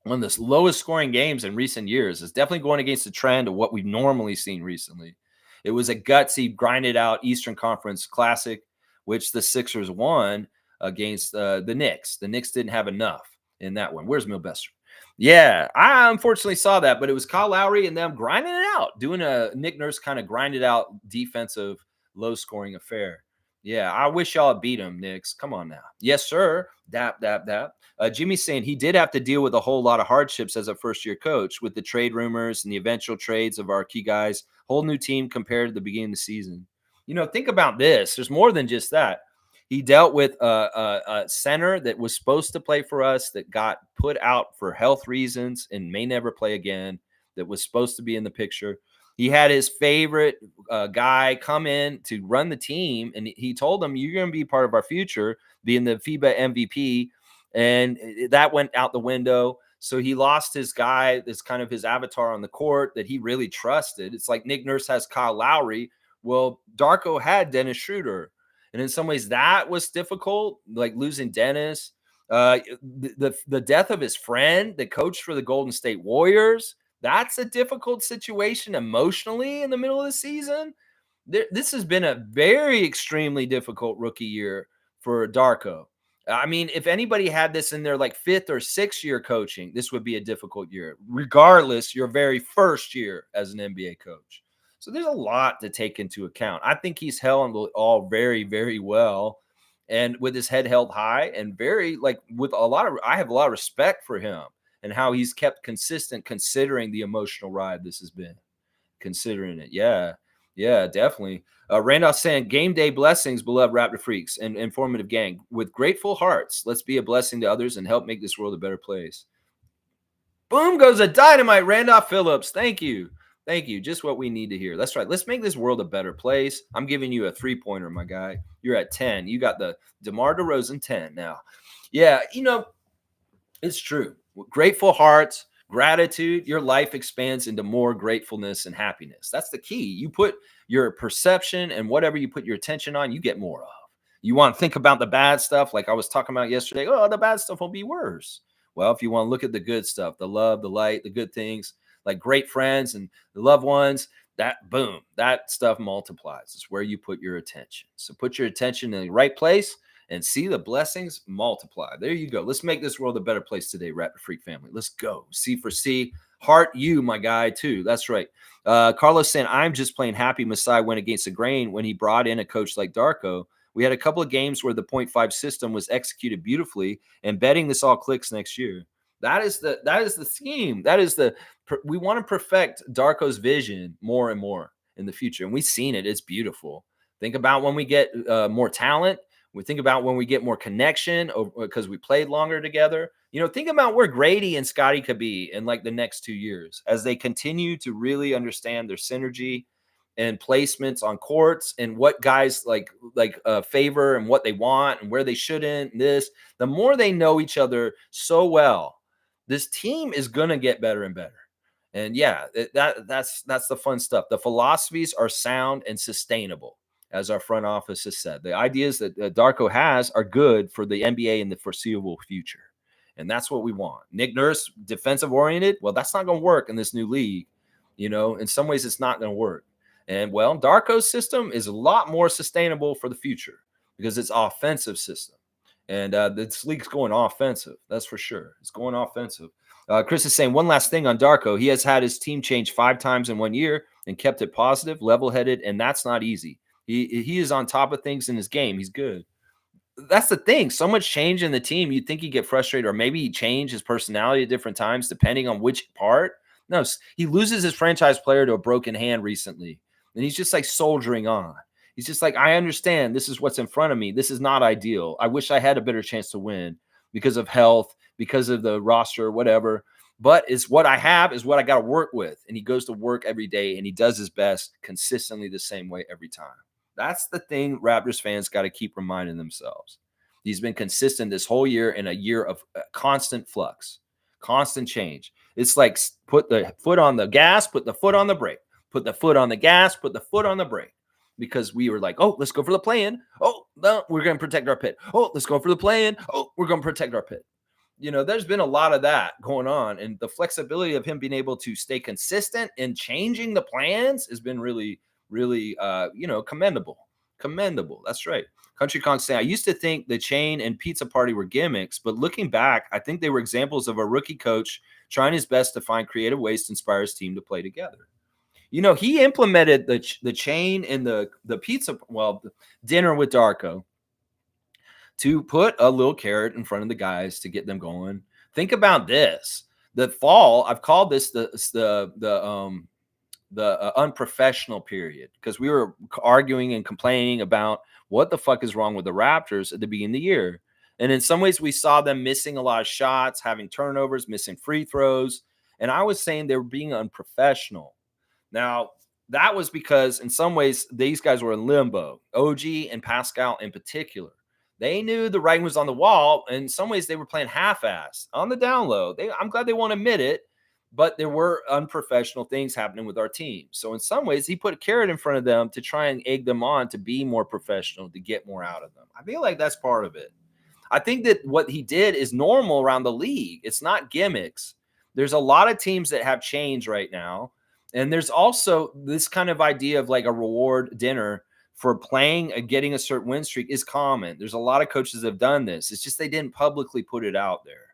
One of the lowest scoring games in recent years. It's definitely going against the trend of what we've normally seen recently. It was a gutsy, grinded out Eastern Conference Classic, which the Sixers won against the Knicks. The Knicks didn't have enough in that one. Where's Milbester? Yeah, I unfortunately saw that, but it was Kyle Lowry and them grinding it out, doing a Nick Nurse kind of grinded out defensive, low scoring affair. Yeah, I wish y'all had beat him, Knicks. Come on now. Yes, sir. Dap, dap, dap. Jimmy's saying he did have to deal with a whole lot of hardships as a first-year coach with the trade rumors and the eventual trades of our key guys. Whole new team compared to the beginning of the season. Think about this. There's more than just that. He dealt with a center that was supposed to play for us that got put out for health reasons and may never play again, that was supposed to be in the picture. He had his favorite guy come in to run the team, and he told him, you're going to be part of our future, being the FIBA MVP, and that went out the window. So he lost his guy that's kind of his avatar on the court that he really trusted. It's like Nick Nurse has Kyle Lowry. Well, Darko had Dennis Schroeder. And in some ways that was difficult, like losing Dennis. The death of his friend that coached for the Golden State Warriors, that's a difficult situation emotionally in the middle of the season. This has been a very extremely difficult rookie year for Darko. I mean, if anybody had this in their like 5th or 6th year coaching, this would be a difficult year, regardless your very first year as an NBA coach. So there's a lot to take into account. I think he's handled all very, very well, and with his head held high, and very I have a lot of respect for him and how he's kept consistent considering the emotional ride this has been. Considering it, yeah, definitely. Randolph saying, game day blessings, beloved Raptor freaks and informative gang. With grateful hearts, let's be a blessing to others and help make this world a better place. Boom goes a dynamite, Randolph Phillips. Thank you. Thank you. Just what we need to hear. That's right. Let's make this world a better place. I'm giving you a 3-pointer, my guy. You're at 10. You got the DeMar DeRozan 10 now. Yeah, it's true. With grateful hearts, gratitude, your life expands into more gratefulness and happiness. That's the key. You put your perception and whatever you put your attention on, you get more of. You want to think about the bad stuff like I was talking about yesterday. Oh, the bad stuff will be worse. Well, if you want to look at the good stuff, the love, the light, the good things, like great friends and the loved ones, that boom, that stuff multiplies. It's where you put your attention. So put your attention in the right place and see the blessings multiply. There you go. Let's make this world a better place today, Raptor Freak family. Let's go. C for C. Heart you, my guy, too. That's right. Carlos saying, I'm just plain happy Masai went against the grain when he brought in a coach like Darko. We had a couple of games where the 0.5 system was executed beautifully, and betting this all clicks next year. That is the scheme. We want to perfect Darko's vision more and more. in the future. And we've seen it. It's beautiful. Think about when we get more talent. We think about when we get more connection because we played longer together. Think about where Grady and Scotty could be in like the next 2 years as they continue to really understand their synergy and placements on courts and what guys favor and what they want and where they shouldn't. The more they know each other so well, this team is gonna get better and better. And yeah, that's the fun stuff. The philosophies are sound and sustainable, as our front office has said. The ideas that Darko has are good for the NBA in the foreseeable future. And that's what we want. Nick Nurse, defensive oriented. Well, that's not going to work in this new league. In some ways, it's not going to work. And well, Darko's system is a lot more sustainable for the future because it's offensive system. And this league's going offensive. That's for sure. It's going offensive. Chris is saying one last thing on Darko. He has had his team change 5 times in 1 year and kept it positive, level-headed, and that's not easy. He is on top of things in his game. He's good. That's the thing. So much change in the team. You'd think he'd get frustrated, or maybe he change his personality at different times, depending on which part. No, he loses his franchise player to a broken hand recently, and he's just like soldiering on. He's just like, I understand this is what's in front of me. This is not ideal. I wish I had a better chance to win because of health, because of the roster, whatever. But it's what I have is what I got to work with. And he goes to work every day and he does his best consistently the same way every time. That's the thing Raptors fans got to keep reminding themselves. He's been consistent this whole year in a year of constant flux, constant change. It's like put the foot on the gas, put the foot on the brake, put the foot on the gas, put the foot on the brake. Because we were like, oh, let's go for the play-in. Oh, no, we're going to protect our pit. Oh, let's go for the play-in. Oh, we're going to protect our pit. There's been a lot of that going on. And the flexibility of him being able to stay consistent in changing the plans has been really, really, commendable. Commendable. That's right. Country Kong saying, I used to think the chain and pizza party were gimmicks, but looking back, I think they were examples of a rookie coach trying his best to find creative ways to inspire his team to play together. He implemented the chain and the pizza, the dinner with Darko to put a little carrot in front of the guys to get them going. Think about this. The fall, I've called this the unprofessional period because we were arguing and complaining about what the fuck is wrong with the Raptors at the beginning of the year. And in some ways, we saw them missing a lot of shots, having turnovers, missing free throws. And I was saying they were being unprofessional. Now, that was because in some ways, these guys were in limbo. OG and Pascal in particular. They knew the writing was on the wall. In some ways, they were playing half-assed on the down low. I'm glad they won't admit it, but there were unprofessional things happening with our team. So in some ways, he put a carrot in front of them to try and egg them on to be more professional, to get more out of them. I feel like that's part of it. I think that what he did is normal around the league. It's not gimmicks. There's a lot of teams that have change right now. And there's also this kind of idea of like a reward dinner for playing and getting a certain win streak is common. There's a lot of coaches that have done this. It's just they didn't publicly put it out there.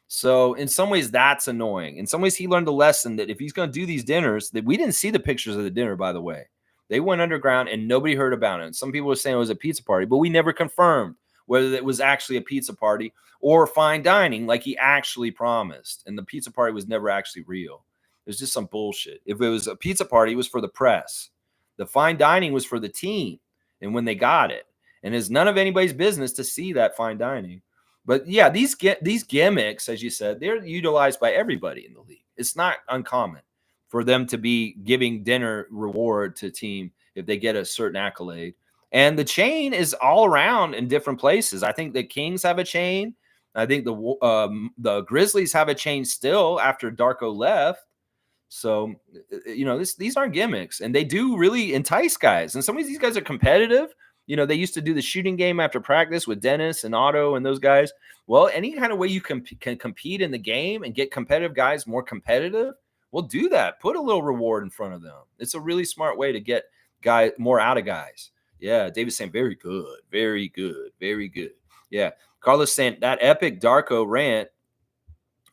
So in some ways, that's annoying. In some ways, he learned a lesson that if he's going to do these dinners, that we didn't see the pictures of the dinner, by the way. They went underground and nobody heard about it. And some people were saying it was a pizza party, but we never confirmed whether it was actually a pizza party or fine dining like he actually promised. And the pizza party was never actually real. It was just some bullshit. If it was a pizza party, it was for the press. The fine dining was for the team and when they got it. And it's none of anybody's business to see that fine dining. But yeah, these gimmicks, as you said, they're utilized by everybody in the league. It's not uncommon for them to be giving dinner reward to a team if they get a certain accolade. And the chain is all around in different places. I think the Kings have a chain. I think the Grizzlies have a chain still after Darko left. So, these aren't gimmicks, and they do really entice guys. And some of these guys are competitive. They used to do the shooting game after practice with Dennis and Otto and those guys. Well, any kind of way you can compete in the game and get competitive guys more competitive, well, do that. Put a little reward in front of them. It's a really smart way to get more out of guys. Yeah, David's saying very good, very good, very good. Yeah, Carlos saying that epic Darko rant.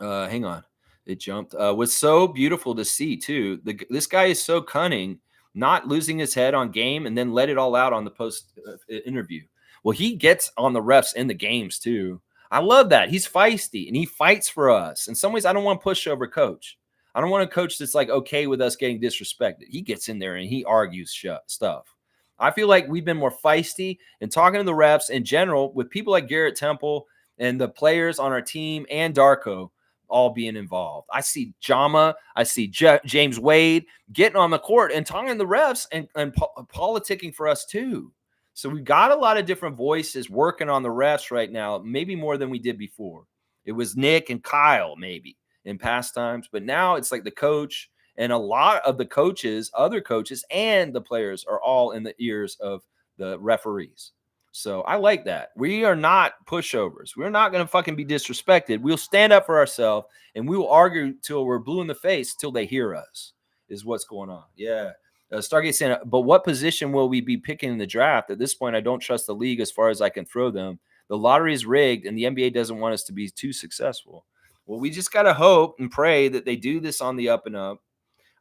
Hang on. It jumped. Was so beautiful to see, too. This guy is so cunning, not losing his head on game and then let it all out on the post interview. Well, he gets on the refs in the games, too. I love that. He's feisty, and he fights for us. In some ways, I don't want to push over coach. I don't want a coach that's like okay with us getting disrespected. He gets in there and he argues stuff. I feel like we've been more feisty and talking to the refs in general with people like Garrett Temple and the players on our team and Darko all being involved. I see Jama, I see James Wade getting on the court and talking to the refs and politicking for us too. So we've got a lot of different voices working on the refs right now, maybe more than we did before. It was Nick and Kyle maybe in past times, but now it's like the coach and a lot of the coaches, other coaches, and the players are all in the ears of the referees. So I like that. We are not pushovers. We're not going to fucking be disrespected. We'll stand up for ourselves and we will argue till we're blue in the face till they hear us, is what's going on. Yeah. Stargate saying, but what position will we be picking in the draft? At this point, I don't trust the league as far as I can throw them. The lottery is rigged and the NBA doesn't want us to be too successful. Well, we just got to hope and pray that they do this on the up and up.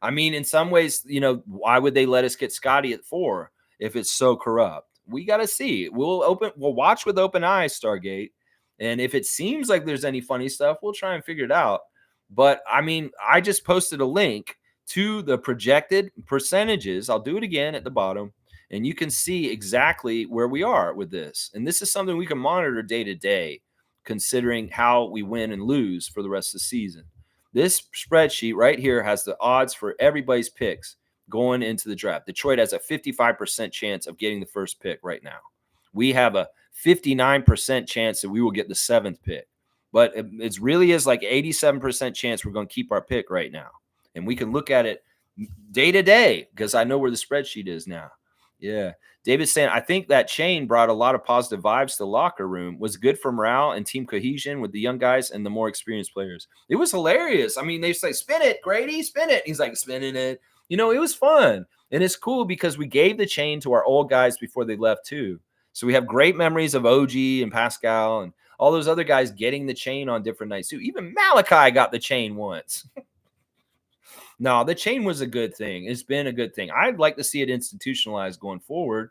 I mean, in some ways, why would they let us get Scotty at 4 if it's so corrupt? We got to see. We'll watch with open eyes, Stargate. And if it seems like there's any funny stuff, we'll try and figure it out. But I mean, I just posted a link to the projected percentages. I'll do it again at the bottom, and you can see exactly where we are with this. And this is something we can monitor day to day, considering how we win and lose for the rest of the season. This spreadsheet right here has the odds for everybody's picks going into the draft. Detroit has a 55% chance of getting the first pick right now. We have a 59% chance that we will get the 7th pick. But it really is like 87% chance we're going to keep our pick right now. And we can look at it day to day because I know where the spreadsheet is now. Yeah. David's saying, I think that chain brought a lot of positive vibes to the locker room, was good for morale and team cohesion with the young guys and the more experienced players. It was hilarious. I mean, they say, spin it, Grady, spin it. He's like, spinning it. It was fun. And it's cool because we gave the chain to our old guys before they left too. So we have great memories of OG and Pascal and all those other guys getting the chain on different nights too. Even Malachi got the chain once. No, the chain was a good thing. It's been a good thing. I'd like to see it institutionalized going forward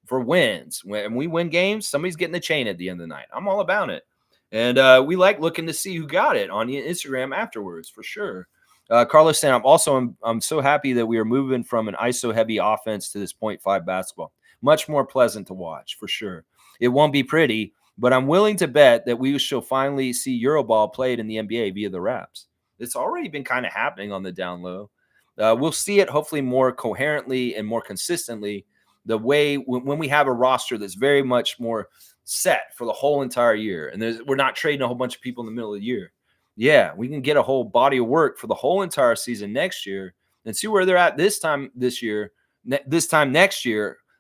for wins. When we win games, somebody's getting the chain at the end of the night. I'm all about it. And we like looking to see who got it on Instagram afterwards, for sure. Carlos saying, I'm so happy that we are moving from an ISO-heavy offense to this 0.5 basketball. Much more pleasant to watch, for sure. It won't be pretty, but I'm willing to bet that we shall finally see Euroball played in the NBA via the Raps. It's already been kind of happening on the down low. We'll see it hopefully more coherently and more consistently the way when we have a roster that's very much more set for the whole entire year. And we're not trading a whole bunch of people in the middle of the year. Yeah, we can get a whole body of work for the whole entire season next year and see where they're at this time next year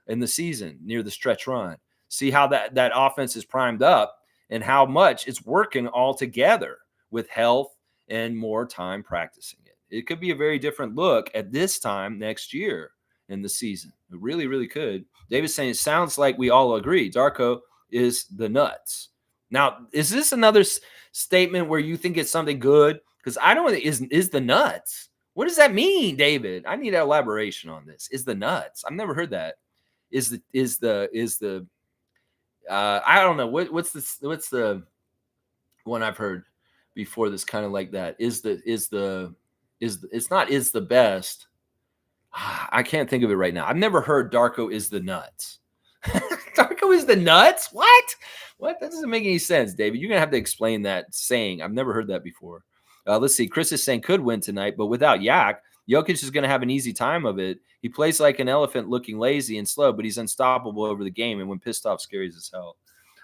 in the season near the stretch run. See how that offense is primed up and how much it's working all together with health and more time practicing it. It could be a very different look at this time next year in the season. It really, really could. David's saying it sounds like we all agree. Darko is the nuts. Now, is this another statement where you think it's something good? Because I don't know, is the nuts. What does that mean, David? I need an elaboration on this. Is the nuts? I've never heard that. Is the I don't know. What's the one I've heard before this kind of like that? It's the best. I can't think of it right now. I've never heard Darko is the nuts. Darko is the nuts? What? That doesn't make any sense, David. You're going to have to explain that saying. I've never heard that before. Let's see. Chris is saying could win tonight, but without Yak, Jokic is going to have an easy time of it. He plays like an elephant looking lazy and slow, but he's unstoppable over the game. And when pissed off, scary as hell.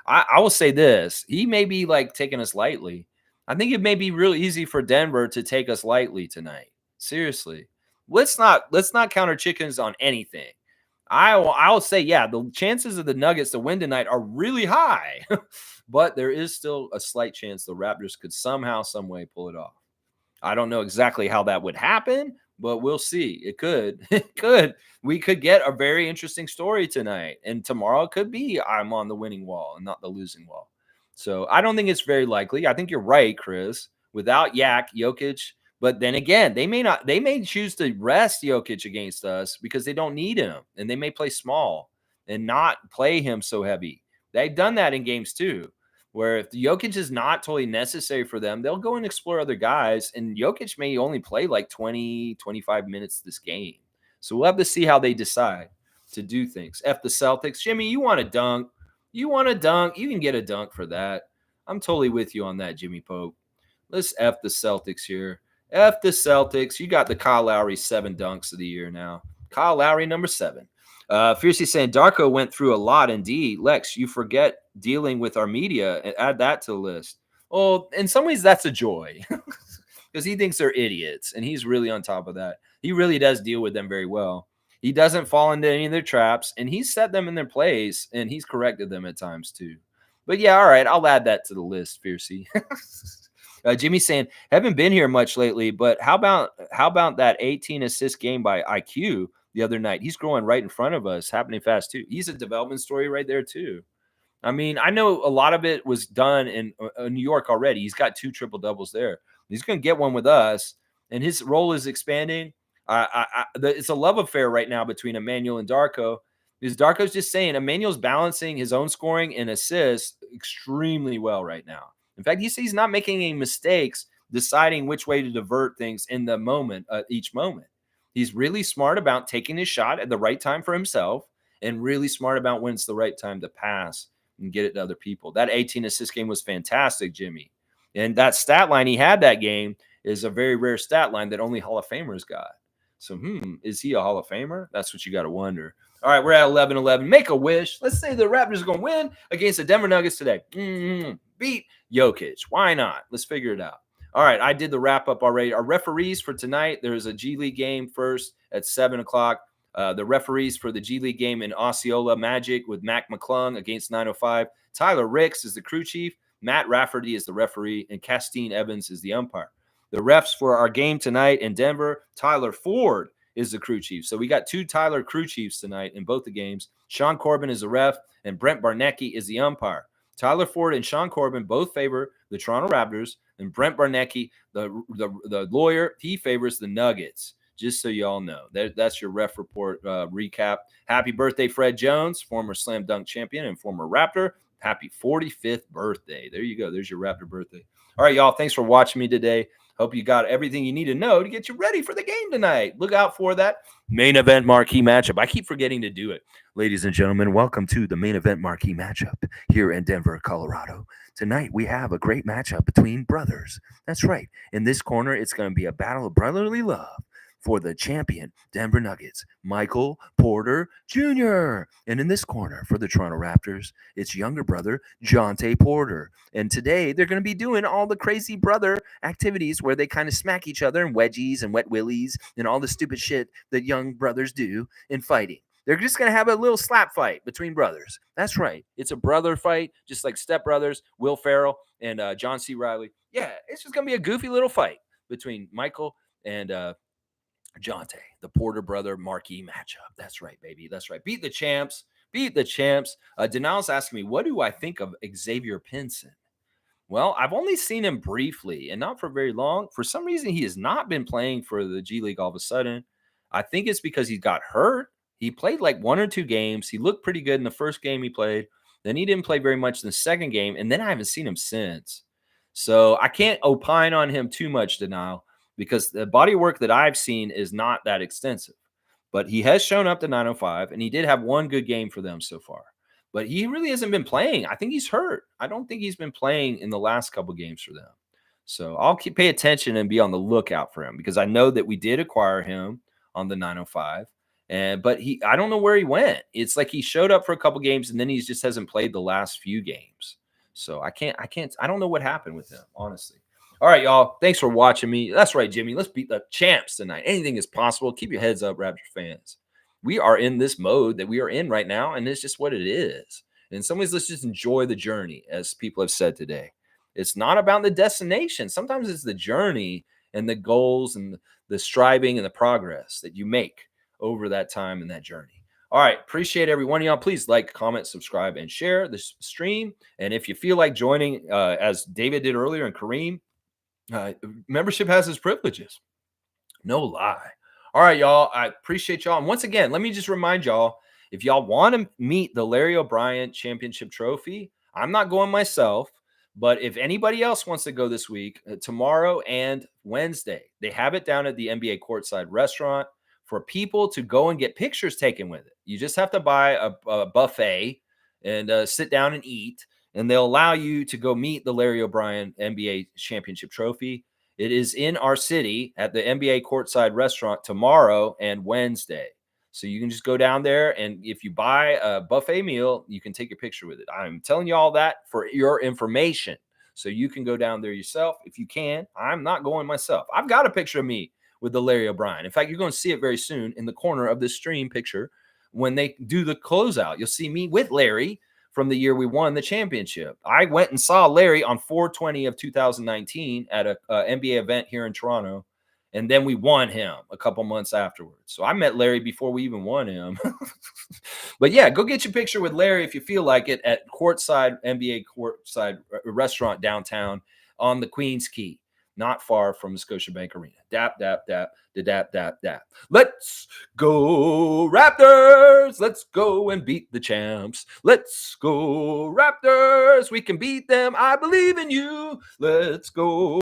I will say this. He may be like taking us lightly. I think it may be real easy for Denver to take us lightly tonight. Seriously. Let's not count our chickens on anything. I'll say, yeah, the chances of the Nuggets to win tonight are really high, but there is still a slight chance the Raptors could somehow, some way pull it off. I don't know exactly how that would happen, but we'll see. It could. It could. We could get a very interesting story tonight, and tomorrow could be I'm on the winning wall and not the losing wall. So I don't think it's very likely. I think you're right, Chris. Without Yak, Jokic. But then again, they may choose to rest Jokic against us because they don't need him. And they may play small and not play him so heavy. They've done that in games too. where if Jokic is not totally necessary for them, they'll go and explore other guys. And Jokic may only play like 20, 25 minutes this game. So we'll have to see how they decide to do things. F the Celtics. Jimmy, you want a dunk? You want a dunk? You can get a dunk for that. I'm totally with you on that, Jimmy Pope. Let's F the Celtics here. F the Celtics. You got the Kyle Lowry 7 dunks of the year now. Kyle Lowry, number 7. Fiercely saying Darko went through a lot indeed. Lex, you forget dealing with our media and add that to the list. Well, in some ways, that's a joy because he thinks they're idiots and he's really on top of that. He really does deal with them very well. He doesn't fall into any of their traps and he's set them in their place and he's corrected them at times too. But yeah, all right, I'll add that to the list, Fiercey. Jimmy's saying, haven't been here much lately, but how about that 18 assist game by IQ the other night? He's growing right in front of us, happening fast too. He's a development story right there too. I mean, I know a lot of it was done in New York already. He's got 2 triple doubles there. He's going to get one with us, and his role is expanding. It's a love affair right now between Emmanuel and Darko. Because Darko's just saying Emmanuel's balancing his own scoring and assists extremely well right now. In fact, he says he's not making any mistakes deciding which way to divert things in the moment, each moment. He's really smart about taking his shot at the right time for himself and really smart about when it's the right time to pass and get it to other people. That 18 assist game was fantastic, Jimmy. And that stat line he had that game is a very rare stat line that only Hall of Famers got. So, is he a Hall of Famer? That's what you got to wonder. All right, we're at 11-11. Make a wish. Let's say the Raptors are going to win against the Denver Nuggets today. Beat Jokic. Why not? Let's figure it out. All right, I did the wrap-up already. Our referees for tonight, there's a G League game first at 7 o'clock. The referees for the G League game in Osceola Magic with Mac McClung against 905. Tyler Ricks is the crew chief. Matt Rafferty is the referee. And Castine Evans is the umpire. The refs for our game tonight in Denver, Tyler Ford is the crew chief. So we got 2 Tyler crew chiefs tonight in both the games. Sean Corbin is the ref, and Brent Barnecki is the umpire. Tyler Ford and Sean Corbin both favor the Toronto Raptors, and Brent Barnecki, the lawyer, he favors the Nuggets. Just so y'all know. That's your ref report recap. Happy birthday, Fred Jones, former slam dunk champion and former Raptor. Happy 45th birthday. There you go. There's your Raptor birthday. All right, y'all. Thanks for watching me today. Hope you got everything you need to know to get you ready for the game tonight. Look out for that main event marquee matchup. I keep forgetting to do it. Ladies and gentlemen, welcome to the main event marquee matchup here in Denver, Colorado. Tonight, we have a great matchup between brothers. That's right. In this corner, it's going to be a battle of brotherly love for the champion Denver Nuggets, Michael Porter Jr. And in this corner for the Toronto Raptors, it's younger brother, Jonte Porter. And today they're going to be doing all the crazy brother activities where they kind of smack each other and wedgies and wet willies and all the stupid shit that young brothers do in fighting. They're just going to have a little slap fight between brothers. That's right. It's a brother fight, just like Step Brothers, Will Ferrell, and John C. Reilly. Yeah, it's just going to be a goofy little fight between Michael and Jonte, the Porter brother marquee matchup. That's right, baby. That's right. Beat the champs. Beat the champs. Denal's asking me, what do I think of Xavier Pinson? Well, I've only seen him briefly and not for very long. For some reason, he has not been playing for the G League all of a sudden. I think it's because he got hurt. He played like 1 or 2 games. He looked pretty good in the first game he played. Then he didn't play very much in the second game. And then I haven't seen him since. So I can't opine on him too much, Denal, because the body of work that I've seen is not that extensive. But he has shown up to 905, and he did have 1 good game for them so far. But he really hasn't been playing. I think he's hurt. I don't think he's been playing in the last couple games for them. So I'll pay attention and be on the lookout for him because I know that we did acquire him on the 905. But I don't know where he went. It's like he showed up for a couple games, and then he just hasn't played the last few games. So I don't know what happened with him, honestly. All right, y'all. Thanks for watching me. That's right, Jimmy. Let's beat the champs tonight. Anything is possible. Keep your heads up, Raptor fans. We are in this mode that we are in right now, and it's just what it is. In some ways, let's just enjoy the journey, as people have said today. It's not about the destination. Sometimes it's the journey and the goals and the striving and the progress that you make over that time and that journey. All right. Appreciate every one of y'all. Please like, comment, subscribe, and share this stream. And if you feel like joining, as David did earlier and Kareem, membership has its privileges. No lie. All right, y'all. I appreciate y'all. And once again, let me just remind y'all, if y'all want to meet the Larry O'Brien Championship Trophy, I'm not going myself. But if anybody else wants to go this week, tomorrow and Wednesday, they have it down at the NBA Courtside Restaurant for people to go and get pictures taken with it. You just have to buy a buffet and sit down and eat, and they'll allow you to go meet the Larry O'Brien NBA championship trophy. It is in our city at the NBA Courtside Restaurant tomorrow and Wednesday. So you can just go down there, and if you buy a buffet meal, you can take your picture with it. I'm telling you all that for your information. So you can go down there yourself if you can. I'm not going myself. I've got a picture of me with the Larry O'Brien. In fact, you're going to see it very soon in the corner of this stream picture when they do the closeout. You'll see me with Larry from the year we won the championship. I went and saw Larry on 4/20 of 2019 at a NBA event here in Toronto. And then we won him a couple months afterwards. So I met Larry before we even won him. But yeah, go get your picture with Larry if you feel like it at Courtside NBA Courtside Restaurant downtown on the Queens Quay, not far from the Scotiabank Arena. Dap, dap, dap, da, dap, dap, dap. Let's go Raptors. Let's go and beat the champs. Let's go Raptors. We can beat them. I believe in you. Let's go.